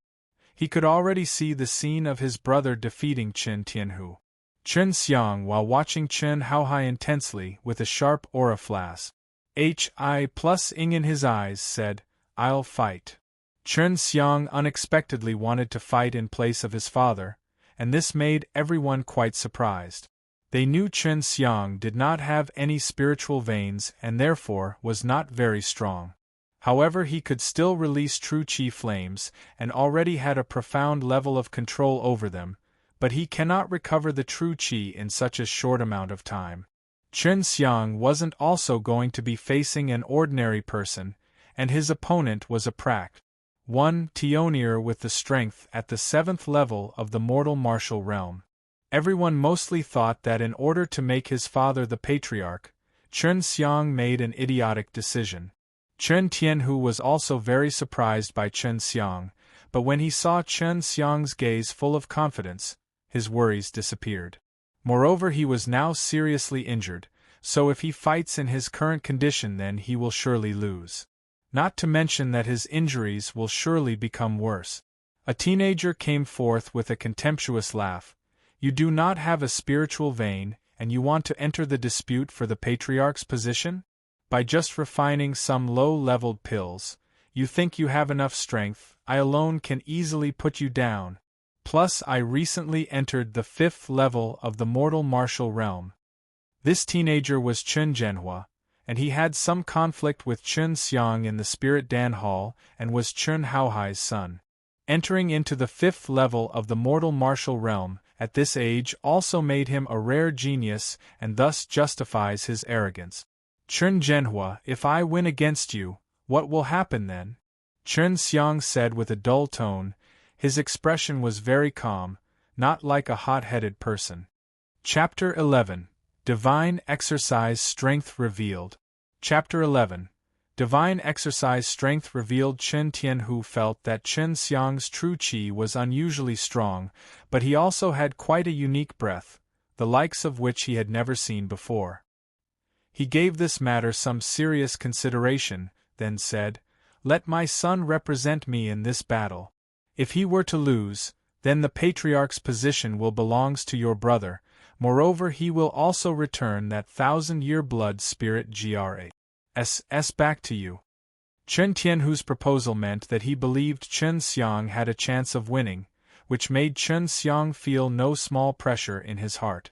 He could already see the scene of his brother defeating Chen Tianhu. Chen Xiang, while watching Chen Haohai intensely with a sharp aura flash, ing in his eyes, said, "I'll fight." Chen Xiang unexpectedly wanted to fight in place of his father, and this made everyone quite surprised. They knew Chen Xiang did not have any spiritual veins and therefore was not very strong. However, he could still release true qi flames and already had a profound level of control over them, but he cannot recover the true qi in such a short amount of time. Chen Xiang wasn't also going to be facing an ordinary person, and his opponent was a Tionier with the strength at the 7th level of the mortal martial realm. Everyone mostly thought that in order to make his father the patriarch, Chen Xiang made an idiotic decision. Chen Tianhu was also very surprised by Chen Xiang, but when he saw Chen Xiang's gaze full of confidence, his worries disappeared. Moreover, he was now seriously injured, so if he fights in his current condition, then he will surely lose. Not to mention that his injuries will surely become worse. A teenager came forth with a contemptuous laugh. You do not have a spiritual vein, and you want to enter the dispute for the patriarch's position? By just refining some low-leveled pills, you think you have enough strength. I alone can easily put you down. Plus, I recently entered the 5th level of the mortal martial realm. This teenager was Chen Zhenhua, and he had some conflict with Chen Xiang in the Spirit Dan Hall and was Chen Haohai's son. Entering into the 5th level of the mortal martial realm at this age also made him a rare genius and thus justifies his arrogance. Chen Zhenhua, if I win against you, what will happen then? Chen Xiang said with a dull tone. His expression was very calm, not like a hot-headed person. Chapter 11. Divine Exercise Strength Revealed. Chapter 11. Divine Exercise Strength Revealed. Chen Tianhu felt that Chen Xiang's true qi was unusually strong, but he also had quite a unique breath, the likes of which he had never seen before. He gave this matter some serious consideration, then said, "Let my son represent me in this battle. If he were to lose, then the patriarch's position will belong to your brother. Moreover, he will also return that 1,000-year blood spirit GRAS back to you." Chen Tianhu's proposal meant that he believed Chen Xiang had a chance of winning, which made Chen Xiang feel no small pressure in his heart.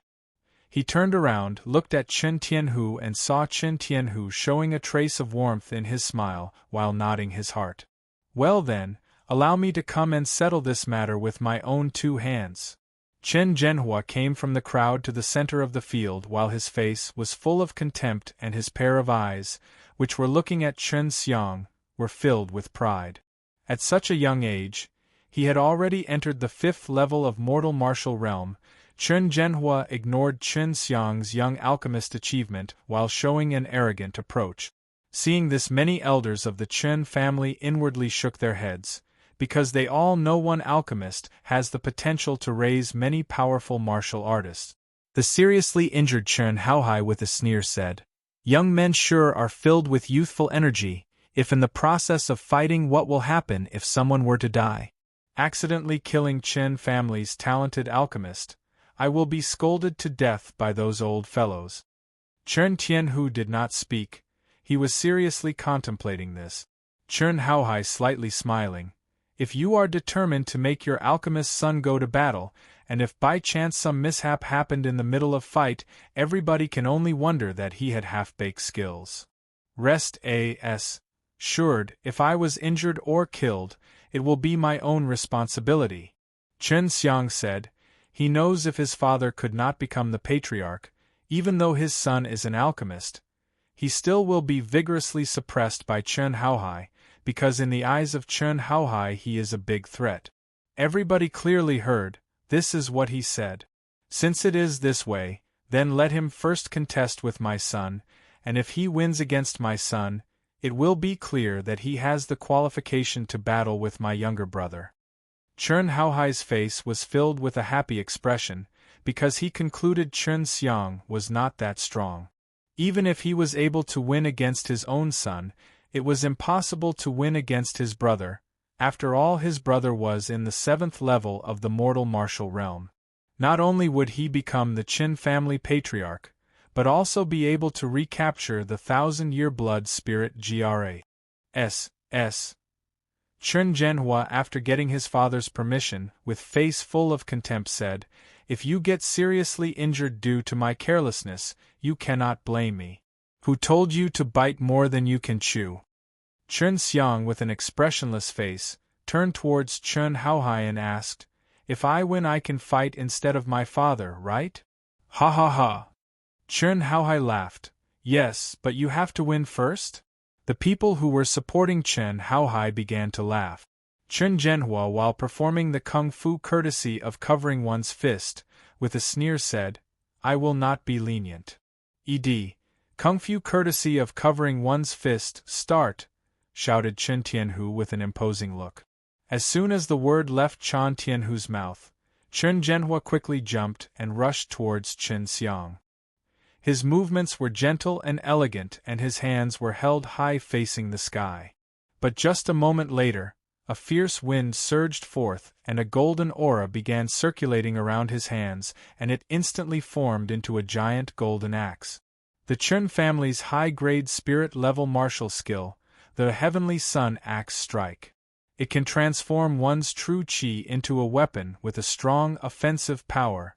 He turned around, looked at Chen Tianhu and saw Chen Tianhu showing a trace of warmth in his smile while nodding his heart. "Well then, allow me to come and settle this matter with my own 2 hands." Chen Zhenhua came from the crowd to the center of the field while his face was full of contempt and his pair of eyes, which were looking at Chen Xiang, were filled with pride. At such a young age, he had already entered the 5th level of mortal martial realm. Chen Zhenhua ignored Chen Xiang's young alchemist achievement while showing an arrogant approach. Seeing this, many elders of the Chen family inwardly shook their heads, because they all know one alchemist has the potential to raise many powerful martial artists. The seriously injured Chen Haohai with a sneer said, "Young men sure are filled with youthful energy. If in the process of fighting, what will happen if someone were to die? Accidentally killing Chen family's talented alchemist, I will be scolded to death by those old fellows." Chen Tianhu did not speak. He was seriously contemplating this. Chen Haohai slightly smiling. "If you are determined to make your alchemist's son go to battle, and if by chance some mishap happened in the middle of fight, everybody can only wonder that he had half-baked skills. Rest assured, if I was injured or killed, it will be my own responsibility." Chen Xiang said. He knows if his father could not become the patriarch, even though his son is an alchemist, he still will be vigorously suppressed by Chen Haohai, because in the eyes of Chen Haohai he is a big threat. Everybody clearly heard. This is what he said. "Since it is this way, then let him first contest with my son, and if he wins against my son, it will be clear that he has the qualification to battle with my younger brother." Chen Haohai's face was filled with a happy expression, because he concluded Chen Xiang was not that strong. Even if he was able to win against his own son, it was impossible to win against his brother. After all, his brother was in the 7th level of the mortal martial realm. Not only would he become the Qin family patriarch, but also be able to recapture the 1,000-year blood spirit GRAS. Chen Zhenhua, after getting his father's permission, with face full of contempt said, "If you get seriously injured due to my carelessness, you cannot blame me. Who told you to bite more than you can chew?" Chen Xiang, with an expressionless face, turned towards Chen Haohai and asked, "If I win I can fight instead of my father, right?" "Ha ha ha!" Chen Haohai laughed. "Yes, but you have to win first?" The people who were supporting Chen Haohai began to laugh. Chen Zhenhua, while performing the kung fu courtesy of covering one's fist, with a sneer said, "I will not be lenient." "Ed. Kung Fu courtesy of covering one's fist, start!" shouted Chen Tianhu with an imposing look. As soon as the word left Chen Tianhu's mouth, Chen Zhenhua quickly jumped and rushed towards Chen Xiang. His movements were gentle and elegant and his hands were held high facing the sky. But just a moment later, a fierce wind surged forth and a golden aura began circulating around his hands, and it instantly formed into a giant golden axe. The Chen family's high-grade spirit-level martial skill, the Heavenly Sun Axe Strike. It can transform one's true qi into a weapon with a strong offensive power.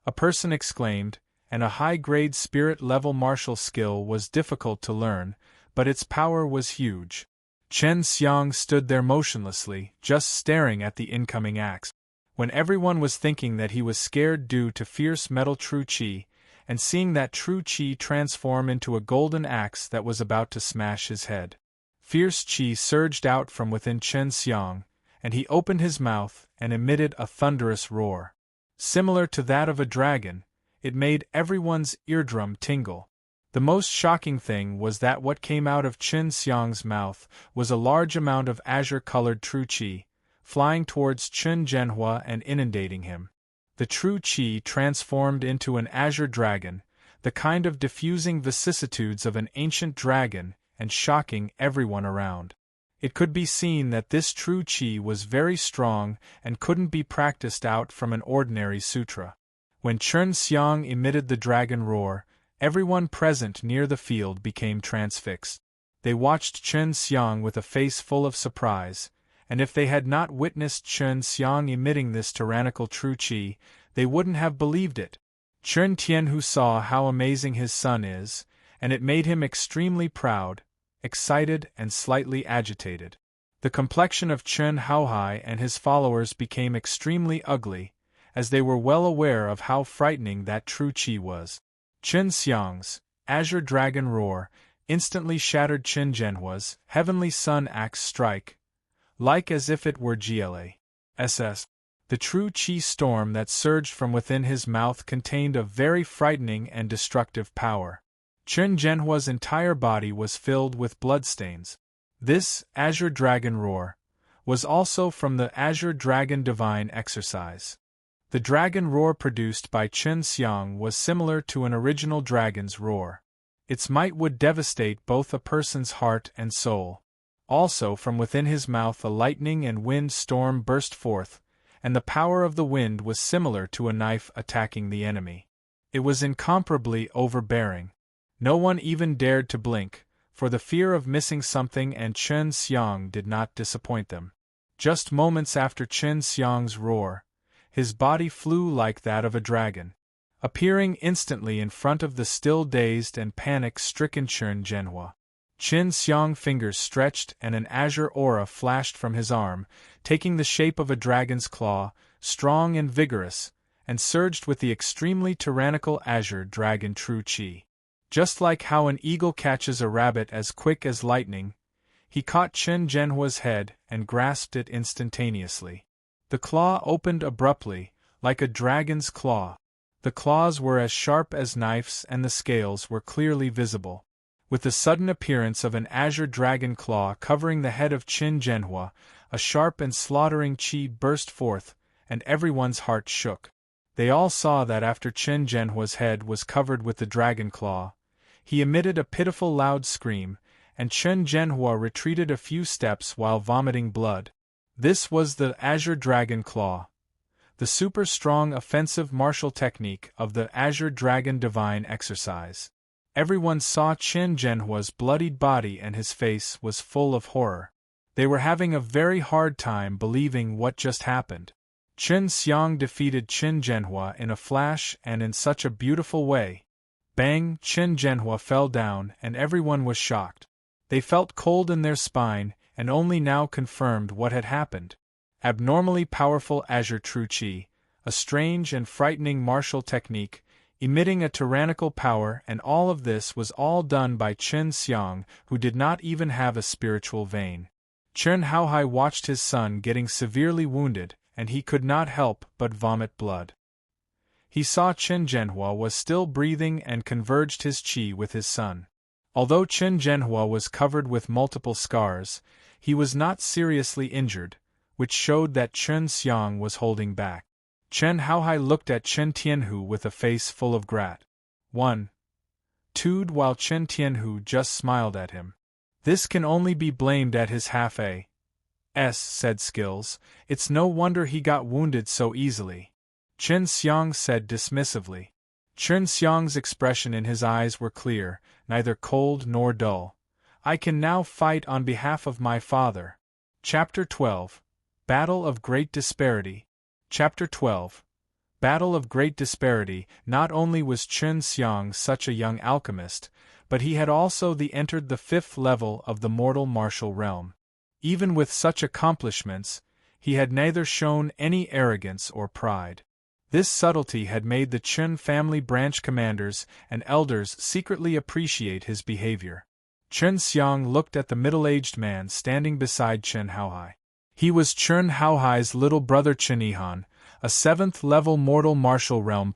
A person exclaimed, and a high-grade spirit-level martial skill was difficult to learn, but its power was huge. Chen Xiang stood there motionlessly, just staring at the incoming axe. When everyone was thinking that he was scared due to fierce metal true qi, and seeing that true qi transform into a golden axe that was about to smash his head. Fierce qi surged out from within Chen Xiang, and he opened his mouth and emitted a thunderous roar. Similar to that of a dragon, it made everyone's eardrum tingle. The most shocking thing was that what came out of Chen Xiang's mouth was a large amount of azure-colored true qi, flying towards Chen Zhenhua and inundating him. The true qi transformed into an azure dragon, the kind of diffusing vicissitudes of an ancient dragon, and shocking everyone around. It could be seen that this true qi was very strong and couldn't be practiced out from an ordinary sutra. When Chen Xiang emitted the dragon roar, everyone present near the field became transfixed. They watched Chen Xiang with a face full of surprise, and if they had not witnessed Chen Xiang emitting this tyrannical true qi, they wouldn't have believed it. Chen Tianhu saw how amazing his son is, and it made him extremely proud, excited and slightly agitated. The complexion of Chen Haohai and his followers became extremely ugly, as they were well aware of how frightening that true qi was. Chen Xiang's azure dragon roar instantly shattered Chen Zhenhua's Heavenly Sun Axe Strike, like as if it were GLASS. The true qi storm that surged from within his mouth contained a very frightening and destructive power. Chen Zhenhua's entire body was filled with bloodstains. This azure dragon roar was also from the Azure Dragon Divine Exercise. The dragon roar produced by Chen Xiang was similar to an original dragon's roar. Its might would devastate both a person's heart and soul. Also from within his mouth a lightning and wind storm burst forth, and the power of the wind was similar to a knife attacking the enemy. It was incomparably overbearing. No one even dared to blink, for the fear of missing something, and Chen Xiang did not disappoint them. Just moments after Chen Xiang's roar, his body flew like that of a dragon, appearing instantly in front of the still dazed and panic-stricken Chen Zhenhua. Chen Xiang's fingers stretched and an azure aura flashed from his arm, taking the shape of a dragon's claw, strong and vigorous, and surged with the extremely tyrannical azure dragon true qi. Just like how an eagle catches a rabbit as quick as lightning, he caught Chen Zhenhua's head and grasped it instantaneously. The claw opened abruptly, like a dragon's claw. The claws were as sharp as knives and the scales were clearly visible. With the sudden appearance of an azure dragon claw covering the head of Chen Zhenhua, a sharp and slaughtering qi burst forth, and everyone's heart shook. They all saw that after Chen Zhenhua's head was covered with the dragon claw, he emitted a pitiful loud scream, and Chen Zhenhua retreated a few steps while vomiting blood. This was the Azure Dragon Claw, the super-strong offensive martial technique of the Azure Dragon Divine Exercise. Everyone saw Chen Zhenhua's bloodied body and his face was full of horror. They were having a very hard time believing what just happened. Chen Xiang defeated Chen Zhenhua in a flash and in such a beautiful way. Bang! Chen Zhenhua fell down and everyone was shocked. They felt cold in their spine and only now confirmed what had happened. Abnormally powerful Azure True Qi, a strange and frightening martial technique, emitting a tyrannical power, and all of this was all done by Chen Xiang, who did not even have a spiritual vein. Chen Haohai watched his son getting severely wounded, and he could not help but vomit blood. He saw Chen Zhenhua was still breathing and converged his qi with his sun. Although Chen Zhenhua was covered with multiple scars, he was not seriously injured, which showed that Chen Xiang was holding back. Chen Haohai looked at Chen Tianhu with a face full of grat. 1. 2 while Chen Tianhu just smiled at him. This can only be blamed at his half-a said skills. It's no wonder he got wounded so easily. Chen Xiang said dismissively. Chen Xiang's expression in his eyes were clear, neither cold nor dull. I can now fight on behalf of my father. Chapter 12. Battle of Great Disparity. Chapter 12. Battle of Great Disparity. Not only was Chen Xiang such a young alchemist, but he had also entered the 5th level of the mortal martial realm. Even with such accomplishments, he had neither shown any arrogance or pride. This subtlety had made the Chen family branch commanders and elders secretly appreciate his behavior. Chen Xiang looked at the middle-aged man standing beside Chen Haohai. He was Chen Haohai's little brother Chen Yihan, a 7th-level mortal martial realm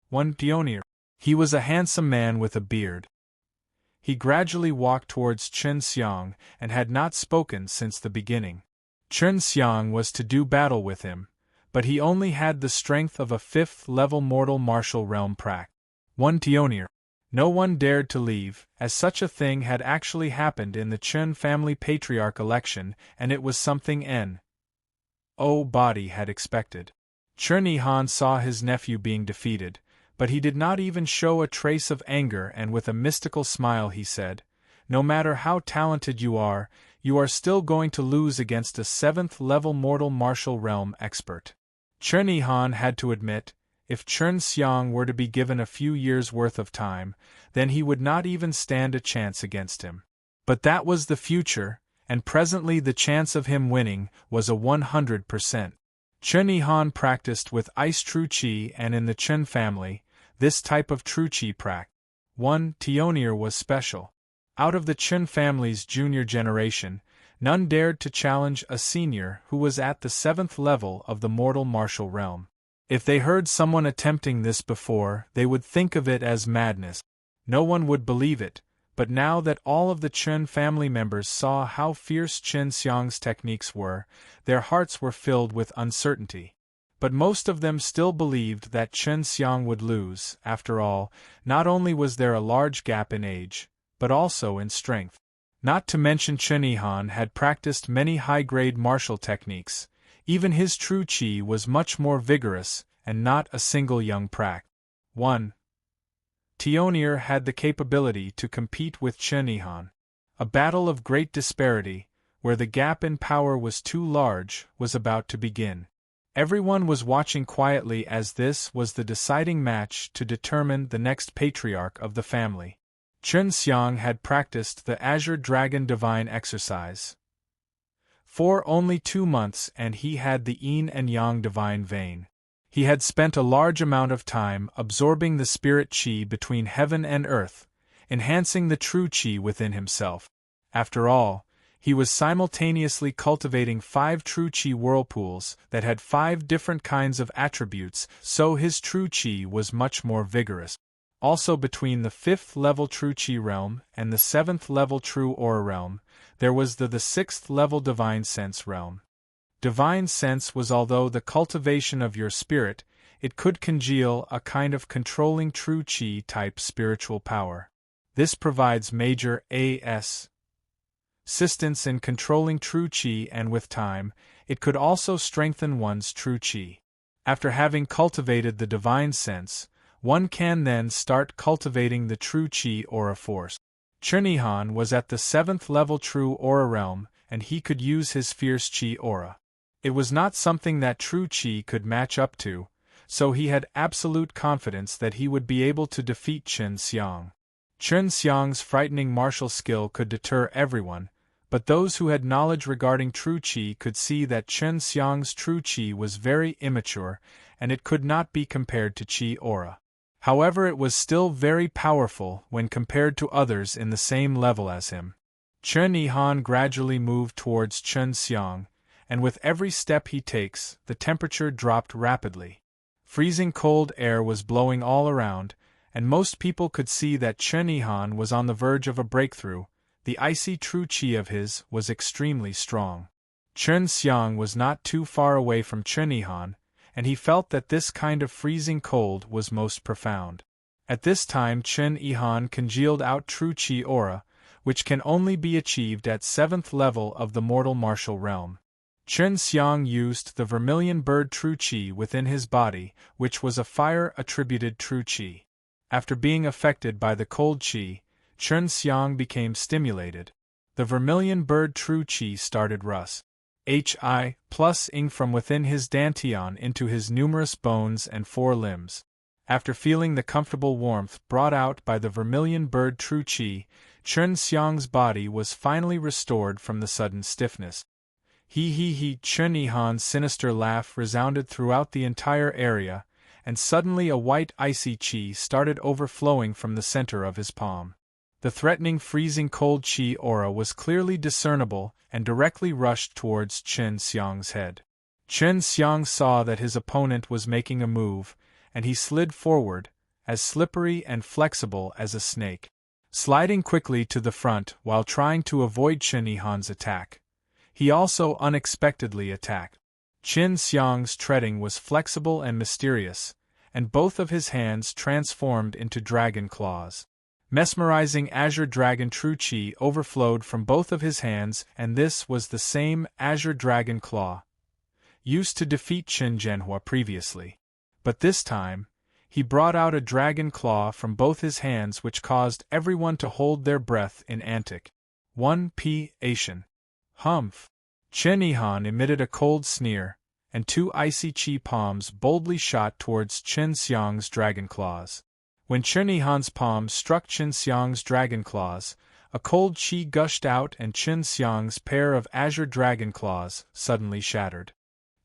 one pioneer. He was a handsome man with a beard. He gradually walked towards Chen Xiang and had not spoken since the beginning. Chen Xiang was to do battle with him, but he only had the strength of a 5th-level mortal martial realm one pioneer. No one dared to leave, as such a thing had actually happened in the Chen family patriarch election, and it was something N.O. body had expected. Chen Yihan saw his nephew being defeated, but he did not even show a trace of anger, and with a mystical smile he said, "No matter how talented you are still going to lose against a 7th-level mortal martial realm expert." Chen Yihan had to admit, if Chen Xiang were to be given a few years' worth of time, then he would not even stand a chance against him. But that was the future, and presently the chance of him winning was a 100%. Chen Yihan practiced with ice true qi, and in the Chen family, this type of true qi one pioneer was special. Out of the Chen family's junior generation, none dared to challenge a senior who was at the 7th level of the mortal martial realm. If they heard someone attempting this before, they would think of it as madness. No one would believe it, but now that all of the Chen family members saw how fierce Chen Xiang's techniques were, their hearts were filled with uncertainty. But most of them still believed that Chen Xiang would lose. After all, not only was there a large gap in age, but also in strength. Not to mention Chen Yihan had practiced many high-grade martial techniques. Even his true qi was much more vigorous, and not a single young one pioneer had the capability to compete with Chen Yihan. A battle of great disparity, where the gap in power was too large, was about to begin. Everyone was watching quietly as this was the deciding match to determine the next patriarch of the family. Chen Xiang had practiced the Azure Dragon Divine exercise for only 2 months, and he had the Yin and Yang Divine vein. He had spent a large amount of time absorbing the spirit qi between heaven and earth, enhancing the true qi within himself. After all, he was simultaneously cultivating 5 true qi whirlpools that had 5 different kinds of attributes, so his true qi was much more vigorous. Also, between the 5th-level true qi realm and the 7th-level true aura realm, there was the 6th-level divine sense realm. Divine sense was, although the cultivation of your spirit, it could congeal a kind of controlling true qi type spiritual power. This provides major assistance in controlling true qi, and with time, it could also strengthen one's true qi. After having cultivated the divine sense, one can then start cultivating the true qi aura force. Chen Yihan was at the 7th-level true aura realm, and he could use his fierce qi aura. It was not something that true qi could match up to, so he had absolute confidence that he would be able to defeat Chen Xiang. Chen Xiang's frightening martial skill could deter everyone, but those who had knowledge regarding true qi could see that Chen Xiang's true qi was very immature, and it could not be compared to qi aura. However, it was still very powerful when compared to others in the same level as him. Chen Yihan gradually moved towards Chen Xiang, and with every step he takes, the temperature dropped rapidly. Freezing cold air was blowing all around, and most people could see that Chen Yihan was on the verge of a breakthrough. The icy true qi of his was extremely strong. Chen Xiang was not too far away from Chen Yihan, and he felt that this kind of freezing cold was most profound. At this time Chen Yihan congealed out true qi aura, which can only be achieved at 7th level of the mortal martial realm. Chen Xiang used the vermilion bird true qi within his body, which was a fire-attributed true qi. After being affected by the cold qi, Chen Xiang became stimulated. The vermilion bird true qi started ing from within his dantian into his numerous bones and 4 limbs. After feeling the comfortable warmth brought out by the vermilion bird true qi, Chen Xiang's body was finally restored from the sudden stiffness. He, Chen Yihan's sinister laugh resounded throughout the entire area, and suddenly a white icy qi started overflowing from the center of his palm. The threatening freezing cold qi aura was clearly discernible and directly rushed towards Chen Xiang's head. Chen Xiang saw that his opponent was making a move, and he slid forward, as slippery and flexible as a snake. Sliding quickly to the front while trying to avoid Chen Yihan's attack, he also unexpectedly attacked. Chen Xiang's treading was flexible and mysterious, and both of his hands transformed into dragon claws. Mesmerizing azure dragon true qi overflowed from both of his hands, and this was the same azure dragon claw used to defeat Qin Zhenhua previously. But this time, he brought out a dragon claw from both his hands which caused everyone to hold their breath in anticipation. Humph! Chen Yihan emitted a cold sneer, and 2 icy qi palms boldly shot towards Chen Xiang's dragon claws. When Chen Yihan's palms struck Chen Xiang's dragon claws, a cold qi gushed out and Chen Xiang's pair of azure dragon claws suddenly shattered.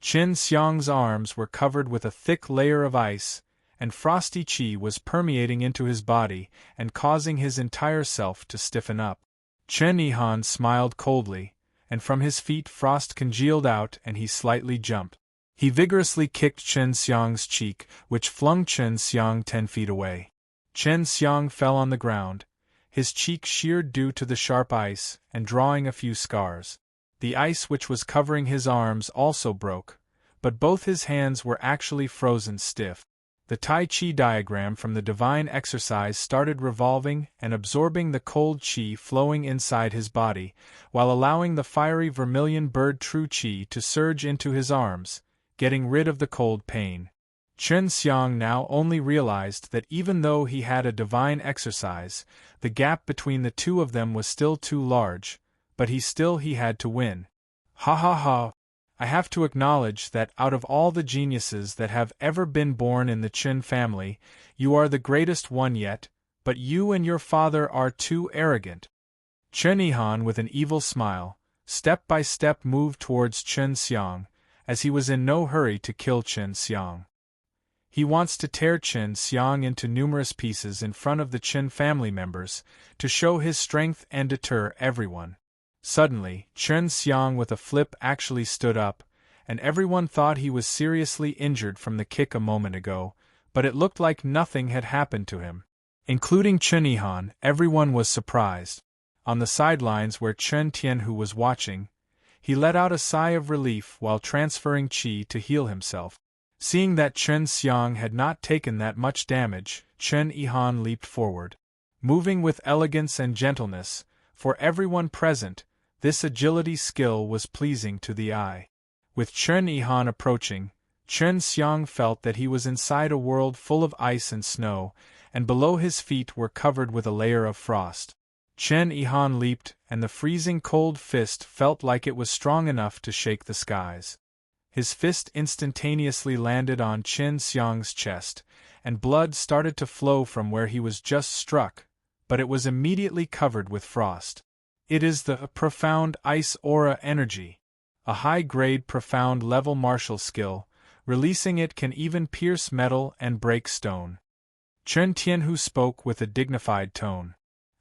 Chen Xiang's arms were covered with a thick layer of ice, and frosty qi was permeating into his body and causing his entire self to stiffen up. Chen Yihan smiled coldly, and from his feet frost congealed out and he slightly jumped. He vigorously kicked Chen Xiang's cheek, which flung Chen Xiang 10 feet away. Chen Xiang fell on the ground, his cheek sheared due to the sharp ice, and drawing a few scars. The ice which was covering his arms also broke, but both his hands were actually frozen stiff. The Tai Chi diagram from the divine exercise started revolving and absorbing the cold qi flowing inside his body, while allowing the fiery vermilion bird true qi to surge into his arms, getting rid of the cold pain. Chen Xiang now only realized that even though he had a divine exercise, the gap between the two of them was still too large, but he had to win. Ha ha ha! I have to acknowledge that out of all the geniuses that have ever been born in the Qin family, you are the greatest one yet, but you and your father are too arrogant. Chen Yihan, with an evil smile, step by step moved towards Chen Xiang, as he was in no hurry to kill Chen Xiang. He wants to tear Chen Xiang into numerous pieces in front of the Qin family members, to show his strength and deter everyone. Suddenly, Chen Xiang with a flip actually stood up, and everyone thought he was seriously injured from the kick a moment ago, but it looked like nothing had happened to him. Including Chen Yihan, everyone was surprised. On the sidelines where Chen Tianhu was watching, he let out a sigh of relief while transferring qi to heal himself. Seeing that Chen Xiang had not taken that much damage, Chen Yihan leaped forward. Moving with elegance and gentleness, for everyone present, this agility skill was pleasing to the eye. With Chen Yihan approaching, Chen Xiang felt that he was inside a world full of ice and snow, and below his feet were covered with a layer of frost. Chen Yihan leaped, and the freezing cold fist felt like it was strong enough to shake the skies. His fist instantaneously landed on Chen Xiang's chest, and blood started to flow from where he was just struck, but it was immediately covered with frost. It is the profound ice aura energy, a high-grade profound level martial skill. Releasing it can even pierce metal and break stone. Chen Tianhu spoke with a dignified tone.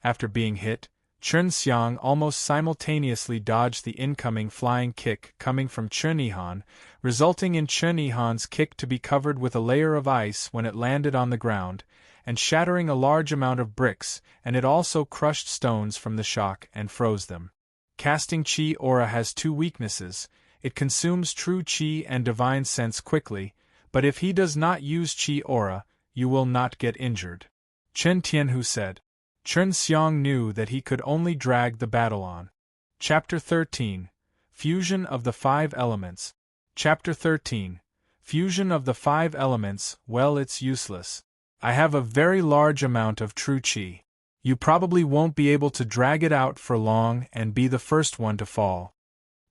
After being hit, Chen Xiang almost simultaneously dodged the incoming flying kick coming from Chen Yihan, resulting in Chen Yihan's kick to be covered with a layer of ice when it landed on the ground, and shattering a large amount of bricks, and it also crushed stones from the shock and froze them. Casting Qi Aura has two weaknesses: it consumes true Qi and divine sense quickly, but if he does not use Qi Aura, you will not get injured. Chen Tianhu said. Chen Xiang knew that he could only drag the battle on. Chapter 13. Fusion of the Five Elements. Chapter 13. Fusion of the Five Elements. Well, it's useless. I have a very large amount of true Qi. You probably won't be able to drag it out for long and be the first one to fall.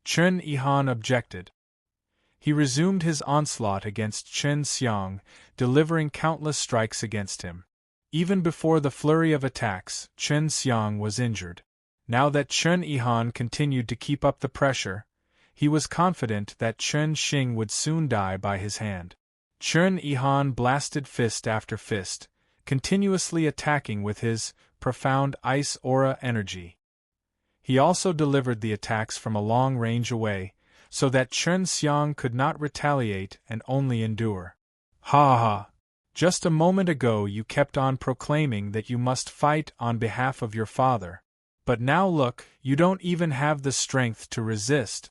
Chen Yihan objected. He resumed his onslaught against Chen Xiang, delivering countless strikes against him. Even before the flurry of attacks, Chen Xiang was injured. Now that Chen Yihan continued to keep up the pressure, he was confident that Chen Xing would soon die by his hand. Chen Yihan blasted fist after fist, continuously attacking with his profound ice aura energy. He also delivered the attacks from a long range away, so that Chen Xiang could not retaliate and only endure. Ha ha! Just a moment ago you kept on proclaiming that you must fight on behalf of your father. But now look, you don't even have the strength to resist.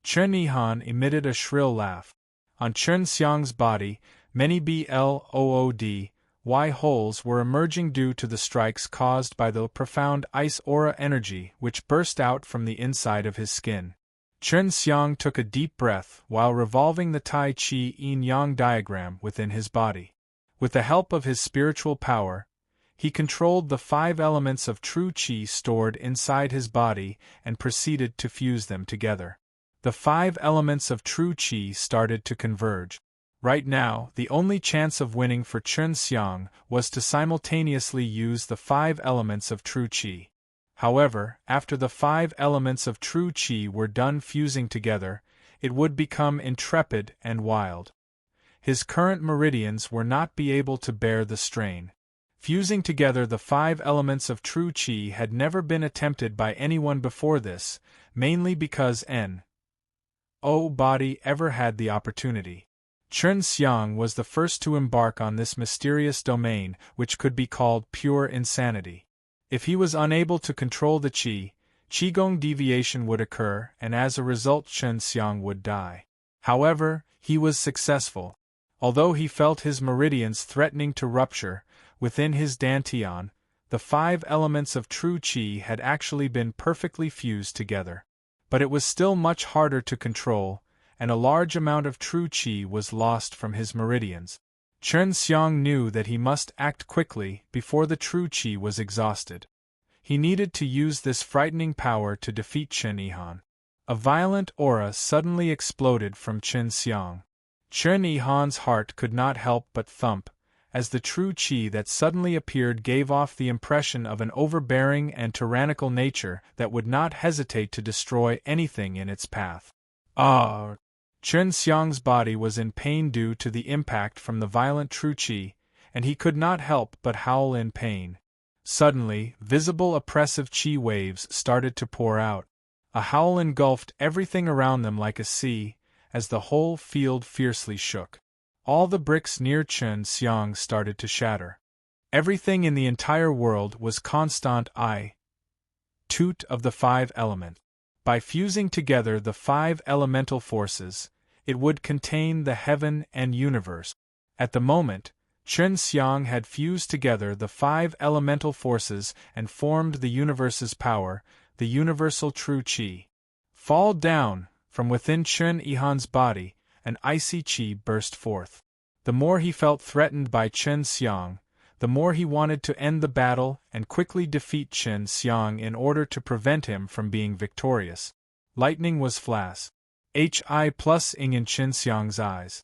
Chen Yihan emitted a shrill laugh. On Chen Xiang's body, many bloody holes were emerging due to the strikes caused by the profound ice aura energy which burst out from the inside of his skin. Chen Xiang took a deep breath while revolving the Tai Chi yin-yang diagram within his body. With the help of his spiritual power, he controlled the five elements of true Qi stored inside his body and proceeded to fuse them together. The five elements of true Qi started to converge. Right now, the only chance of winning for Chen Xiang was to simultaneously use the five elements of true Qi. However, after the five elements of true Qi were done fusing together, it would become intrepid and wild. His current meridians were not be able to bear the strain. Fusing together the five elements of true Qi had never been attempted by anyone before this, mainly because no body ever had the opportunity. Chen Xiang was the first to embark on this mysterious domain, which could be called pure insanity. If he was unable to control the Qigong deviation would occur, and as a result Chen Xiang would die. However, he was successful. Although he felt his meridians threatening to rupture within his dantian, the five elements of true Qi had actually been perfectly fused together. But it was still much harder to control, and a large amount of true Qi was lost from his meridians. Chen Xiang knew that he must act quickly before the true Qi was exhausted. He needed to use this frightening power to defeat Chen Yihan. A violent aura suddenly exploded from Chen Xiang. Chen Yihan's heart could not help but thump, as the true Qi that suddenly appeared gave off the impression of an overbearing and tyrannical nature that would not hesitate to destroy anything in its path. Chen Xiang's body was in pain due to the impact from the violent true Qi, and he could not help but howl in pain. Suddenly, visible oppressive Qi waves started to pour out. A howl engulfed everything around them like a sea, as the whole field fiercely shook. All the bricks near Chen Xiang started to shatter. Everything in the entire world was constant toot of the five elements. By fusing together the five elemental forces, it would contain the heaven and universe. At the moment, Chen Xiang had fused together the five elemental forces and formed the universe's power, the universal true Qi. Fall down! From within Chen Yihan's body, an icy Qi burst forth. The more he felt threatened by Chen Xiang, the more he wanted to end the battle and quickly defeat Chen Xiang in order to prevent him from being victorious. Lightning was flash. Hi+ing in Chen Xiang's eyes.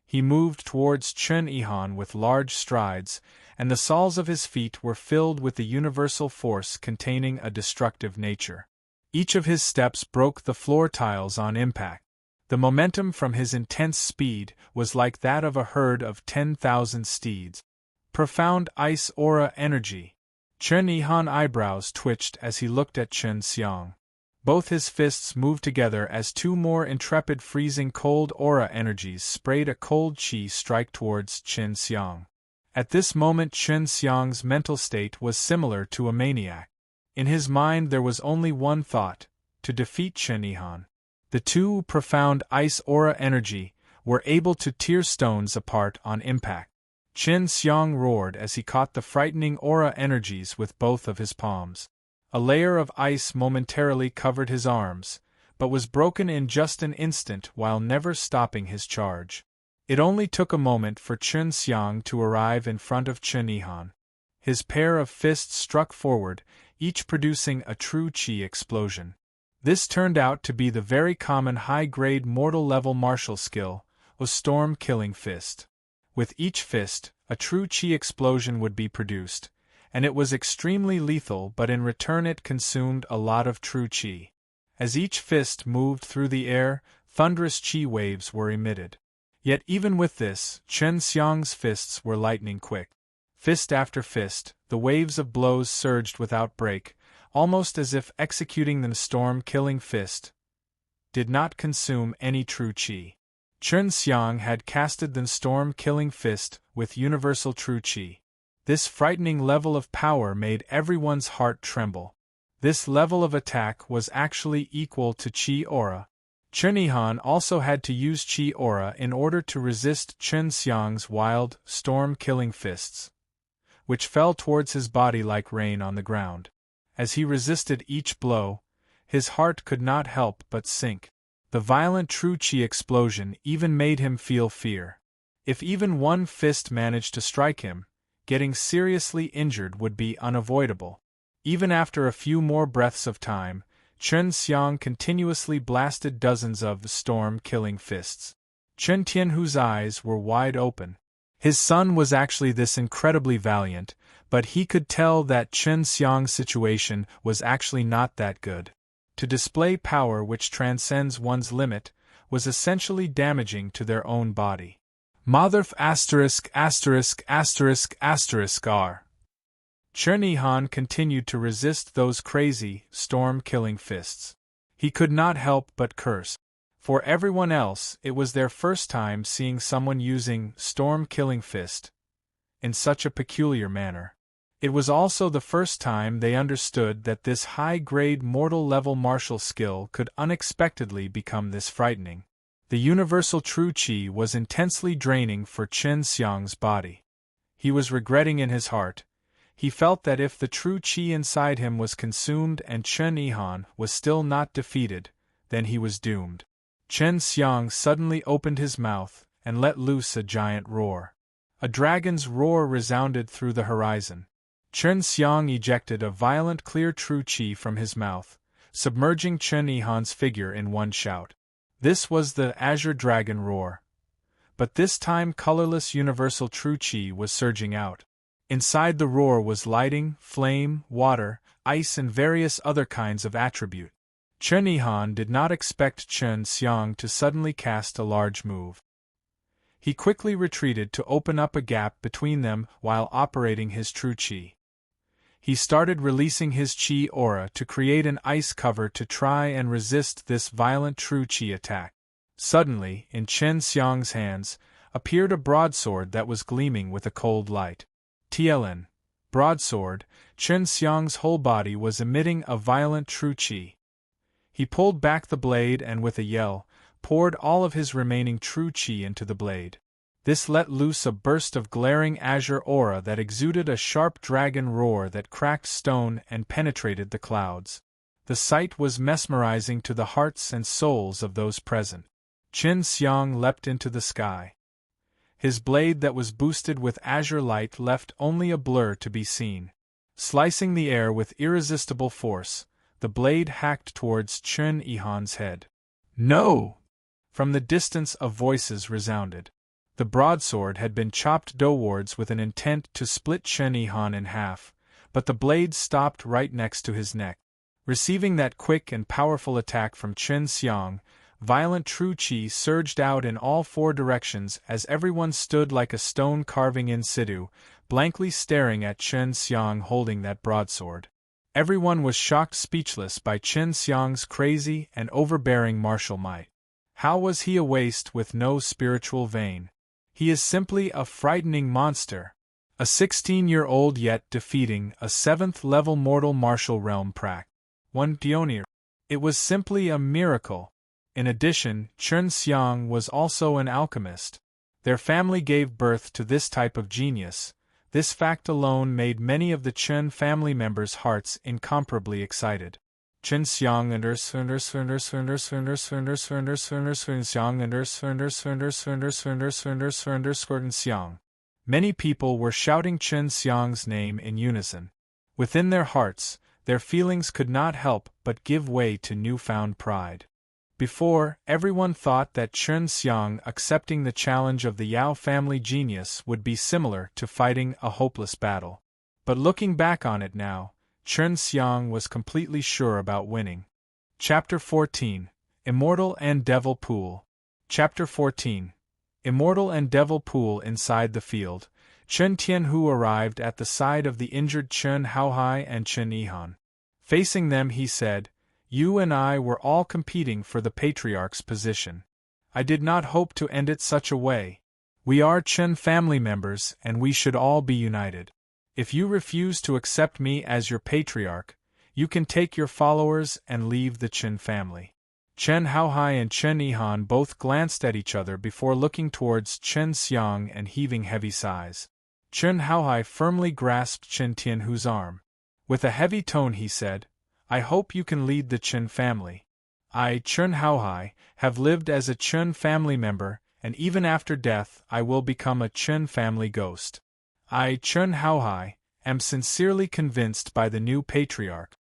He moved towards Chen Yihan with large strides, and the soles of his feet were filled with the universal force containing a destructive nature. Each of his steps broke the floor tiles on impact. The momentum from his intense speed was like that of a herd of 10,000 steeds. Profound ice aura energy. Chen Yihan eyebrows twitched as he looked at Chen Xiang. Both his fists moved together as two more intrepid freezing cold aura energies sprayed a cold chi strike towards Chen Xiang. At this moment Chen Xiang's mental state was similar to a maniac. In his mind there was only one thought: to defeat Chen Yihan. The two profound ice aura energy were able to tear stones apart on impact. Chen Xiang roared as he caught the frightening aura energies with both of his palms. A layer of ice momentarily covered his arms, but was broken in just an instant while never stopping his charge. It only took a moment for Chen Xiang to arrive in front of Chen Yihan. His pair of fists struck forward, each producing a true chi explosion. This turned out to be the very common high-grade mortal-level martial skill, a storm-killing fist. With each fist, a true chi explosion would be produced, and it was extremely lethal, but in return it consumed a lot of true chi. As each fist moved through the air, thunderous chi waves were emitted. Yet even with this, Chen Xiang's fists were lightning quick. Fist after fist, the waves of blows surged without break, almost as if executing the storm-killing fist did not consume any true chi. Chen Xiang had casted the storm-killing fist with universal true chi. This frightening level of power made everyone's heart tremble. This level of attack was actually equal to chi aura. Chen Yihan also had to use chi aura in order to resist Chen Xiang's wild, storm-killing fists, which fell towards his body like rain on the ground. As he resisted each blow, his heart could not help but sink. The violent true chi explosion even made him feel fear. If even one fist managed to strike him, getting seriously injured would be unavoidable. Even after a few more breaths of time, Chen Xiang continuously blasted dozens of the storm-killing fists. Chen Tianhu's eyes were wide open. His son was actually this incredibly valiant, but he could tell that Chen Xiang's situation was actually not that good. To display power which transcends one's limit was essentially damaging to their own body. Motherf ***************************************************************************************************************************************************************************************************************************************************************************************************************************************�e He could not help but curse. For everyone else, it was their first time seeing someone using storm-killing fist in such a peculiar manner. It was also the first time they understood that this high-grade mortal-level martial skill could unexpectedly become this frightening. The universal true chi was intensely draining for Chen Xiang's body. He was regretting in his heart. He felt that if the true chi inside him was consumed and Chen Yihan was still not defeated, then he was doomed. Chen Xiang suddenly opened his mouth and let loose a giant roar. A dragon's roar resounded through the horizon. Chen Xiang ejected a violent clear true chi from his mouth, submerging Chen Yihan's figure in one shout. This was the Azure Dragon roar. But this time colorless universal true chi was surging out. Inside the roar was lighting, flame, water, ice and various other kinds of attribute. Chen Yihan did not expect Chen Xiang to suddenly cast a large move. He quickly retreated to open up a gap between them while operating his true chi. He started releasing his chi aura to create an ice cover to try and resist this violent true chi attack. Suddenly, in Chen Xiang's hands, appeared a broadsword that was gleaming with a cold light. TLN. Broadsword, Chen Xiang's whole body was emitting a violent true chi. He pulled back the blade and with a yell, poured all of his remaining true chi into the blade. This let loose a burst of glaring azure aura that exuded a sharp dragon roar that cracked stone and penetrated the clouds. The sight was mesmerizing to the hearts and souls of those present. Chen Xiang leapt into the sky. His blade that was boosted with azure light left only a blur to be seen. Slicing the air with irresistible force, the blade hacked towards Chen Yihan's head. "No!" From the distance of voices resounded. The broadsword had been chopped downwards with an intent to split Chen Yihan in half, but the blade stopped right next to his neck. Receiving that quick and powerful attack from Chen Xiang, violent true chi surged out in all four directions as everyone stood like a stone carving in situ, blankly staring at Chen Xiang holding that broadsword. Everyone was shocked speechless by Chen Xiang's crazy and overbearing martial might. How was he a waste with no spiritual vein? He is simply a frightening monster. A 16-year-old yet defeating a 7th-level mortal martial realm prac. One Dionir. It was simply a miracle. In addition, Chen Xiang was also an alchemist. Their family gave birth to this type of genius. This fact alone made many of the Chen family members' hearts incomparably excited. Chen Xiang and Many people were shouting Chen Xiang's name in unison. Within their hearts, their feelings could not help but give way to newfound pride. Before, everyone thought that Chen Xiang accepting the challenge of the Yao family genius would be similar to fighting a hopeless battle. But looking back on it now, Chen Xiang was completely sure about winning. Chapter 14. Immortal and Devil Pool. Chapter 14. Immortal and Devil Pool. Inside the field, Chen Tianhu arrived at the side of the injured Chen Haohai and Chen Yihan. Facing them he said, "You and I were all competing for the patriarch's position. I did not hope to end it such a way. We are Chen family members and we should all be united. If you refuse to accept me as your patriarch, you can take your followers and leave the Chen family." Chen Haohai and Chen Yihan both glanced at each other before looking towards Chen Xiang and heaving heavy sighs. Chen Haohai firmly grasped Chen Tianhu's arm. With a heavy tone he said, "I hope you can lead the Chen family. I, Chen Haohai, have lived as a Chen family member, and even after death I will become a Chen family ghost. I, Chen Haohai, am sincerely convinced by the new patriarch."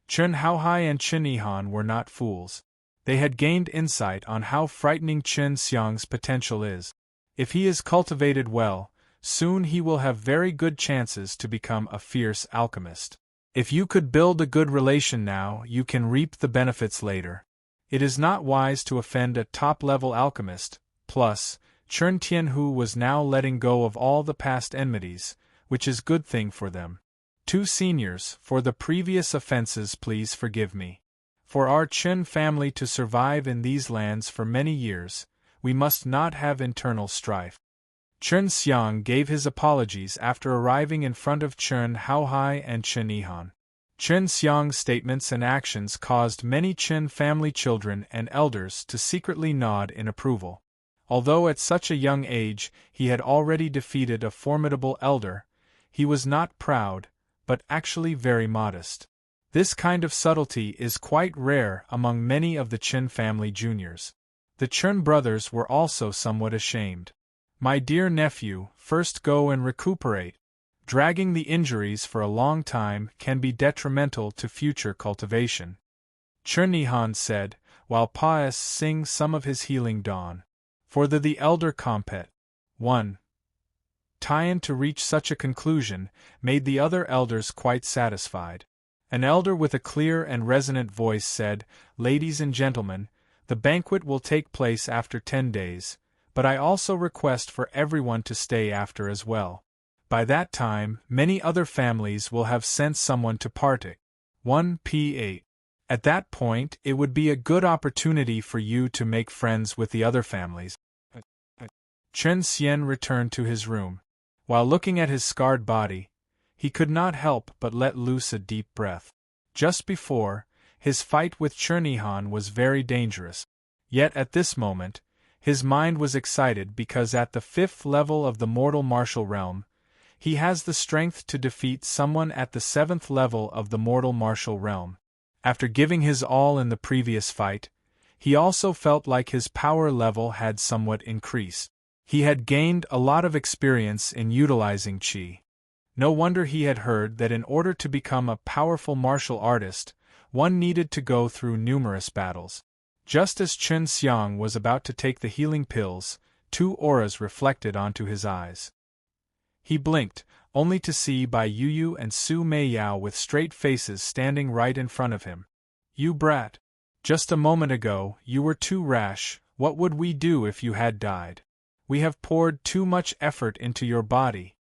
Chen Haohai and Chen Yihan were not fools. They had gained insight on how frightening Chen Xiang's potential is. If he is cultivated well, soon he will have very good chances to become a fierce alchemist. If you could build a good relation now, you can reap the benefits later. It is not wise to offend a top-level alchemist. Plus, Chen Tianhu was now letting go of all the past enmities, which is good thing for them. "Two seniors, for the previous offenses please forgive me. For our Chen family to survive in these lands for many years, we must not have internal strife." Chen Xiang gave his apologies after arriving in front of Chen Haohai and Chen Yihan. Chen Xiang's statements and actions caused many Chen family children and elders to secretly nod in approval. Although at such a young age he had already defeated a formidable elder, he was not proud, but actually very modest. This kind of subtlety is quite rare among many of the Chen family juniors. The Chen brothers were also somewhat ashamed. "My dear nephew, first go and recuperate. Dragging the injuries for a long time can be detrimental to future cultivation," Chen Yihan said, while Paes sing some of his healing dawn. For the elder compet. 1. Tian to reach such a conclusion made the other elders quite satisfied. An elder with a clear and resonant voice said, "Ladies and gentlemen, the banquet will take place after 10 days. But I also request for everyone to stay after as well. By that time, many other families will have sent someone to partake." 1p8. At that point, it would be a good opportunity for you to make friends with the other families. Chen Xian returned to his room. While looking at his scarred body, he could not help but let loose a deep breath. Just before, his fight with Chen Yihan was very dangerous. Yet at this moment, his mind was excited because at the 5th level of the mortal martial realm, he has the strength to defeat someone at the 7th level of the mortal martial realm. After giving his all in the previous fight, he also felt like his power level had somewhat increased. He had gained a lot of experience in utilizing qi. No wonder he had heard that in order to become a powerful martial artist, one needed to go through numerous battles. Just as Chen Xiang was about to take the healing pills, 2 auras reflected onto his eyes. He blinked, only to see Bai Yuyu and Su Meiyao with straight faces standing right in front of him. "You brat! Just a moment ago, you were too rash. What would we do if you had died? We have poured too much effort into your body."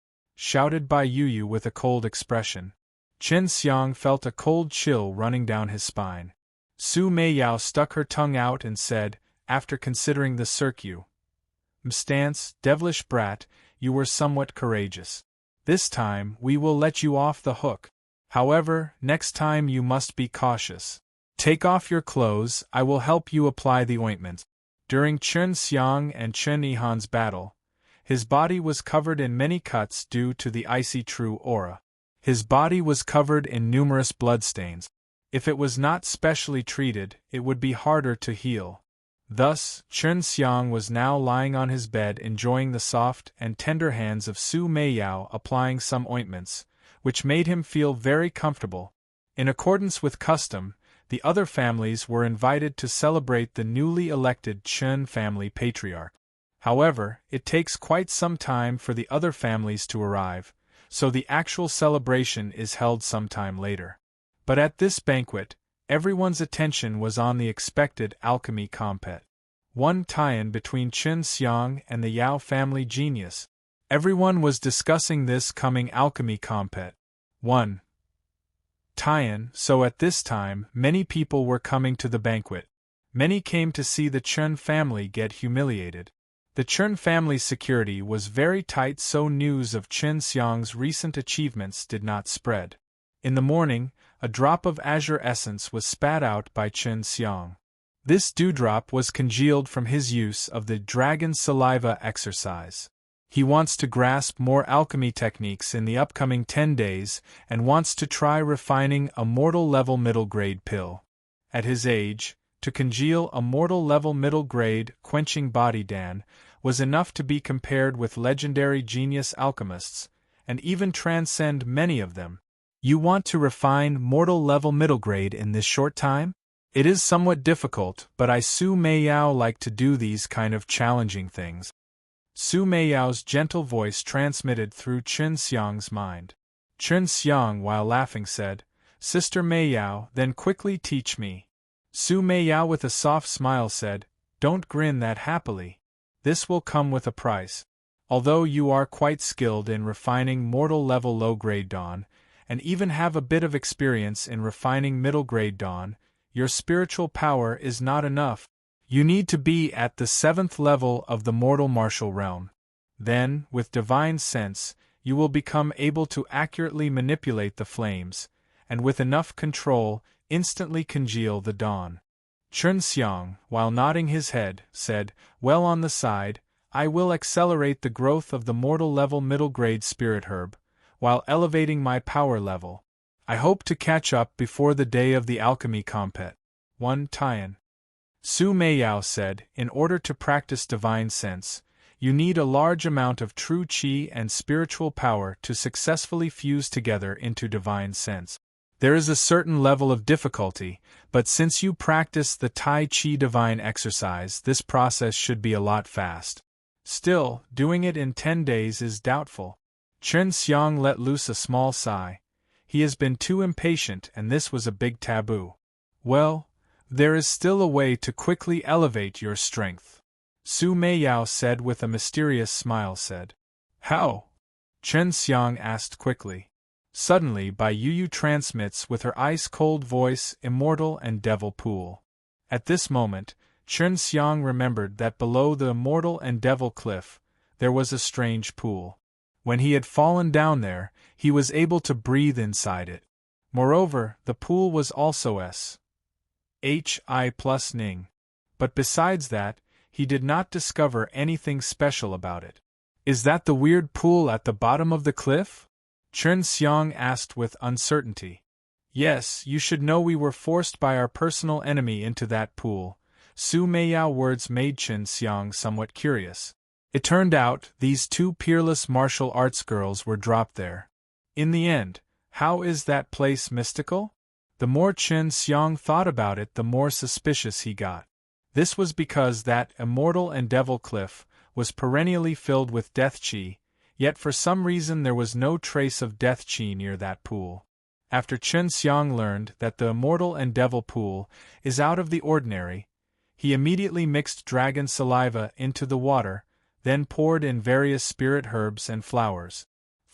shouted Bai Yu with a cold expression. Chen Xiang felt a cold chill running down his spine. Su Meiyao stuck her tongue out and said, after considering the circumstance, devilish brat, you were somewhat courageous. This time we will let you off the hook. However, next time you must be cautious. Take off your clothes, I will help you apply the ointment. During Chen Xiang and Chen Yihan's battle, his body was covered in many cuts due to the icy true aura. His body was covered in numerous bloodstains. If it was not specially treated, it would be harder to heal. Thus, Chen Xiang was now lying on his bed enjoying the soft and tender hands of Su Meiyao applying some ointments, which made him feel very comfortable. In accordance with custom, the other families were invited to celebrate the newly elected Chen family patriarch. However, it takes quite some time for the other families to arrive, so the actual celebration is held sometime later. But at this banquet, everyone's attention was on the expected alchemy compet. One tie-in between Chen Xiang and the Yao family genius. Everyone was discussing this coming alchemy compet. 1. Tie-in. So at this time, many people were coming to the banquet. Many came to see the Chen family get humiliated. The Chen family's security was very tight, so news of Chen Xiang's recent achievements did not spread. In the morning, a drop of azure essence was spat out by Chen Xiang. This dewdrop was congealed from his use of the dragon saliva exercise. He wants to grasp more alchemy techniques in the upcoming 10 days and wants to try refining a mortal level middle grade pill. At his age, to congeal a mortal level middle grade quenching body dan was enough to be compared with legendary genius alchemists, and even transcend many of them. You want to refine mortal level middle grade in this short time? It is somewhat difficult, but I Su Meiyao like to do these kind of challenging things. Su Meiyao's gentle voice transmitted through Chen Xiang's mind. Chen Xiang, while laughing, said, Sister Meiyao, then quickly teach me. Su Meiyao with a soft smile said, Don't grin that happily. This will come with a price. Although you are quite skilled in refining mortal level low grade dawn, and even have a bit of experience in refining middle grade dawn, your spiritual power is not enough. You need to be at the 7th level of the mortal martial realm. Then, with divine sense, you will become able to accurately manipulate the flames, and with enough control, instantly congeal the dawn. Chen Xiang, while nodding his head, said, Well, on the side, I will accelerate the growth of the mortal level middle grade spirit herb, while elevating my power level. I hope to catch up before the day of the alchemy compet. 1. Tie-in. Su Meiyao said, In order to practice divine sense, you need a large amount of true qi and spiritual power to successfully fuse together into divine sense. There is a certain level of difficulty, but since you practice the Tai Chi divine exercise, this process should be a lot fast. Still, doing it in 10 days is doubtful. Chen Xiang let loose a small sigh. He has been too impatient, and this was a big taboo. Well, there is still a way to quickly elevate your strength. Su Meiyao said with a mysterious smile said. How? Chen Xiang asked quickly. Suddenly Bai Yu transmits with her ice-cold voice Immortal and Devil Pool. At this moment, Chen Xiang remembered that below the Immortal and Devil cliff, there was a strange pool. When he had fallen down there, he was able to breathe inside it. Moreover, the pool was also Hi plus Ning. But besides that, he did not discover anything special about it. Is that the weird pool at the bottom of the cliff? Chen Xiang asked with uncertainty. Yes, you should know we were forced by our personal enemy into that pool. Su Meiyao words made Chen Xiang somewhat curious. It turned out, these 2 peerless martial arts girls were dropped there. In the end, how is that place mystical? The more Chen Xiang thought about it, the more suspicious he got. This was because that Immortal and Devil cliff was perennially filled with death qi, yet for some reason there was no trace of death qi near that pool. After Chen Xiang learned that the Immortal and Devil pool is out of the ordinary, he immediately mixed dragon saliva into the water, then poured in various spirit herbs and flowers.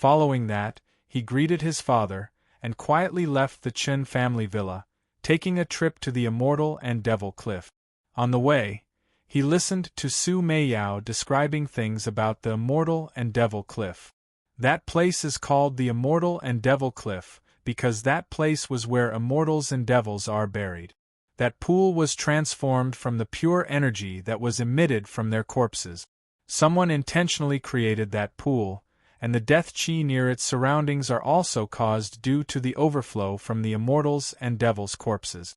Following that, he greeted his father, and quietly left the Chen family villa, taking a trip to the Immortal and Devil Cliff. On the way, he listened to Su Meiyao describing things about the Immortal and Devil Cliff. That place is called the Immortal and Devil Cliff because that place was where immortals and devils are buried. That pool was transformed from the pure energy that was emitted from their corpses. Someone intentionally created that pool, and the death qi near its surroundings are also caused due to the overflow from the immortals and devils' corpses.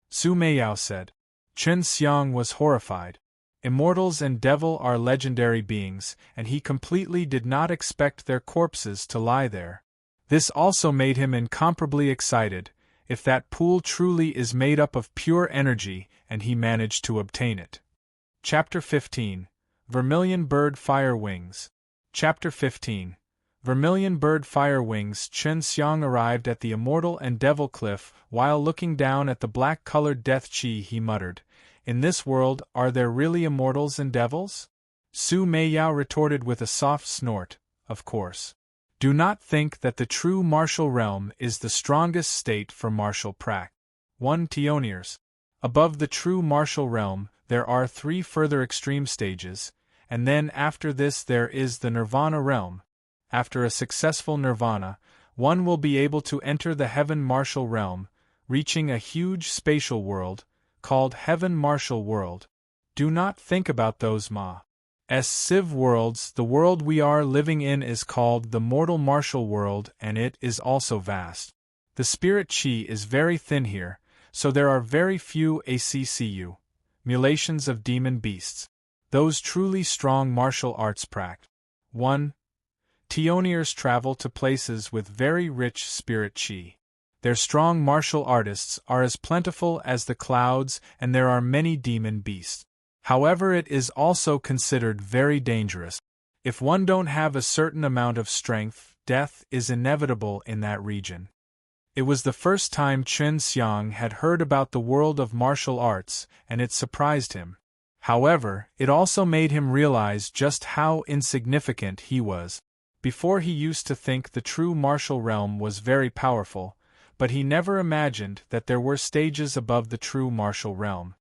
Su Meiyao said. Chen Xiang was horrified. Immortals and devil are legendary beings, and he completely did not expect their corpses to lie there. This also made him incomparably excited, if that pool truly is made up of pure energy and he managed to obtain it. Chapter 15. Vermilion Bird Fire Wings. Chapter 15. Vermilion Bird Fire Wings. Chen Xiang arrived at the Immortal and Devil Cliff. While looking down at the black-colored death qi, he muttered, "In this world, are there really immortals and devils?" Su Meiyao retorted with a soft snort, "Of course. Do not think that the true martial realm is the strongest state for martial practice. 1. Tioniers. Above the true martial realm, there are 3 further extreme stages, and then after this there is the nirvana realm. After a successful nirvana, one will be able to enter the heaven martial realm, reaching a huge spatial world, called Heaven Martial World. Do not think about those civ worlds. The world we are living in is called the Mortal Martial World, and it is also vast. The spirit qi is very thin here, so there are very few accu, mulations of demon beasts. Those truly strong martial arts practice. 1. Tioniers travel to places with very rich spirit qi. Their strong martial artists are as plentiful as the clouds, and there are many demon beasts. However, it is also considered very dangerous. If one don't have a certain amount of strength, death is inevitable in that region. It was the first time Chen Xiang had heard about the world of martial arts, and it surprised him. However, it also made him realize just how insignificant he was. Before, he used to think the true martial realm was very powerful, but he never imagined that there were stages above the true martial realm.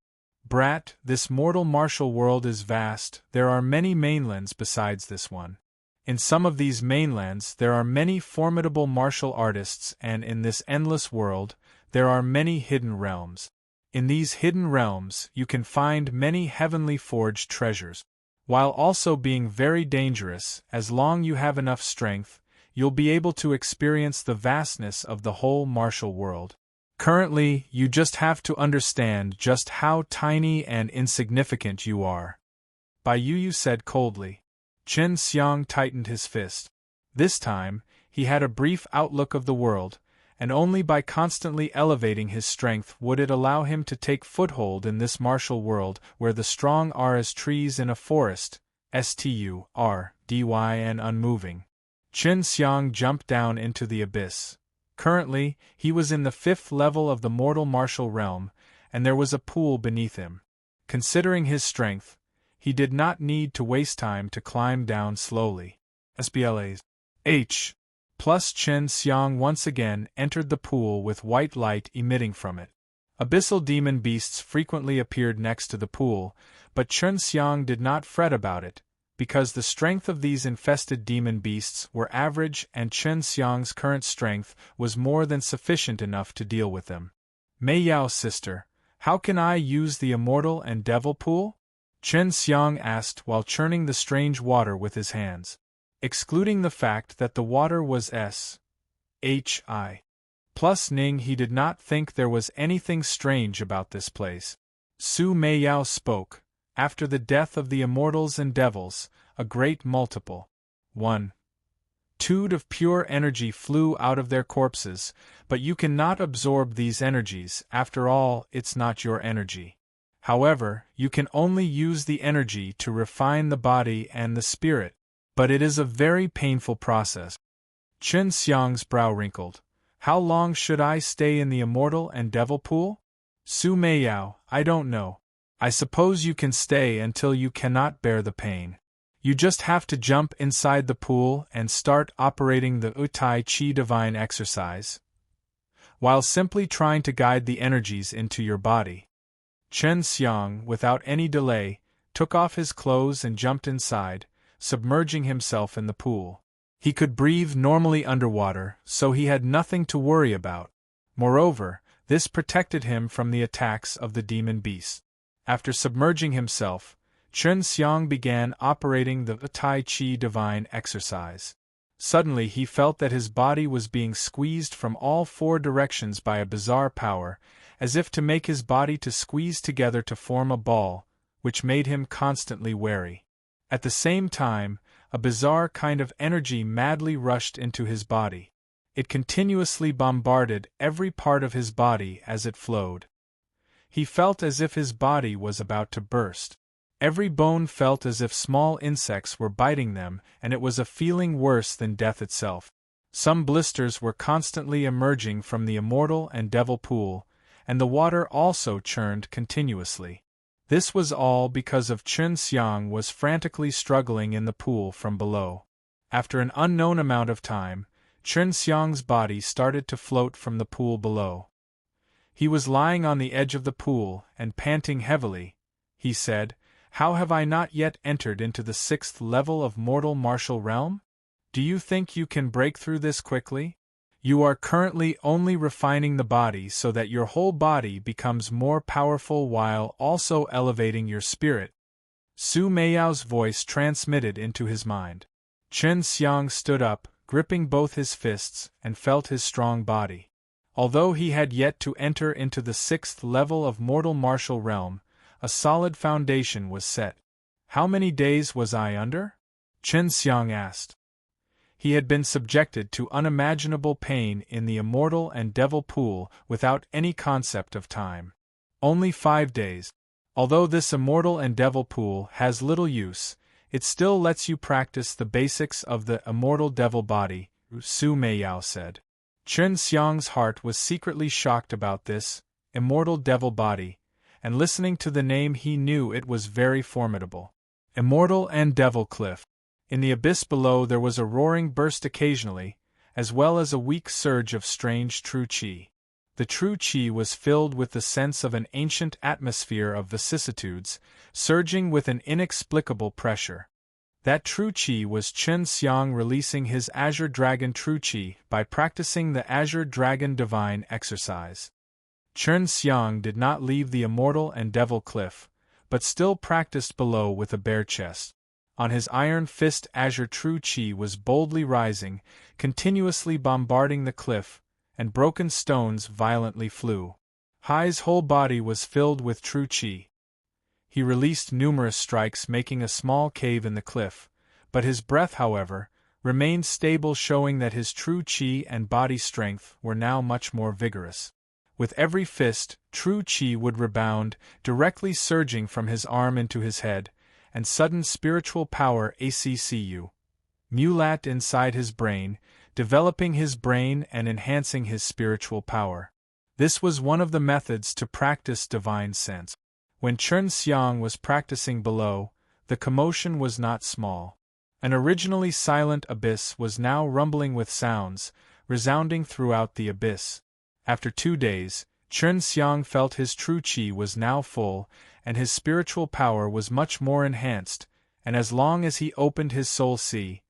Brat, this mortal martial world is vast. There are many mainlands besides this one. In some of these mainlands there are many formidable martial artists, and in this endless world, there are many hidden realms. In these hidden realms you can find many heavenly forged treasures. While also being very dangerous, as long you have enough strength, you'll be able to experience the vastness of the whole martial world. Currently, you just have to understand just how tiny and insignificant you are. Bai Yu said coldly. Chen Xiang tightened his fist. This time, he had a brief outlook of the world, and only by constantly elevating his strength would it allow him to take foothold in this martial world where the strong are as trees in a forest, stu, r, dy and unmoving. Chen Xiang jumped down into the abyss. Currently, he was in the 5th level of the mortal martial realm, and there was a pool beneath him. Considering his strength, he did not need to waste time to climb down slowly. SBLA's H. Plus Chen Xiang once again entered the pool with white light emitting from it. Abyssal demon beasts frequently appeared next to the pool, but Chen Xiang did not fret about it, because the strength of these infested demon beasts were average and Chen Xiang's current strength was more than sufficient enough to deal with them. Mei Yao's sister, how can I use the immortal and devil pool? Chen Xiang asked while churning the strange water with his hands. Excluding the fact that the water was S.H.I. plus Ning, he did not think there was anything strange about this place. Su Meiyao spoke. After the death of the immortals and devils, a great multiple, 1. Tude of pure energy flew out of their corpses, but you cannot absorb these energies. After all, it's not your energy. However, you can only use the energy to refine the body and the spirit, but it is a very painful process. Chen Xiang's brow wrinkled. How long should I stay in the immortal and devil pool? Su Meiyao, I don't know. I suppose you can stay until you cannot bear the pain. You just have to jump inside the pool and start operating the Tai Chi divine exercise, while simply trying to guide the energies into your body. Chen Xiang, without any delay, took off his clothes and jumped inside, submerging himself in the pool. He could breathe normally underwater, so he had nothing to worry about. Moreover, this protected him from the attacks of the demon beast. After submerging himself, Chen Xiang began operating the Tai Chi divine exercise. Suddenly he felt that his body was being squeezed from all four directions by a bizarre power, as if to make his body to squeeze together to form a ball, which made him constantly wary. At the same time, a bizarre kind of energy madly rushed into his body. It continuously bombarded every part of his body as it flowed. He felt as if his body was about to burst. Every bone felt as if small insects were biting them, and it was a feeling worse than death itself. Some blisters were constantly emerging from the immortal and devil pool, and the water also churned continuously. This was all because of Chen Xiang was frantically struggling in the pool from below. After an unknown amount of time, Chen Xiang's body started to float from the pool below. He was lying on the edge of the pool and panting heavily. He said, "How have I not yet entered into the 6th level of mortal martial realm? Do you think you can break through this quickly? You are currently only refining the body so that your whole body becomes more powerful while also elevating your spirit." Su Meiyao's voice transmitted into his mind. Chen Xiang stood up, gripping both his fists, and felt his strong body. Although he had yet to enter into the 6th level of mortal martial realm, a solid foundation was set. "How many days was I under?" Chen Xiang asked. He had been subjected to unimaginable pain in the immortal and devil pool without any concept of time. Only 5 days. Although this immortal and devil pool has little use, it still lets you practice the basics of the immortal devil body, Su Meiyao said. Chen Xiang's heart was secretly shocked about this immortal devil body, and listening to the name he knew it was very formidable. Immortal and Devil Cliff. In the abyss below there was a roaring burst occasionally, as well as a weak surge of strange true qi. The true qi was filled with the sense of an ancient atmosphere of vicissitudes, surging with an inexplicable pressure. That true qi was Chen Xiang releasing his Azure Dragon true qi by practicing the Azure Dragon divine exercise. Chen Xiang did not leave the immortal and devil cliff, but still practiced below with a bare chest. On his iron fist Azure true qi was boldly rising, continuously bombarding the cliff, and broken stones violently flew. Hai's whole body was filled with true qi. He released numerous strikes making a small cave in the cliff, but his breath, however, remained stable, showing that his true qi and body strength were now much more vigorous. With every fist, true qi would rebound, directly surging from his arm into his head, and sudden spiritual power accu. Mulat inside his brain, developing his brain and enhancing his spiritual power. This was one of the methods to practice divine sense. When Chen Xiang was practicing below, the commotion was not small. An originally silent abyss was now rumbling with sounds, resounding throughout the abyss. After 2 days, Chen Xiang felt his true qi was now full, and his spiritual power was much more enhanced, and as long as he opened his soul sea,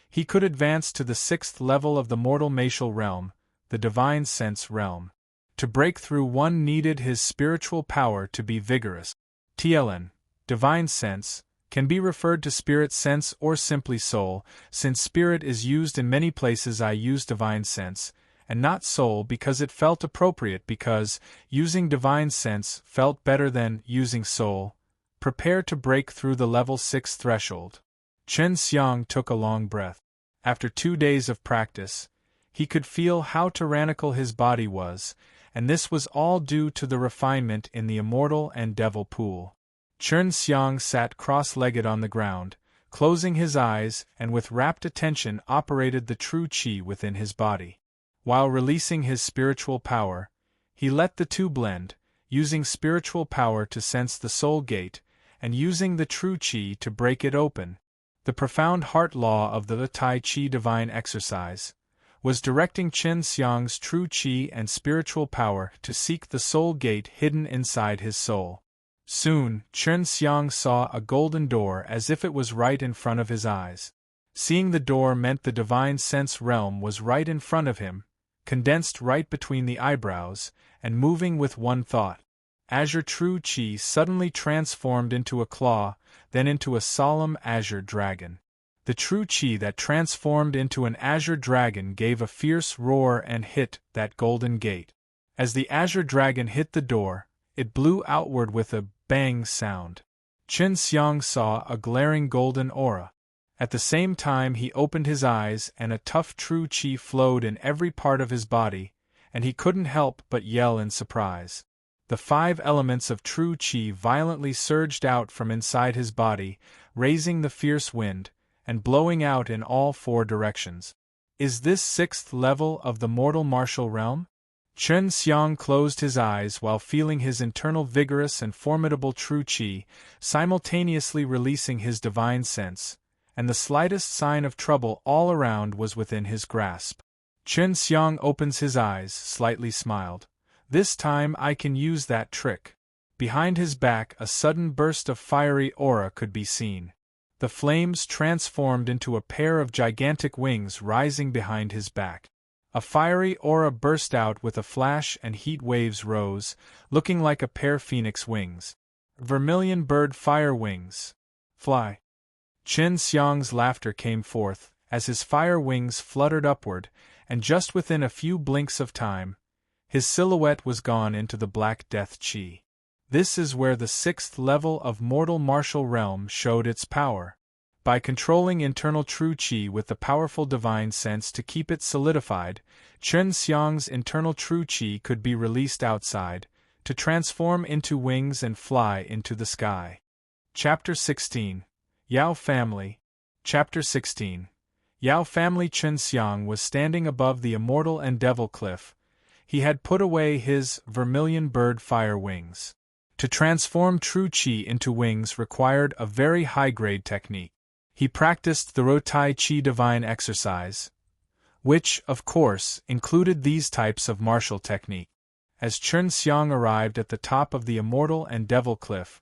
he could advance to the 6th level of the mortal martial realm, the divine sense realm. To break through one needed his spiritual power to be vigorous. TLN, divine sense, can be referred to spirit sense or simply soul. Since spirit is used in many places, I use divine sense, and not soul because it felt appropriate, because using divine sense felt better than using soul. Prepare to break through the level 6 threshold. Chen Xiang took a long breath. After 2 days of practice, he could feel how tyrannical his body was, and this was all due to the refinement in the immortal and devil pool. Chen Xiang sat cross-legged on the ground, closing his eyes, and with rapt attention operated the true qi within his body. While releasing his spiritual power, he let the two blend, using spiritual power to sense the soul gate, and using the true qi to break it open. The profound heart law of the Tai Chi divine exercise was directing Chen Xiang's true Qi and spiritual power to seek the soul gate hidden inside his soul. Soon, Chen Xiang saw a golden door as if it was right in front of his eyes. Seeing the door meant the divine sense realm was right in front of him, condensed right between the eyebrows, and moving with one thought. Azure true Qi suddenly transformed into a claw, then into a solemn azure dragon. The true Qi that transformed into an azure dragon gave a fierce roar and hit that golden gate. As the azure dragon hit the door, it blew outward with a bang sound. Chen Xiang saw a glaring golden aura. At the same time he opened his eyes and a tough true Qi flowed in every part of his body, and he couldn't help but yell in surprise. The 5 elements of true Qi violently surged out from inside his body, raising the fierce wind, and blowing out in all 4 directions. Is this 6th level of the mortal martial realm? Chen Xiang closed his eyes while feeling his internal vigorous and formidable true Qi, simultaneously releasing his divine sense, and the slightest sign of trouble all around was within his grasp. Chen Xiang opens his eyes, slightly smiled. This time I can use that trick. Behind his back a sudden burst of fiery aura could be seen. The flames transformed into a pair of gigantic wings rising behind his back. A fiery aura burst out with a flash and heat waves rose, looking like a pair phoenix wings. Vermilion bird fire wings. Fly. Chen Xiang's laughter came forth, as his fire wings fluttered upward, and just within a few blinks of time, his silhouette was gone into the Black Death Qi. This is where the 6th level of mortal martial realm showed its power. By controlling internal true Qi with the powerful divine sense to keep it solidified, Chen Xiang's internal true Qi could be released outside, to transform into wings and fly into the sky. Chapter 16. Yao Family. Chapter 16. Yao Family. Chen Xiang was standing above the immortal and devil cliff. He had put away his vermilion bird fire wings. To transform true Qi into wings required a very high-grade technique. He practiced the Ro Tai Chi divine exercise, which, of course, included these types of martial technique. As Chen Xiang arrived at the top of the immortal and devil cliff,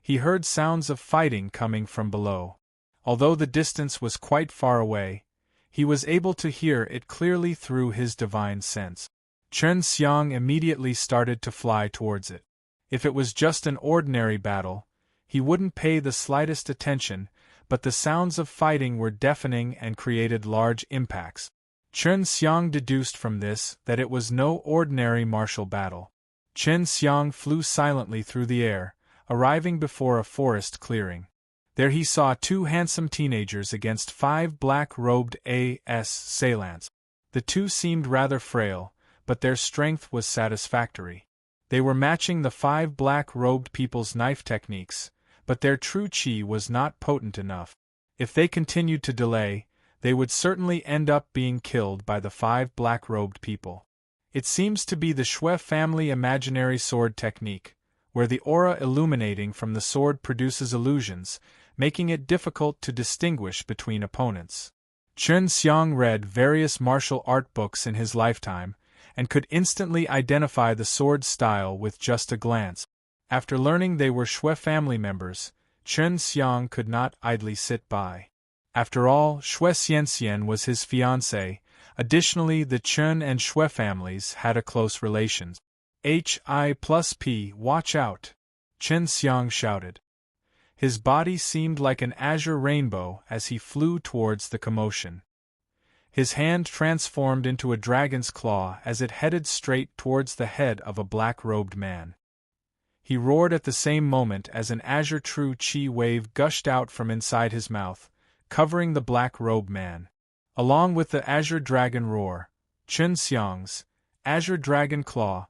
he heard sounds of fighting coming from below. Although the distance was quite far away, he was able to hear it clearly through his divine sense. Chen Xiang immediately started to fly towards it. If it was just an ordinary battle, he wouldn't pay the slightest attention, but the sounds of fighting were deafening and created large impacts. Chen Xiang deduced from this that it was no ordinary martial battle. Chen Xiang flew silently through the air, arriving before a forest clearing. There he saw 2 handsome teenagers against 5 black-robed assailants. The 2 seemed rather frail, but their strength was satisfactory. They were matching the 5 black-robed people's knife techniques, but their true Qi was not potent enough. If they continued to delay, they would certainly end up being killed by the 5 black-robed people. It seems to be the Xue family imaginary sword technique, where the aura illuminating from the sword produces illusions, making it difficult to distinguish between opponents. Chen Xiang read various martial art books in his lifetime, and could instantly identify the sword style with just a glance. After learning they were Xue family members, Chen Xiang could not idly sit by. After all, Xue Xianxian was his fiancée. Additionally, the Chen and Xue families had a close relation. Hi+P, watch out! Chen Xiang shouted. His body seemed like an azure rainbow as he flew towards the commotion. His hand transformed into a dragon's claw as it headed straight towards the head of a black-robed man. He roared at the same moment as an azure true Qi wave gushed out from inside his mouth, covering the black-robed man. Along with the azure dragon roar, Chen Xiang's azure dragon claw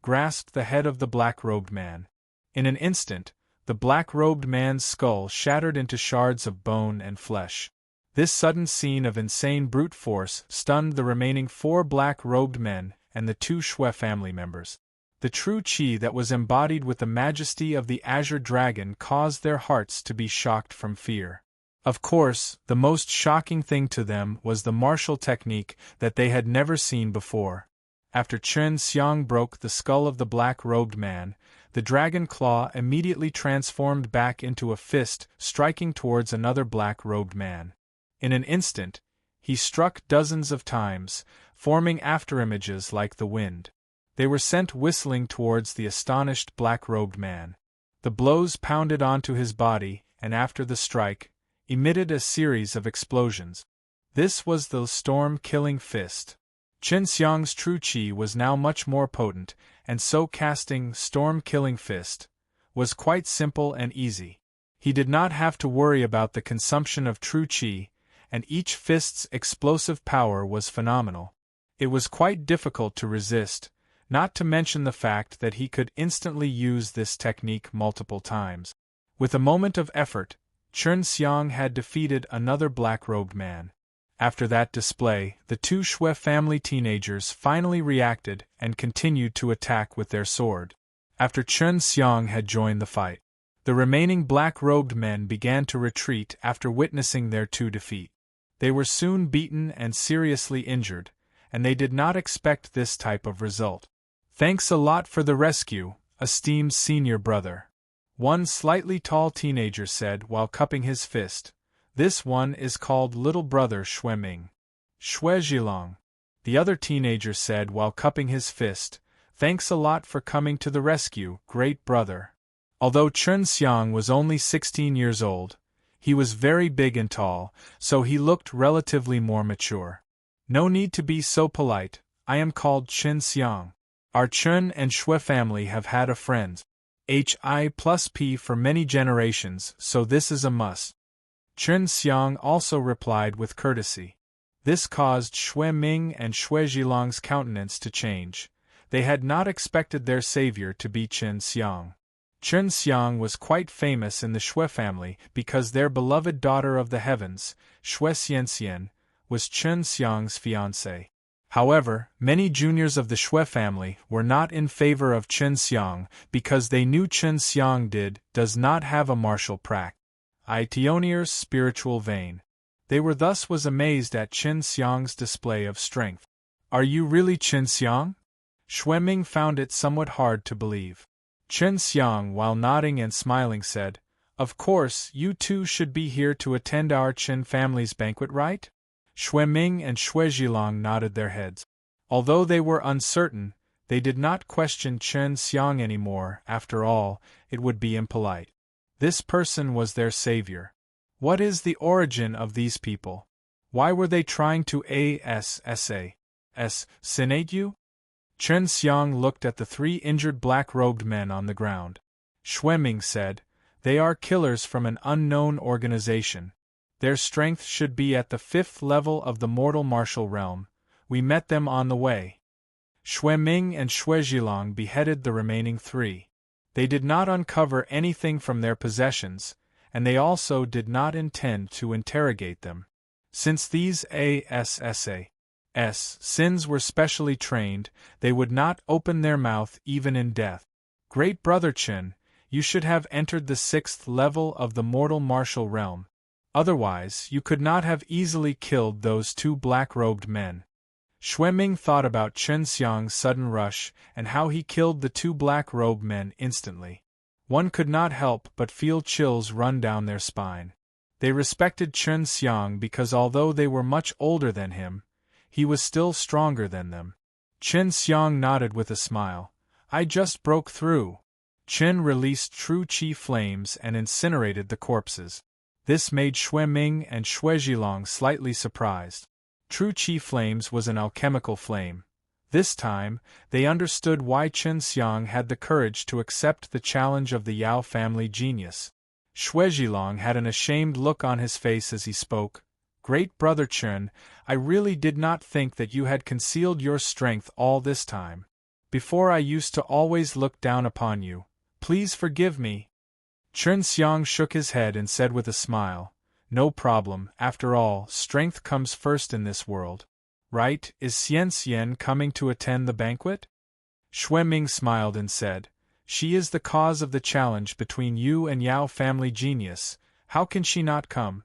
grasped the head of the black-robed man. In an instant, the black-robed man's skull shattered into shards of bone and flesh. This sudden scene of insane brute force stunned the remaining 4 black-robed men and the 2 Xue family members. The true Qi that was embodied with the majesty of the azure dragon caused their hearts to be shocked from fear. Of course, the most shocking thing to them was the martial technique that they had never seen before. After Chen Xiang broke the skull of the black-robed man, the dragon claw immediately transformed back into a fist, striking towards another black-robed man. In an instant, he struck dozens of times, forming afterimages like the wind. They were sent whistling towards the astonished black-robed man. The blows pounded onto his body, and after the strike, emitted a series of explosions. This was the storm-killing fist. Chen Xiang's true qi was now much more potent, and so casting storm-killing fist was quite simple and easy. He did not have to worry about the consumption of true qi, and each fist's explosive power was phenomenal. It was quite difficult to resist, not to mention the fact that he could instantly use this technique multiple times. With a moment of effort, Chen Xiang had defeated another black-robed man. After that display, the two Xue family teenagers finally reacted and continued to attack with their sword. After Chen Xiang had joined the fight, the remaining black-robed men began to retreat after witnessing their two defeat. They were soon beaten and seriously injured, and they did not expect this type of result. "Thanks a lot for the rescue, esteemed senior brother," one slightly tall teenager said while cupping his fist. "This one is called little brother Xueming." "Xue Zhilong," the other teenager said while cupping his fist. "Thanks a lot for coming to the rescue, great brother." Although Chen Xiang was only 16 years old, he was very big and tall, so he looked relatively more mature. "No need to be so polite, I am called Chen Xiang. Our Chen and Xue family have had a friend, Hi+P for many generations, so this is a must." Chen Xiang also replied with courtesy. This caused Xue Ming and Xue Zhilong's countenance to change. They had not expected their savior to be Chen Xiang. Chen Xiang was quite famous in the Xue family because their beloved daughter of the heavens, Xue Xianxian, was Chen Xiang's fiancée. However, many juniors of the Xue family were not in favor of Chen Xiang because they knew Chen Xiang does not have a martial practice. Tionier's spiritual vein. They were thus amazed at Chen Xiang's display of strength. "Are you really Chen Xiang?" Xueming found it somewhat hard to believe. Chen Xiang, while nodding and smiling, said, "Of course, you two should be here to attend our Chen family's banquet, right?" Xueming and Xue Zhilong nodded their heads. Although they were uncertain, they did not question Chen Xiang anymore. After all, it would be impolite. This person was their savior. What is the origin of these people? Why were they trying to assassinate you? Chen Xiang looked at the three injured black-robed men on the ground. Xueming said, "They are killers from an unknown organization. Their strength should be at the 5th level of the mortal martial realm. We met them on the way." Xueming and Xue Zhilong beheaded the remaining three. They did not uncover anything from their possessions, and they also did not intend to interrogate them. Since these sins were specially trained, they would not open their mouth even in death. "Great brother Chen, you should have entered the 6th level of the mortal martial realm. Otherwise, you could not have easily killed those two black-robed men." Xueming thought about Chen Xiang's sudden rush and how he killed the two black-robed men instantly. One could not help but feel chills run down their spine. They respected Chen Xiang because although they were much older than him, he was still stronger than them. Chen Xiang nodded with a smile. "I just broke through." Chen released true qi flames and incinerated the corpses. This made Xueming and Xue Zhilong slightly surprised. True qi flames was an alchemical flame. This time, they understood why Chen Xiang had the courage to accept the challenge of the Yao family genius. Xue Zhilong had an ashamed look on his face as he spoke. "Great brother Chen, I really did not think that you had concealed your strength all this time. Before I used to always look down upon you. Please forgive me." Chen Xiang shook his head and said with a smile, "No problem, after all, strength comes first in this world. Right, is Xianxian coming to attend the banquet?" Xueming smiled and said, "She is the cause of the challenge between you and Yao family genius, how can she not come?"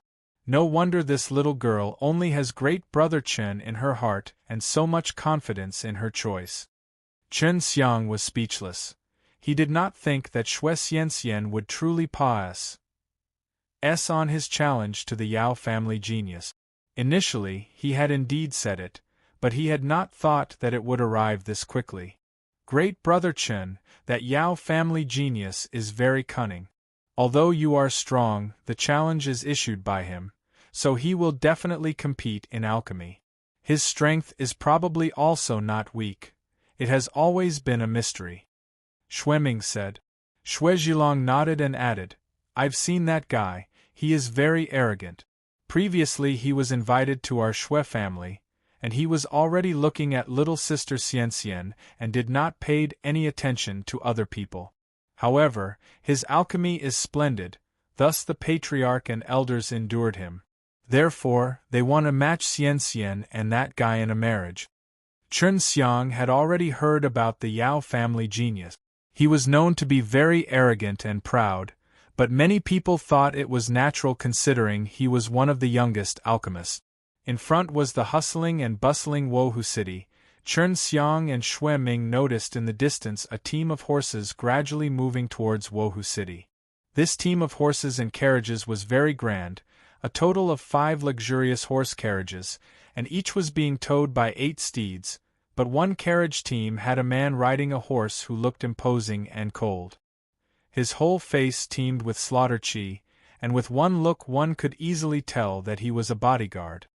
No wonder this little girl only has great brother Chen in her heart and so much confidence in her choice. Chen Xiang was speechless. He did not think that Xue Xianxian would truly pass on his challenge to the Yao family genius. Initially, he had indeed said it, but he had not thought that it would arrive this quickly. Great brother Chen, that Yao family genius is very cunning. Although you are strong, the challenge is issued by him, so he will definitely compete in alchemy. His strength is probably also not weak. It has always been a mystery. Xueming said. Xue Zhilong nodded and added, I've seen that guy, he is very arrogant. Previously he was invited to our Xue family, and he was already looking at little sister Xianxian and did not pay any attention to other people. However, his alchemy is splendid, thus the patriarch and elders endured him. Therefore, they want to match Xianxian and that guy in a marriage. Chen Xiang had already heard about the Yao family genius. He was known to be very arrogant and proud, but many people thought it was natural considering he was one of the youngest alchemists. In front was the hustling and bustling Wohu city. Chen Xiang and Xueming noticed in the distance a team of horses gradually moving towards Wohu city. This team of horses and carriages was very grand, a total of 5 luxurious horse carriages, and each was being towed by 8 steeds, but one carriage team had a man riding a horse who looked imposing and cold. His whole face teemed with slaughter chi, and with one look one could easily tell that he was a bodyguard.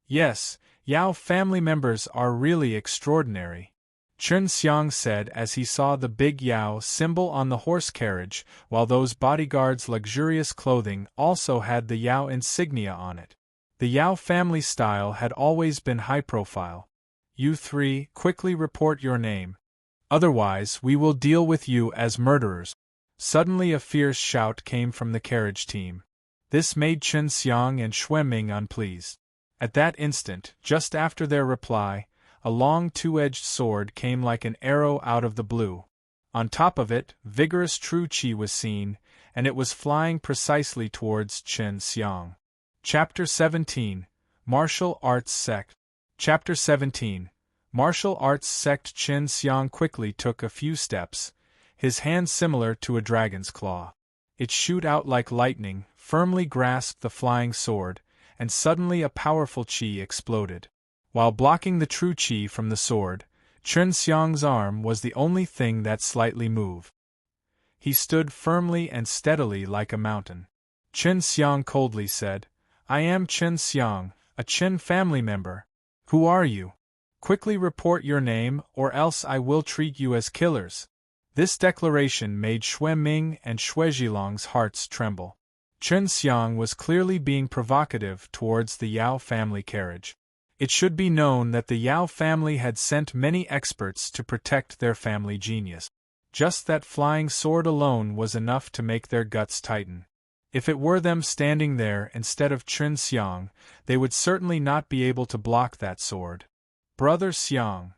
Yes, Yao family members are really extraordinary, Chen Xiang said as he saw the big Yao symbol on the horse carriage, while those bodyguards' luxurious clothing also had the Yao insignia on it. The Yao family style had always been high profile. You 3, quickly report your name. Otherwise, we will deal with you as murderers. Suddenly a fierce shout came from the carriage team. This made Chen Xiang and Xueming unpleased. At that instant, just after their reply, a long 2-edged sword came like an arrow out of the blue. On top of it, vigorous true chi was seen, and it was flying precisely towards Chen Xiang. Chapter 17, Martial Arts Sect. Chapter 17, Martial Arts Sect. Chen Xiang quickly took a few steps, his hand similar to a dragon's claw. It shot out like lightning, firmly grasped the flying sword, and suddenly a powerful chi exploded. While blocking the true chi from the sword, Chen Xiang's arm was the only thing that slightly moved. He stood firmly and steadily like a mountain. Chen Xiang coldly said, I am Chen Xiang, a Chen family member. Who are you? Quickly report your name or else I will treat you as killers. This declaration made Xueming and Xue Zhilong's hearts tremble. Chen Xiang was clearly being provocative towards the Yao family carriage. It should be known that the Yao family had sent many experts to protect their family genius. Just that flying sword alone was enough to make their guts tighten. If it were them standing there instead of Chen Xiang, they would certainly not be able to block that sword. Brother Xiang.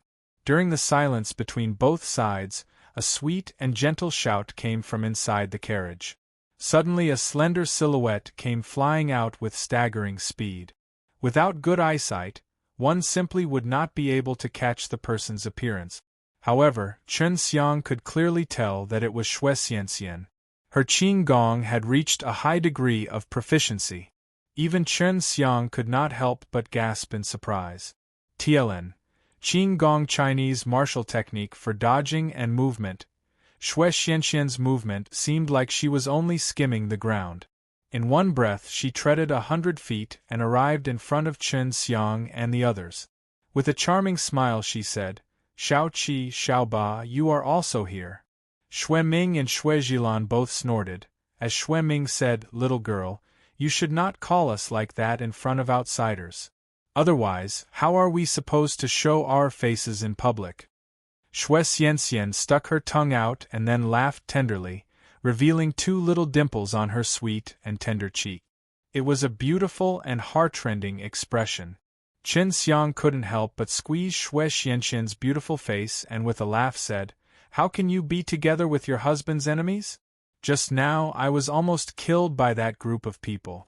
During the silence between both sides, a sweet and gentle shout came from inside the carriage. Suddenly a slender silhouette came flying out with staggering speed. Without good eyesight, one simply would not be able to catch the person's appearance. However, Chen Xiang could clearly tell that it was Xue Xianxian. Her qing gong had reached a high degree of proficiency. Even Chen Xiang could not help but gasp in surprise. TLN. Qing gong Chinese martial technique for dodging and movement. Xue Xianxian's movement seemed like she was only skimming the ground. In one breath she treaded 100 feet and arrived in front of Chen Xiang and the others. With a charming smile she said, Xiao Qi, Xiao Ba, you are also here. Xueming and Xue Zhilan both snorted. As Xueming said, little girl, you should not call us like that in front of outsiders. Otherwise, how are we supposed to show our faces in public? Xue Xianxian stuck her tongue out and then laughed tenderly, revealing 2 little dimples on her sweet and tender cheek. It was a beautiful and heart-rending expression. Chen Xiang couldn't help but squeeze Xue Xianxian's beautiful face and with a laugh said, How can you be together with your husband's enemies? Just now I was almost killed by that group of people.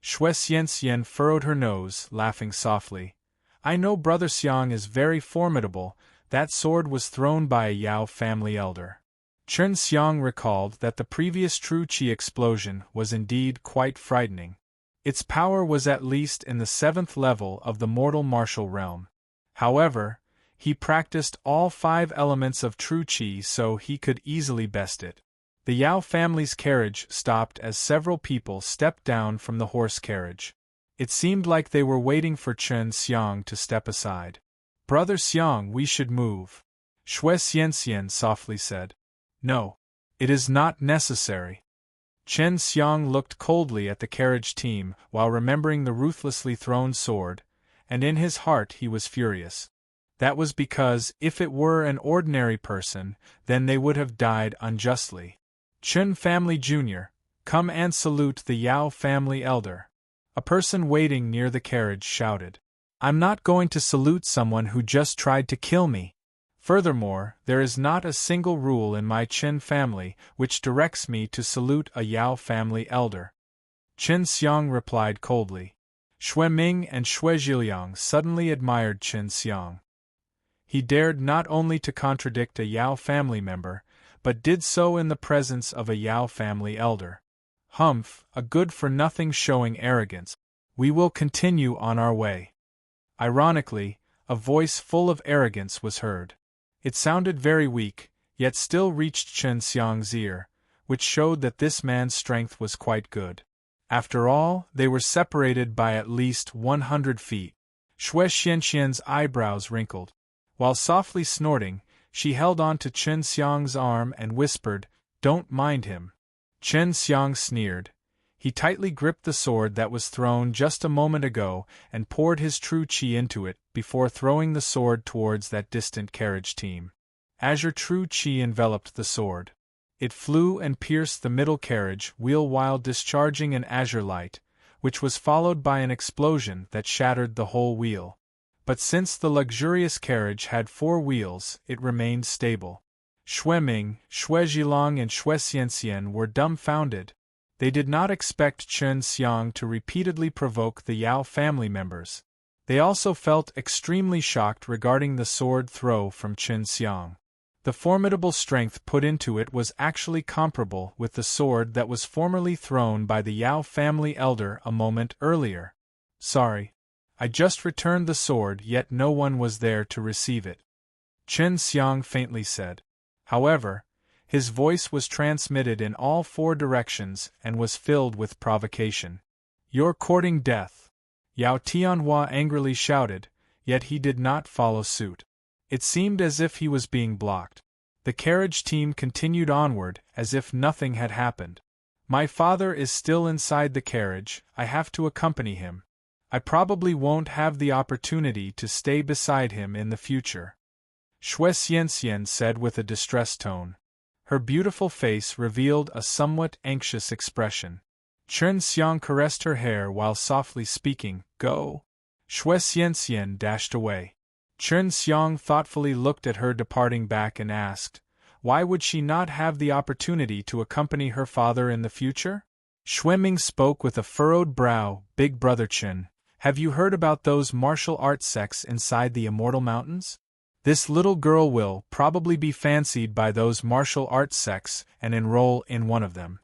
Xue Xianxian furrowed her nose, laughing softly. I know Brother Xiang is very formidable. That sword was thrown by a Yao family elder. Chen Xiang recalled that the previous true qi explosion was indeed quite frightening. Its power was at least in the 7th level of the mortal martial realm. However, he practiced all 5 elements of true qi so he could easily best it. The Yao family's carriage stopped as several people stepped down from the horse carriage. It seemed like they were waiting for Chen Xiang to step aside. Brother Xiang, we should move, Xue Xianxian softly said. No. It is not necessary. Chen Xiang looked coldly at the carriage team while remembering the ruthlessly thrown sword, and in his heart he was furious. That was because, if it were an ordinary person, then they would have died unjustly. Chen family Jr., come and salute the Yao family elder. A person waiting near the carriage shouted. I'm not going to salute someone who just tried to kill me. Furthermore, there is not a single rule in my Chen family which directs me to salute a Yao family elder. Chen Xiang replied coldly. Xue Ming and Xue Zhiliang suddenly admired Chen Xiang. He dared not only to contradict a Yao family member, but did so in the presence of a Yao family elder. Humph, a good-for-nothing showing arrogance. We will continue on our way. Ironically, a voice full of arrogance was heard. It sounded very weak, yet still reached Chen Xiang's ear, which showed that this man's strength was quite good. After all, they were separated by at least 100 feet. Xue Xianxian's eyebrows wrinkled. While softly snorting, she held on to Chen Xiang's arm and whispered, "Don't mind him." Chen Xiang sneered. He tightly gripped the sword that was thrown just a moment ago and poured his true qi into it before throwing the sword towards that distant carriage team. Azure true qi enveloped the sword. It flew and pierced the middle carriage wheel while discharging an azure light, which was followed by an explosion that shattered the whole wheel. But since the luxurious carriage had 4 wheels, it remained stable. Xue Ming, Xue Zhiliang and Xue Xianxian were dumbfounded. They did not expect Chen Xiang to repeatedly provoke the Yao family members. They also felt extremely shocked regarding the sword throw from Chen Xiang. The formidable strength put into it was actually comparable with the sword that was formerly thrown by the Yao family elder a moment earlier. Sorry. I just returned the sword, yet no one was there to receive it, Chen Xiang faintly said. However, his voice was transmitted in all 4 directions and was filled with provocation. You're courting death, Yao Tianhua angrily shouted, yet he did not follow suit. It seemed as if he was being blocked. The carriage team continued onward as if nothing had happened. My father is still inside the carriage, I have to accompany him. I probably won't have the opportunity to stay beside him in the future, Xue Xianxian said with a distressed tone. Her beautiful face revealed a somewhat anxious expression. Chen Xiang caressed her hair while softly speaking, "Go." Xue Xianxian dashed away. Chen Xiang thoughtfully looked at her departing back and asked, why would she not have the opportunity to accompany her father in the future? Xue Ming spoke with a furrowed brow. Big Brother Chen, have you heard about those martial arts sects inside the Immortal Mountains? This little girl will probably be fancied by those martial arts sects and enroll in one of them.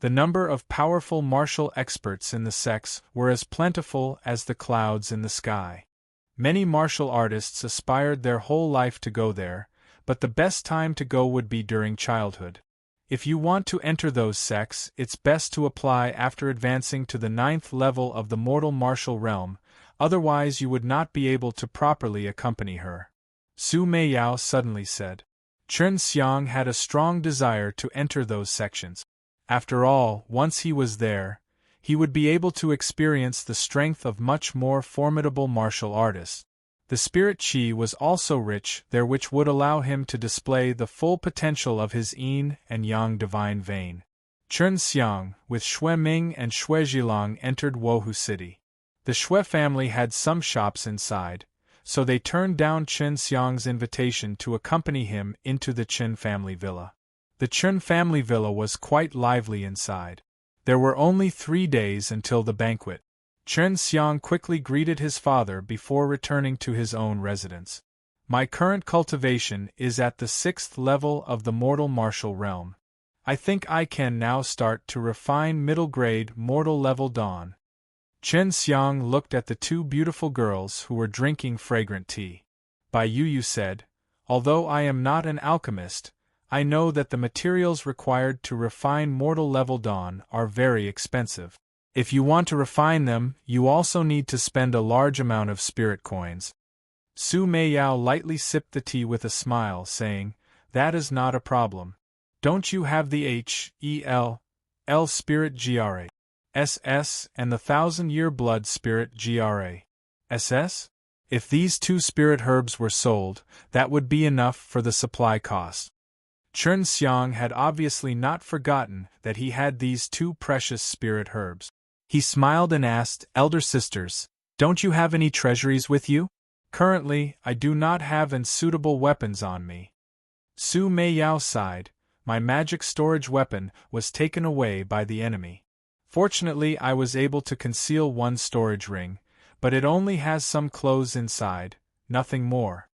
The number of powerful martial experts in the sects were as plentiful as the clouds in the sky. Many martial artists aspired their whole life to go there, but the best time to go would be during childhood. If you want to enter those sects, it's best to apply after advancing to the 9th level of the mortal martial realm, otherwise you would not be able to properly accompany her. Su Meiyao suddenly said. Chen Xiang had a strong desire to enter those sections. After all, once he was there, he would be able to experience the strength of much more formidable martial artists. The spirit qi was also rich there, which would allow him to display the full potential of his yin and yang divine vein. Chen Xiang, with Xue Ming and Xue Zhiliang, entered Wohu City. The Xue family had some shops inside, so they turned down Chen Xiang's invitation to accompany him into the Chen family villa. The Chen family villa was quite lively inside. There were only 3 days until the banquet. Chen Xiang quickly greeted his father before returning to his own residence. My current cultivation is at the 6th level of the mortal martial realm. I think I can now start to refine middle-grade mortal level dawn. Chen Xiang looked at the 2 beautiful girls who were drinking fragrant tea. Bai Yu said, although I am not an alchemist, I know that the materials required to refine mortal level dawn are very expensive. If you want to refine them, you also need to spend a large amount of spirit coins. Su Meiyao lightly sipped the tea with a smile, saying, that is not a problem. Don't you have the HEL spirit GRA SS and the 1,000-year blood spirit GRA SS? If these 2 spirit herbs were sold, that would be enough for the supply cost. Chen Xiang had obviously not forgotten that he had these 2 precious spirit herbs. He smiled and asked, elder sisters, don't you have any treasuries with you? Currently, I do not have any suitable weapons on me. Su Meiyao sighed. My magic storage weapon was taken away by the enemy. Fortunately, I was able to conceal one storage ring, but it only has some clothes inside, nothing more.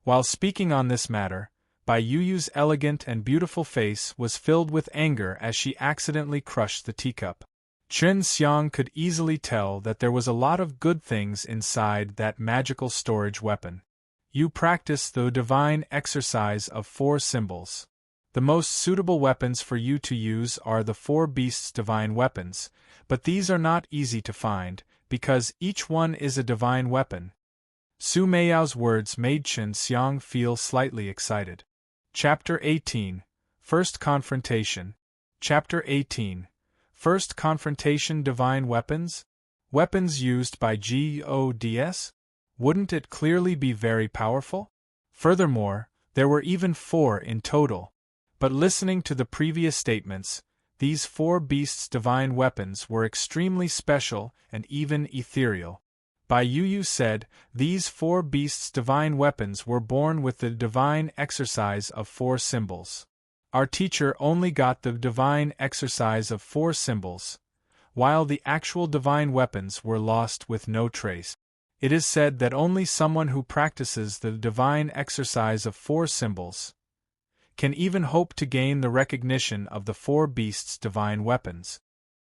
While speaking on this matter, Bai Yu's elegant and beautiful face was filled with anger as she accidentally crushed the teacup. Chen Xiang could easily tell that there was a lot of good things inside that magical storage weapon. You practice the divine exercise of 4 symbols. The most suitable weapons for you to use are the 4 beasts' divine weapons, but these are not easy to find, because each one is a divine weapon. Su Meiyao's words made Chen Xiang feel slightly excited. Chapter 18 First Confrontation. Chapter 18 First Confrontation. Divine Weapons? Weapons used by gods? Wouldn't it clearly be very powerful? Furthermore, there were even 4 in total. But listening to the previous statements, these 4 beasts' divine weapons were extremely special and even ethereal. Bai Yu said, these 4 beasts' divine weapons were born with the divine exercise of 4 symbols. Our teacher only got the divine exercise of 4 symbols, while the actual divine weapons were lost with no trace. It is said that only someone who practices the divine exercise of 4 symbols can even hope to gain the recognition of the 4 beasts' divine weapons.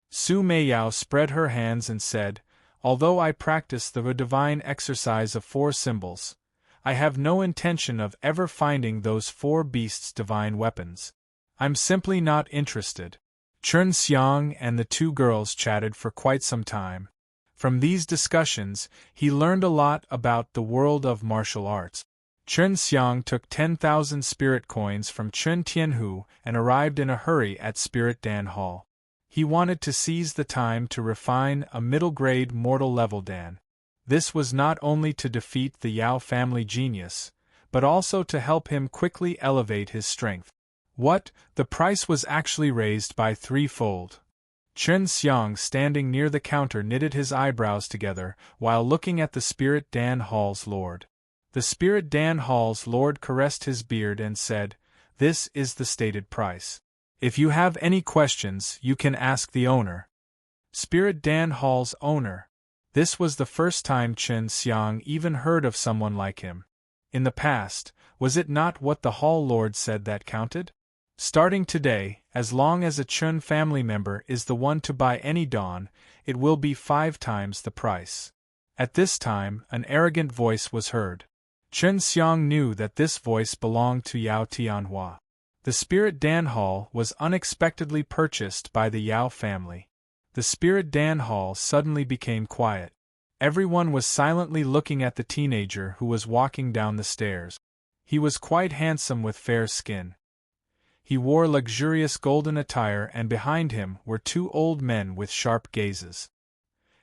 Su Meiyao spread her hands and said, although I practice the divine exercise of 4 symbols, I have no intention of ever finding those 4 beasts' divine weapons. I'm simply not interested. Chen Xiang and the 2 girls chatted for quite some time. From these discussions, he learned a lot about the world of martial arts. Chen Xiang took 10,000 spirit coins from Chen Tianhu and arrived in a hurry at Spirit Dan Hall. He wanted to seize the time to refine a middle-grade mortal level Dan. This was not only to defeat the Yao family genius, but also to help him quickly elevate his strength. What? The price was actually raised by 3-fold. Chen Xiang, standing near the counter, knitted his eyebrows together while looking at the Spirit Dan Hall's lord. The Spirit Dan Hall's lord caressed his beard and said, this is the stated price. If you have any questions, you can ask the owner. Spirit Dan Hall's owner. This was the first time Chen Xiang even heard of someone like him. In the past, was it not what the Hall Lord said that counted? Starting today, as long as a Chen family member is the one to buy any dawn, it will be 5 times the price. At this time, an arrogant voice was heard. Chen Xiang knew that this voice belonged to Yao Tianhua. The Spirit Dan Hall was unexpectedly purchased by the Yao family. The Spirit Dan Hall suddenly became quiet. Everyone was silently looking at the teenager who was walking down the stairs. He was quite handsome with fair skin. He wore luxurious golden attire, and behind him were 2 old men with sharp gazes.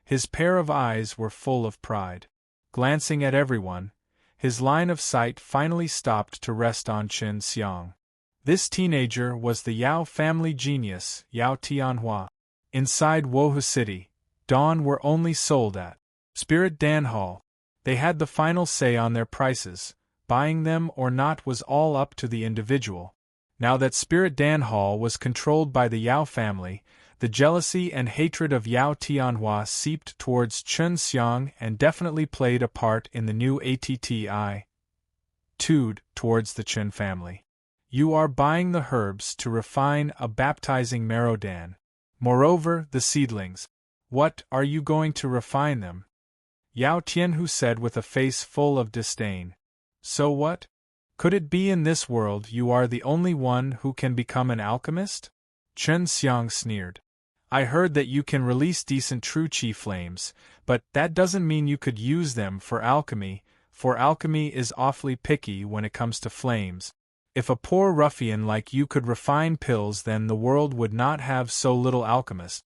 His pair of eyes were full of pride. Glancing at everyone, his line of sight finally stopped to rest on Chen Xiang. This teenager was the Yao family genius, Yao Tianhua. Inside Wohu City, dawn were only sold at Spirit Dan Hall. They had the final say on their prices. Buying them or not was all up to the individual. Now that Spirit Dan Hall was controlled by the Yao family, The jealousy and hatred of Yao Tianhua seeped towards Chen Xiang and definitely played a part in the new attitude towards the Chen family. You are buying the herbs to refine a baptizing Merodan. Moreover, the seedlings. What, are you going to refine them? Yao Tianhu said with a face full of disdain. So what? Could it be in this world you are the only one who can become an alchemist? Chen Xiang sneered. I heard that you can release decent true qi flames, but that doesn't mean you could use them for alchemy is awfully picky when it comes to flames. If a poor ruffian like you could refine pills, then the world would not have so little alchemists.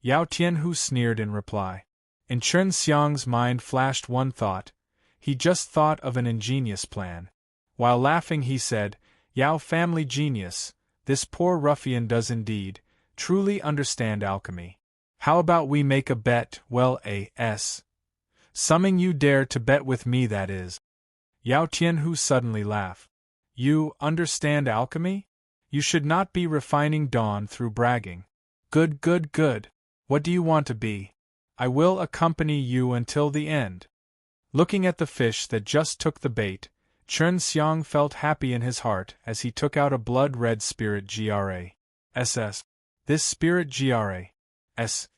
Yao Tianhu sneered in reply. In Chen Xiang's mind flashed one thought. He just thought of an ingenious plan. While laughing he said, Yao family genius, this poor ruffian does indeed truly understand alchemy. How about we make a bet? Well, Summing you dare to bet with me, that is. Yao Tianhu suddenly laughed. You understand alchemy? You should not be refining dawn through bragging. Good. What do you want to be? I will accompany you until the end. Looking at the fish that just took the bait, Chen Xiang felt happy in his heart as he took out a blood-red spirit GRASS. This spirit GRASS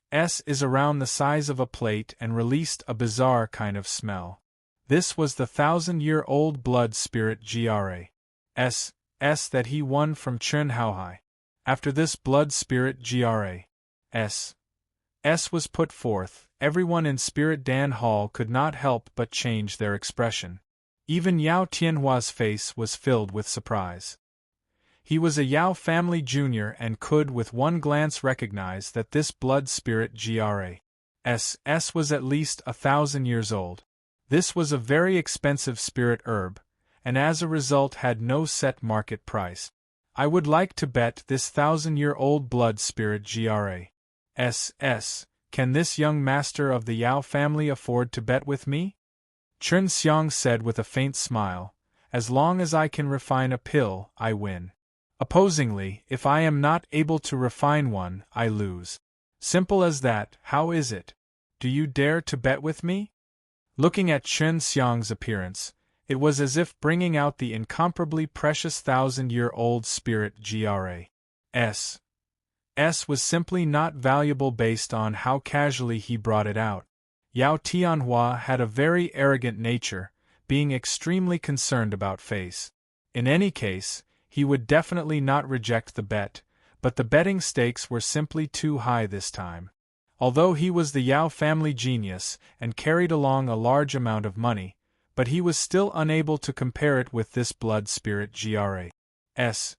is around the size of a plate and released a bizarre kind of smell. This was the 1,000-year-old blood spirit GRASS that he won from Chen Haohai. After this blood spirit GRASS was put forth, everyone in Spirit Dan Hall could not help but change their expression. Even Yao Tianhua's face was filled with surprise. He was a Yao family junior and could with one glance recognize that this blood spirit GRASS was at least 1,000 years old. This was a very expensive spirit herb, and as a result had no set market price. I would like to bet this 1,000-year-old blood spirit GRASS. Can this young master of the Yao family afford to bet with me? Chen Xiang said with a faint smile, as long as I can refine a pill, I win. Opposingly, if I am not able to refine one, I lose. Simple as that. How is it? Do you dare to bet with me? Looking at Chen Xiang's appearance, it was as if bringing out the incomparably precious 1,000-year-old spirit GRASS was simply not valuable based on how casually he brought it out. Yao Tianhua had a very arrogant nature, being extremely concerned about face. In any case, he would definitely not reject the bet, but the betting stakes were simply too high this time. Although he was the Yao family genius and carried along a large amount of money, but he was still unable to compare it with this blood spirit GRASS.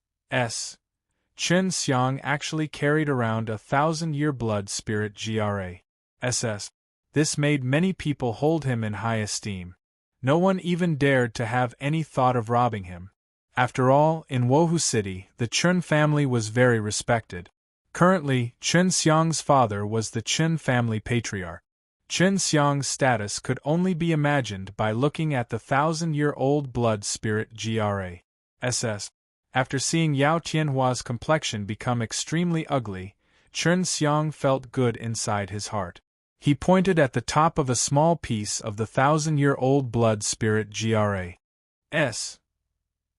Chen Xiang actually carried around 1,000-year blood spirit GRASS. This made many people hold him in high esteem. No one even dared to have any thought of robbing him. After all, in Wohu City, the Chen family was very respected. Currently, Chen Xiang's father was the Chen family patriarch. Chen Xiang's status could only be imagined by looking at the 1,000-year-old blood spirit GRASS. After seeing Yao Tianhua's complexion become extremely ugly, Chen Xiang felt good inside his heart. He pointed at the top of a small piece of the 1,000-year-old blood spirit GRASS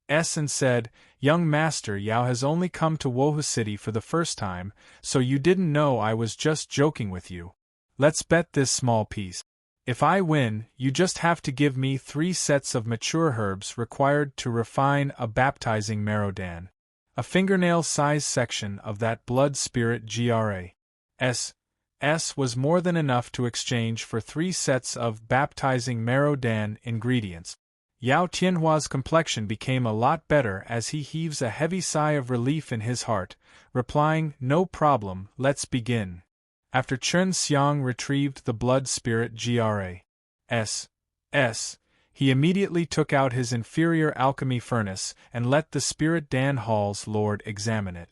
and said, Young Master, Yao has only come to Wohu City for the first time, so you didn't know I was just joking with you. Let's bet this small piece. If I win, you just have to give me 3 sets of mature herbs required to refine a baptizing Merodan. A fingernail-sized section of that blood spirit GRASS was more than enough to exchange for 3 sets of baptizing Merodan ingredients. Yao Tianhua's complexion became a lot better as he heaves a heavy sigh of relief in his heart, replying, No problem, let's begin. After Chen Xiang retrieved the blood spirit GRASS, he immediately took out his inferior alchemy furnace and let the Spirit Dan Hall's lord examine it.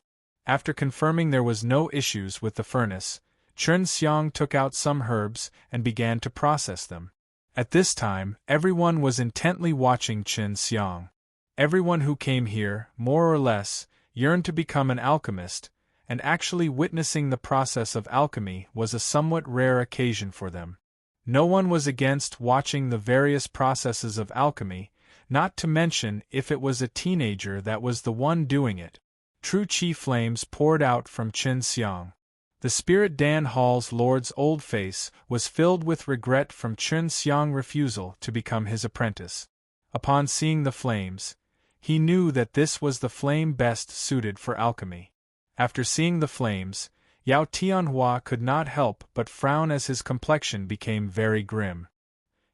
After confirming there was no issues with the furnace, Chen Xiang took out some herbs and began to process them. At this time, everyone was intently watching Chen Xiang. Everyone who came here, more or less, yearned to become an alchemist, and actually witnessing the process of alchemy was a somewhat rare occasion for them. No one was against watching the various processes of alchemy, not to mention if it was a teenager that was the one doing it. True chi flames poured out from Chen Xiang. The spirit Dan Hall's lord's old face was filled with regret from Chen Xiang's refusal to become his apprentice. Upon seeing the flames, he knew that this was the flame best suited for alchemy. After seeing the flames, Yao Tianhua could not help but frown as his complexion became very grim.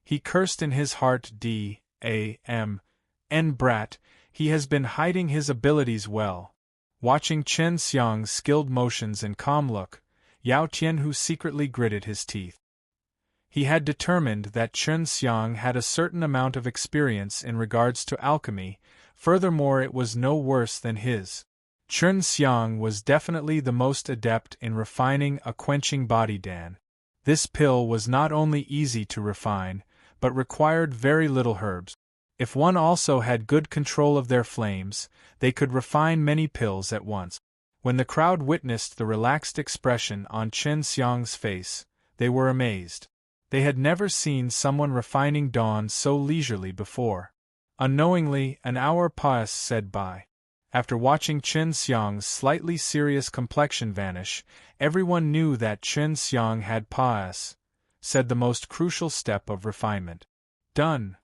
He cursed in his heart, brat, he has been hiding his abilities well. Watching Chen Xiang's skilled motions and calm look, Yao Tianhu secretly gritted his teeth. He had determined that Chen Xiang had a certain amount of experience in regards to alchemy, furthermore it was no worse than his. Chen Xiang was definitely the most adept in refining a quenching body dan. This pill was not only easy to refine, but required very little herbs. If one also had good control of their flames, they could refine many pills at once. When the crowd witnessed the relaxed expression on Chen Xiang's face, they were amazed. They had never seen someone refining dawn so leisurely before. Unknowingly, an hour sped by. After watching Chen Xiang's slightly serious complexion vanish, everyone knew that Chen Xiang had said the most crucial step of refinement. Done.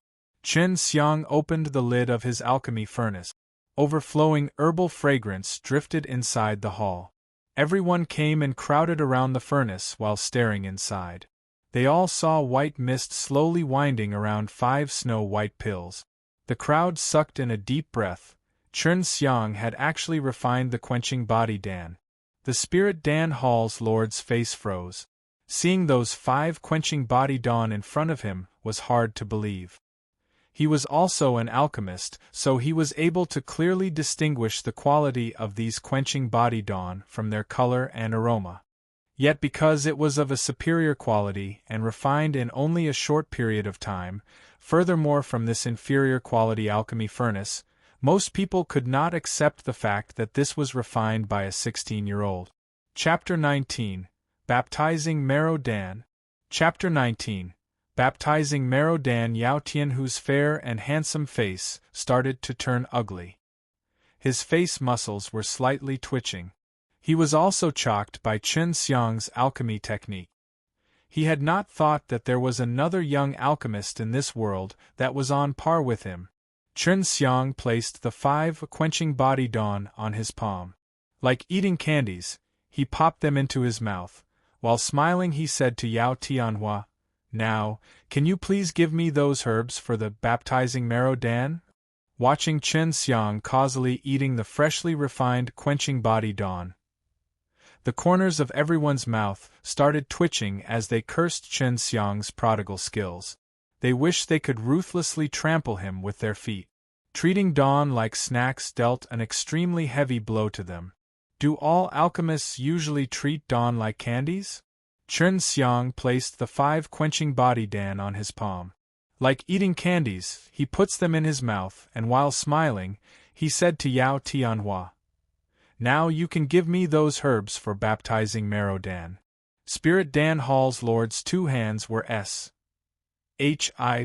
Chen Xiang opened the lid of his alchemy furnace. Overflowing herbal fragrance drifted inside the hall. Everyone came and crowded around the furnace while staring inside. They all saw white mist slowly winding around 5 snow-white pills. The crowd sucked in a deep breath. Chen Xiang had actually refined the quenching body dan. The spirit Dan Hall's lord's face froze. Seeing those 5 quenching body dawn in front of him was hard to believe. He was also an alchemist, so he was able to clearly distinguish the quality of these quenching body dawn from their color and aroma. Yet because it was of a superior quality and refined in only a short period of time, furthermore from this inferior quality alchemy furnace, most people could not accept the fact that this was refined by a 16-year-old. Chapter 19. Baptizing Marrow Dan. Chapter 19. Baptizing Marrow Dan. Yao Tianhu's fair and handsome face started to turn ugly. His face muscles were slightly twitching. He was also shocked by Chen Xiang's alchemy technique. He had not thought that there was another young alchemist in this world that was on par with him. Chen Xiang placed the 5 quenching body dawn on his palm. Like eating candies, he popped them into his mouth. While smiling he said to Yao Tianhua, "Now, can you please give me those herbs for the baptizing marrow dan?" Watching Chen Xiang causally eating the freshly refined quenching body dawn, the corners of everyone's mouth started twitching as they cursed Chen Xiang's prodigal skills. They wished they could ruthlessly trample him with their feet. Treating dawn like snacks dealt an extremely heavy blow to them. Do all alchemists usually treat dawn like candies? Chen Xiang placed the 5 quenching body dan on his palm. Like eating candies, he puts them in his mouth, and while smiling, he said to Yao Tianhua, "Now you can give me those herbs for baptizing marrow dan." Spirit Dan Hall's lord's 2 hands were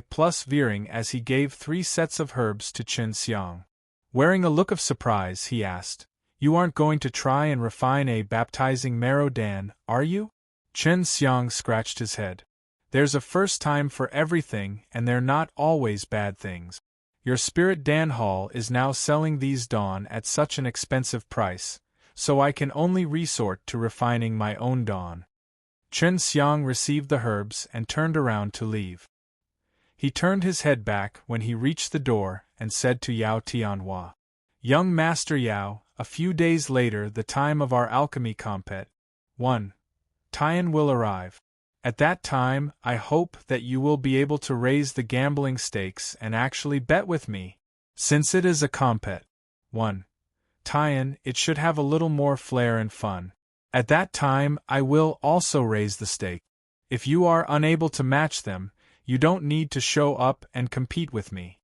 plus veering as he gave 3 sets of herbs to Chen Xiang. Wearing a look of surprise, he asked, "You aren't going to try and refine a baptizing marrow dan, are you?" Chen Xiang scratched his head. "There's a first time for everything, and they're not always bad things. Your spirit Dan Hall is now selling these dawn at such an expensive price, so I can only resort to refining my own dawn." Chen Xiang received the herbs and turned around to leave. He turned his head back when he reached the door and said to Yao Tianhua, "Young Master Yao, a few days later the time of our alchemy compet. 1. Tian will arrive. At that time, I hope that you will be able to raise the gambling stakes and actually bet with me. Since it is a compet. 1. Tian, it should have a little more flair and fun. At that time, I will also raise the stake. If you are unable to match them, you don't need to show up and compete with me."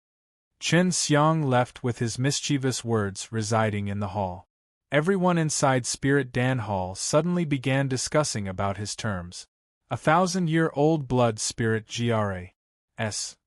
Chen Xiang left with his mischievous words residing in the hall. Everyone inside Spirit Dan Hall suddenly began discussing about his terms. 1,000-year-old blood spirit GRAS.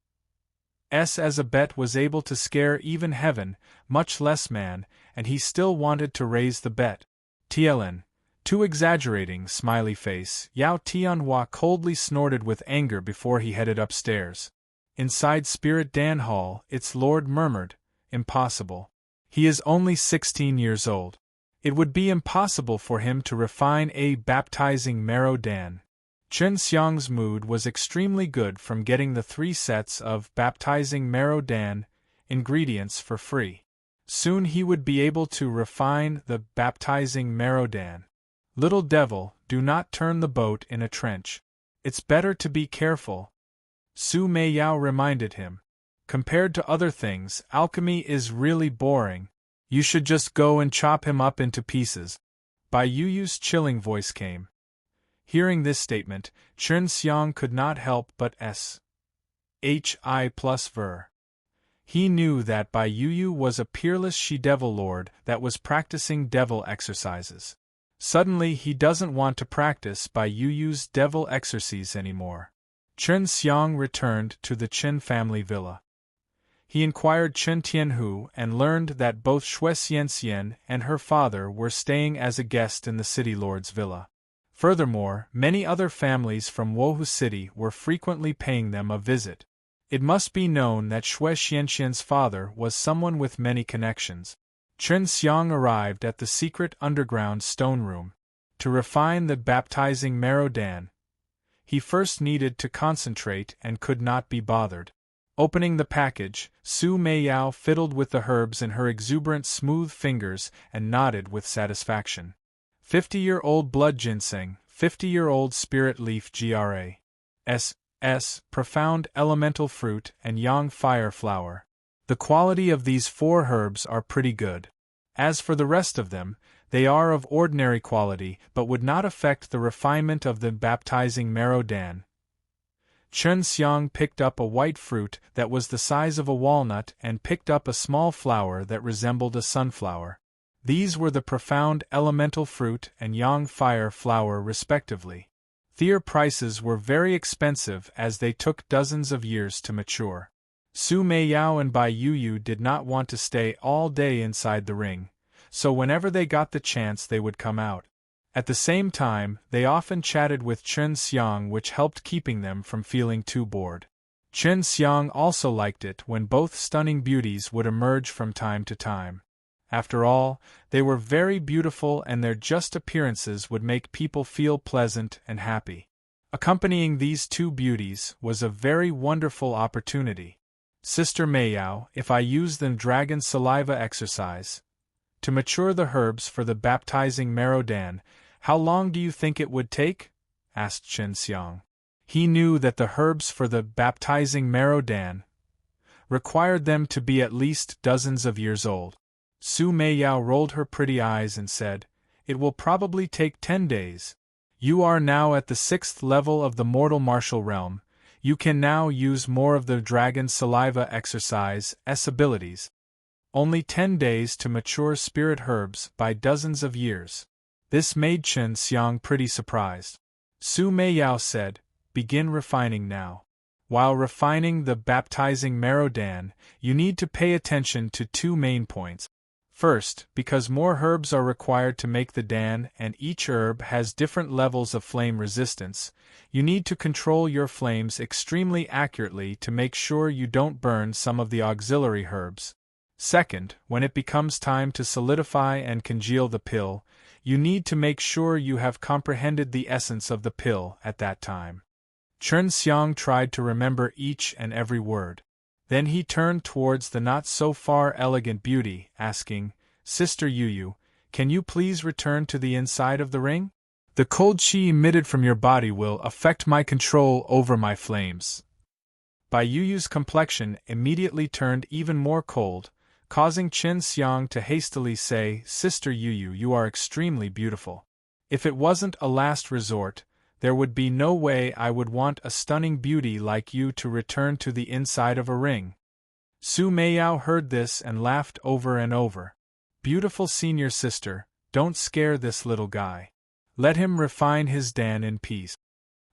As a bet was able to scare even heaven, much less man, and he still wanted to raise the bet. TLN. Too exaggerating, smiley face. Yao Tianhua coldly snorted with anger before he headed upstairs. Inside Spirit Dan Hall, its lord murmured, impossible. He is only 16 years old. It would be impossible for him to refine a baptizing marrow Dan. Chen Xiang's mood was extremely good from getting the 3 sets of baptizing marrow Dan ingredients for free. Soon he would be able to refine the baptizing marrow Dan. Little devil, do not turn the boat in a trench. It's better to be careful. Su Meiyao reminded him. Compared to other things, alchemy is really boring. You should just go and chop him up into pieces. Bai Yuyu's chilling voice came. Hearing this statement, Chen Xiang could not help but SHI plus ver. He knew that Bai Yuyu was a peerless she-devil lord that was practicing devil exercises. Suddenly he doesn't want to practice Bai Yuyu's devil exercises anymore. Chen Xiang returned to the Chen family villa. He inquired Chen Tianhu and learned that both Xue Xianxian and her father were staying as a guest in the city lord's villa. Furthermore, many other families from Wohu City were frequently paying them a visit. It must be known that Xue Xianxian's father was someone with many connections. Chen Xiang arrived at the secret underground stone room. To refine the baptizing marrow Dan, he first needed to concentrate and could not be bothered. Opening the package, Su Meiyao fiddled with the herbs in her exuberant smooth fingers and nodded with satisfaction. 50-year-old blood ginseng, 50-year-old spirit leaf GRAS, profound elemental fruit and yang fire flower. The quality of these 4 herbs are pretty good. As for the rest of them, they are of ordinary quality but would not affect the refinement of the baptizing marrow Dan. Chen Xiang picked up a white fruit that was the size of a walnut and picked up a small flower that resembled a sunflower. These were the profound elemental fruit and yang fire flower respectively. Their prices were very expensive as they took dozens of years to mature. Su Meiyao and Bai Yuyu did not want to stay all day inside the ring, so whenever they got the chance they would come out. At the same time, they often chatted with Chen Xiang, which helped keeping them from feeling too bored. Chen Xiang also liked it when both stunning beauties would emerge from time to time. After all, they were very beautiful and their just appearances would make people feel pleasant and happy. Accompanying these 2 beauties was a very wonderful opportunity. Sister Meiyao, if I use the dragon saliva exercise to mature the herbs for the baptizing marrow Dan, how long do you think it would take? Asked Chen Xiang. He knew that the herbs for the baptizing marrow Dan required them to be at least dozens of years old. Su Meiyao rolled her pretty eyes and said, It will probably take 10 days. You are now at the 6th level of the mortal martial realm. You can now use more of the dragon saliva exercise abilities. Only 10 days to mature spirit herbs by dozens of years. This made Chen Xiang pretty surprised. Su Meiyao said, Begin refining now. While refining the baptizing marrow Dan, you need to pay attention to 2 main points. First, because more herbs are required to make the Dan and each herb has different levels of flame resistance, you need to control your flames extremely accurately to make sure you don't burn some of the auxiliary herbs. Second, when it becomes time to solidify and congeal the pill, you need to make sure you have comprehended the essence of the pill at that time. Chen Xiang tried to remember each and every word. Then he turned towards the not-so-far elegant beauty, asking, Sister Yuyu, can you please return to the inside of the ring? The cold qi emitted from your body will affect my control over my flames. Bai Yuyu's complexion immediately turned even more cold, causing Chen Xiang to hastily say, Sister Yuyu, you are extremely beautiful. If it wasn't a last resort, there would be no way I would want a stunning beauty like you to return to the inside of a ring. Su Meiyao heard this and laughed over and over. Beautiful senior sister, Don't scare this little guy. Let him refine his dan in peace.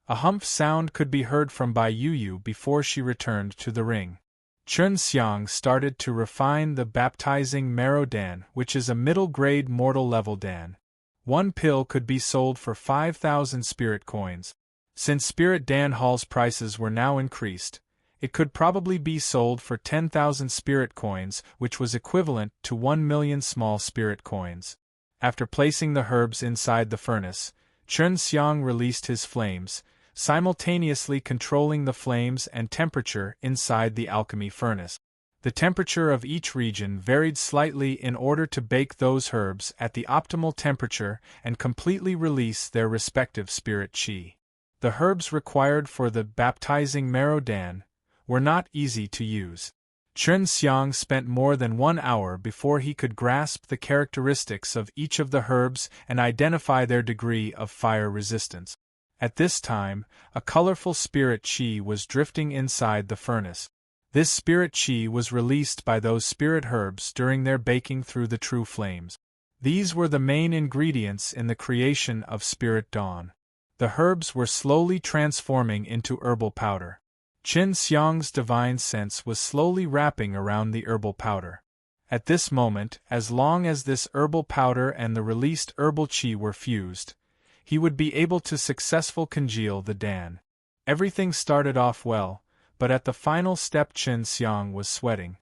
A humph sound could be heard from Bai Yu before she returned to the ring. Chun Xiang started to refine the baptizing marrow dan, which is a middle-grade mortal-level dan. One pill could be sold for 5,000 spirit coins. Since Spirit Dan Hall's prices were now increased, it could probably be sold for 10,000 spirit coins, which was equivalent to 1 million small spirit coins. After placing the herbs inside the furnace, Chun Xiang released his flames, simultaneously controlling the flames and temperature inside the alchemy furnace. The temperature of each region varied slightly in order to bake those herbs at the optimal temperature and completely release their respective spirit qi. The herbs required for the baptizing marrow dan were not easy to use. Chun Xiang spent more than 1 hour before he could grasp the characteristics of each of the herbs and identify their degree of fire resistance. At this time, a colorful spirit qi was drifting inside the furnace. This spirit qi was released by those spirit herbs during their baking through the true flames. These were the main ingredients in the creation of Spirit Dawn. The herbs were slowly transforming into herbal powder. Qin Xiang's divine sense was slowly wrapping around the herbal powder. At this moment, as long as this herbal powder and the released herbal qi were fused, he would be able to successfully congeal the dan. Everything started off well, but at the final step Qin Xiang was sweating.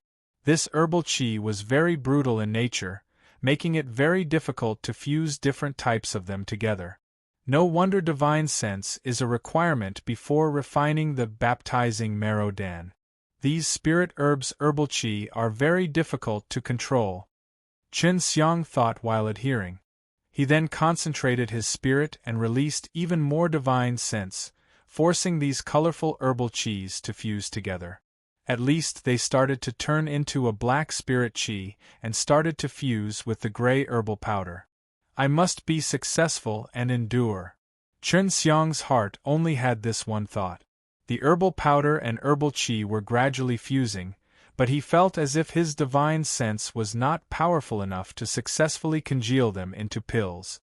This herbal qi was very brutal in nature, making it very difficult to fuse different types of them together. No wonder divine sense is a requirement before refining the baptizing marrow dan. These spirit herbs' herbal qi are very difficult to control. Qin Xiang thought while adhering. He then concentrated his spirit and released even more divine sense, forcing these colorful herbal qis to fuse together. At least they started to turn into a black spirit qi and started to fuse with the gray herbal powder. I must be successful and endure. Chun Xiang's heart only had this one thought. The herbal powder and herbal qi were gradually fusing, but he felt as if his divine sense was not powerful enough to successfully congeal them into pills.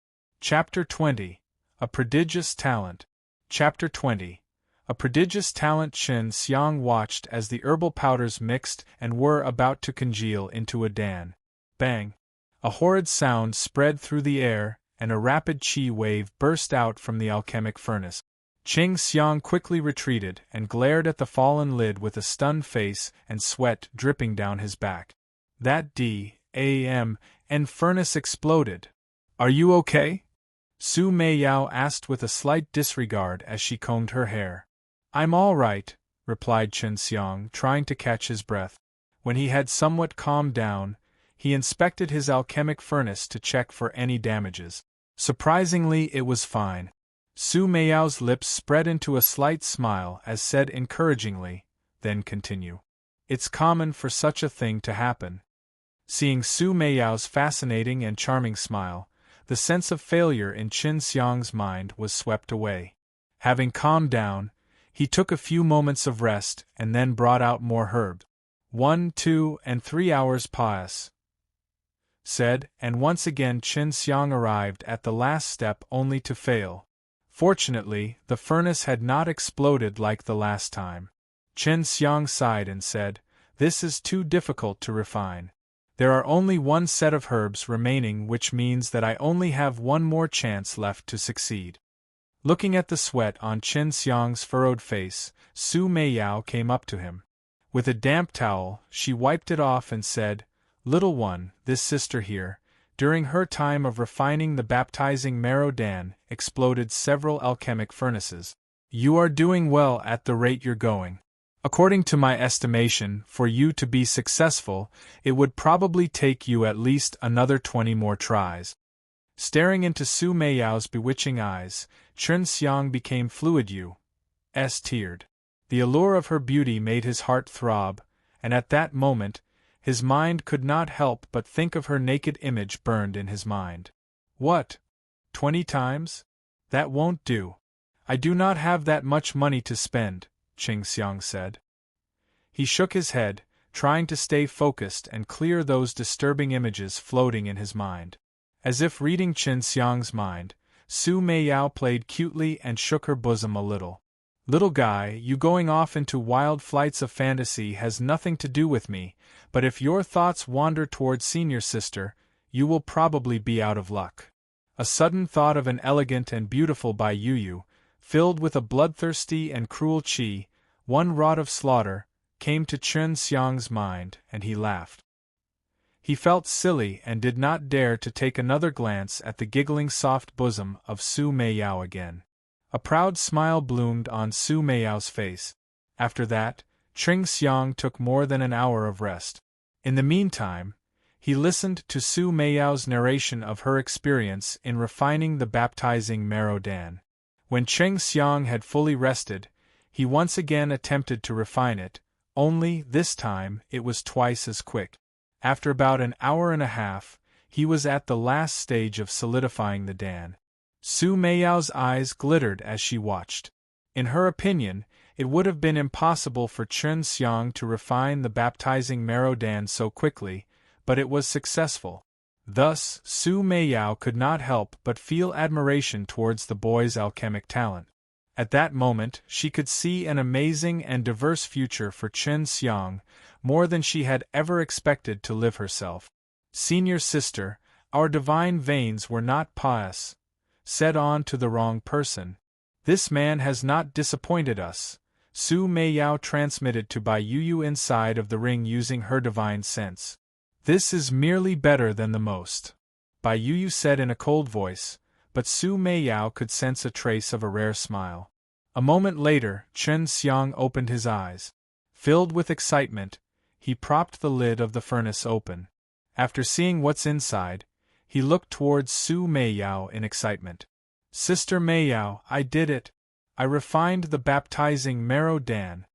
Chapter 20. A Prodigious Talent. Chapter 20. A prodigious talent. Qin Xiang watched as the herbal powders mixed and were about to congeal into a dan. Bang! A horrid sound spread through the air, and a rapid qi wave burst out from the alchemic furnace. Qin Xiang quickly retreated and glared at the fallen lid with a stunned face and sweat dripping down his back. That D.A.M. and furnace exploded. Are you okay? Su Meiyao asked with a slight disregard as she combed her hair. I'm all right, replied Qin Xiang, trying to catch his breath. When he had somewhat calmed down, he inspected his alchemic furnace to check for any damages. Surprisingly, it was fine. Su Meiyao's lips spread into a slight smile as said encouragingly, then continue. It's common for such a thing to happen. Seeing Su Meiyao's fascinating and charming smile, the sense of failure in Qin Xiang's mind was swept away. Having calmed down, he took a few moments of rest and then brought out more herbs. 1, 2, and 3 hours pass. Said, and once again Qin Xiang arrived at the last step only to fail. Fortunately, the furnace had not exploded like the last time. Qin Xiang sighed and said, "This is too difficult to refine. There are only one set of herbs remaining, which means that I only have one more chance left to succeed." Looking at the sweat on Qin Xiang's furrowed face, Su Meiyao came up to him. With a damp towel, she wiped it off and said, "Little one, this sister here, during her time of refining the baptizing marrow dan, exploded several alchemic furnaces. You are doing well at the rate you're going. According to my estimation, for you to be successful, it would probably take you at least another 20 more tries." Staring into Su Meiyao's bewitching eyes, Qin Xiang became fluid. Teared. The allure of her beauty made his heart throb, and at that moment, his mind could not help but think of her naked image burned in his mind. What? 20 times? That won't do. I do not have that much money to spend, Qin Xiang said. He shook his head, trying to stay focused and clear those disturbing images floating in his mind. As if reading Chen Xiang's mind, Su Meiyao played cutely and shook her bosom a little. Little guy, you going off into wild flights of fantasy has nothing to do with me, but if your thoughts wander toward senior sister, you will probably be out of luck. A sudden thought of an elegant and beautiful Bai Yu, filled with a bloodthirsty and cruel qi, one rod of slaughter, came to Chen Xiang's mind, and he laughed. He felt silly and did not dare to take another glance at the giggling soft bosom of Su Meiyao again. A proud smile bloomed on Su Meiyao's face. After that, Chen Xiang took more than an hour of rest. In the meantime, he listened to Su Meiyao's narration of her experience in refining the baptizing marrow dan. When Chen Xiang had fully rested, he once again attempted to refine it, only, this time, it was twice as quick. After about an hour and a half, he was at the last stage of solidifying the dan. Su Meiyao's eyes glittered as she watched. In her opinion, it would have been impossible for Chen Xiang to refine the baptizing marrow dan so quickly, but it was successful. Thus, Su Meiyao could not help but feel admiration towards the boy's alchemic talent. At that moment, she could see an amazing and diverse future for Chen Xiang, more than she had ever expected to live herself. Senior sister, our divine veins were not pious. Said on to the wrong person. This man has not disappointed us, Su Meiyao transmitted to Bai Yu inside of the ring using her divine sense. This is merely better than the most, Bai Yu said in a cold voice, but Su Meiyao could sense a trace of a rare smile. A moment later, Chen Xiang opened his eyes. Filled with excitement, he propped the lid of the furnace open. After seeing what's inside, he looked towards Su Meiyao in excitement. Sister Meiyao, I did it. I refined the baptizing marrow dan.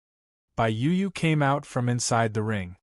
Bai Yu came out from inside the ring.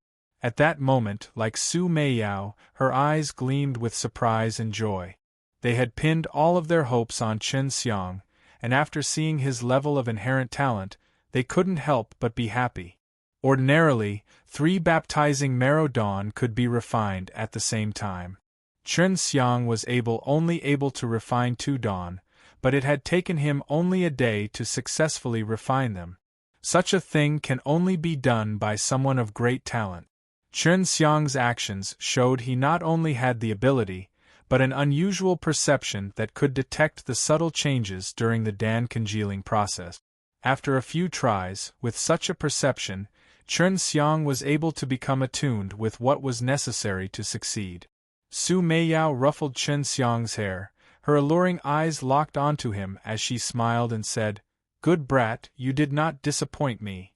At that moment, like Su Meiyao, her eyes gleamed with surprise and joy. They had pinned all of their hopes on Chen Xiang, and after seeing his level of inherent talent, they couldn't help but be happy. Ordinarily, 3 baptizing marrow dan could be refined at the same time. Chen Xiang was only able to refine 2 dan, but it had taken him only a day to successfully refine them. Such a thing can only be done by someone of great talent. Chen Xiang's actions showed he not only had the ability, but an unusual perception that could detect the subtle changes during the dan congealing process. After a few tries, with such a perception, Chen Xiang was able to become attuned with what was necessary to succeed. Su Meiyao ruffled Chen Xiang's hair, her alluring eyes locked onto him as she smiled and said, "Good brat, you did not disappoint me."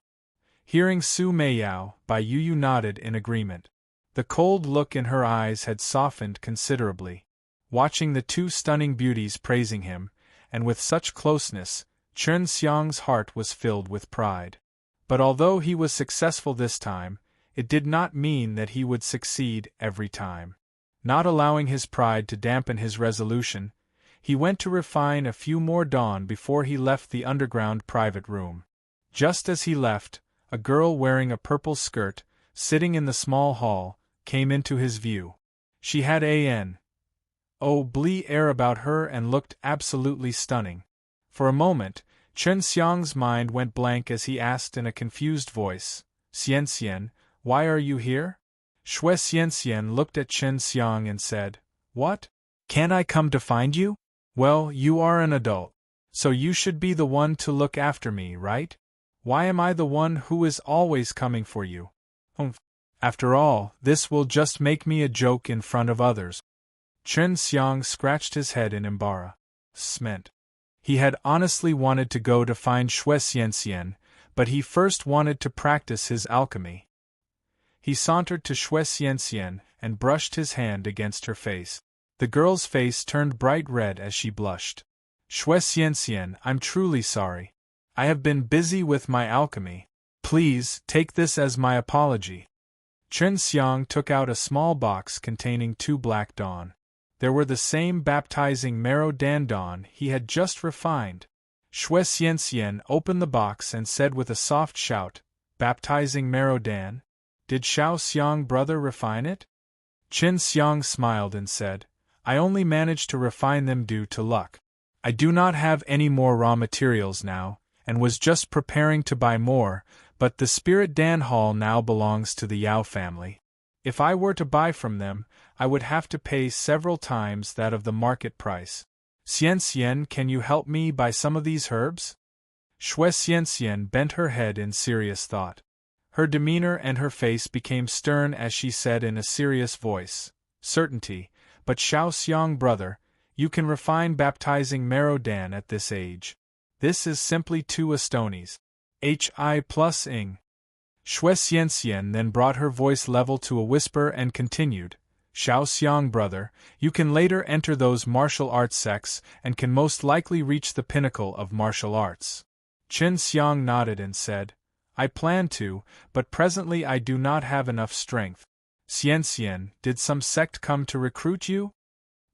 Hearing Su Meiyao, Bai Yu nodded in agreement. The cold look in her eyes had softened considerably. Watching the 2 stunning beauties praising him, and with such closeness, Chen Xiang's heart was filled with pride. But although he was successful this time, it did not mean that he would succeed every time. Not allowing his pride to dampen his resolution, he went to refine a few more dan before he left the underground private room. Just as he left, a girl wearing a purple skirt, sitting in the small hall, came into his view. She had blee air about her and looked absolutely stunning. For a moment, Chen Xiang's mind went blank as he asked in a confused voice, "Xian, why are you here?" Shui Xian looked at Chen Xiang and said, "What? Can't I come to find you? Well, you are an adult, so you should be the one to look after me, right? Why am I the one who is always coming for you? After all, this will just make me a joke in front of others." Chen Xiang scratched his head in embarrassment. He had honestly wanted to go to find Shui Xian, but he first wanted to practice his alchemy. He sauntered to Shui Xian and brushed his hand against her face. The girl's face turned bright red as she blushed. "Shui Xian, I'm truly sorry. I have been busy with my alchemy. Please, take this as my apology." Chen Xiang took out a small box containing 2 black dan. There were the same baptizing marrow dan he had just refined. Shui Xian opened the box and said with a soft shout, "Baptizing marrow dan? Did Xiao Xiang brother refine it?" Chen Xiang smiled and said, I only managed to refine them due to luck. I do not have any more raw materials now, and was just preparing to buy more, but the Spirit Dan Hall now belongs to the Yao family. If I were to buy from them, I would have to pay several times that of the market price. Xian Xian, can you help me buy some of these herbs? Shui Xian Xian bent her head in serious thought. Her demeanor and her face became stern as she said in a serious voice, "Certainty, but Xiao Xiang brother, you can refine baptizing marrow Dan at this age. This is simply 2 Astonies. Hi plus ing." Shui Xian Xian then brought her voice level to a whisper and continued, "Xiao Xiang brother, you can later enter those martial arts sects and can most likely reach the pinnacle of martial arts." Chen Xiang nodded and said, "I plan to, but presently I do not have enough strength." "Xian Xian, did some sect come to recruit you?"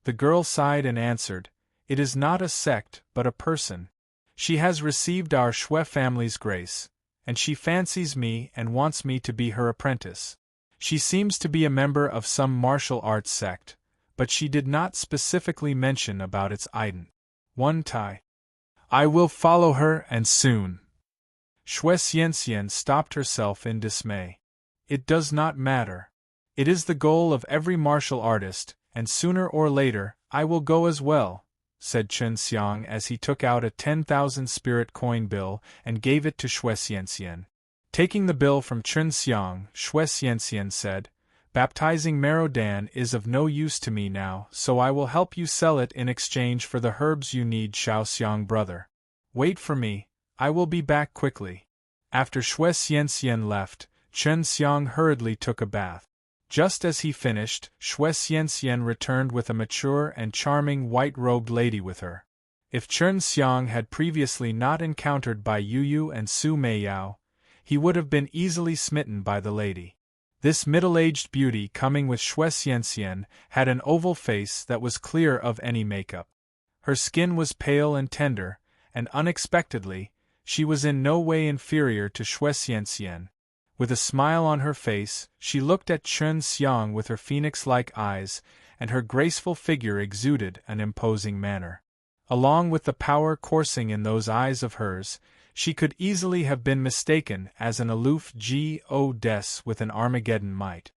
The girl sighed and answered, "It is not a sect, but a person. She has received our Shui family's grace, and she fancies me and wants me to be her apprentice. She seems to be a member of some martial arts sect, but she did not specifically mention about its ident. One Tai. I will follow her, and soon." Shui Xian Xian stopped herself in dismay. "It does not matter. It is the goal of every martial artist, and sooner or later, I will go as well," said Chen Xiang as he took out a 10,000 spirit coin bill and gave it to Shui Xian Xian. Taking the bill from Chen Xiang, Shui Xian Xian said, "Baptizing marrow Dan is of no use to me now, so I will help you sell it in exchange for the herbs you need, Xiao Xiang brother. Wait for me, I will be back quickly." After Shui Xian Xian left, Chen Xiang hurriedly took a bath. Just as he finished, Shui Xian Xian returned with a mature and charming white-robed lady with her. If Chen Xiang had previously not encountered Bai Yuyu and Su Meiyao, he would have been easily smitten by the lady. This middle-aged beauty coming with Shui Xian Xian had an oval face that was clear of any makeup. Her skin was pale and tender, and unexpectedly, she was in no way inferior to Shui Xian Xian. With a smile on her face, she looked at Chen Xiang with her phoenix-like eyes, and her graceful figure exuded an imposing manner. Along with the power coursing in those eyes of hers, she could easily have been mistaken as an aloof G.O. Des with an Armageddon might.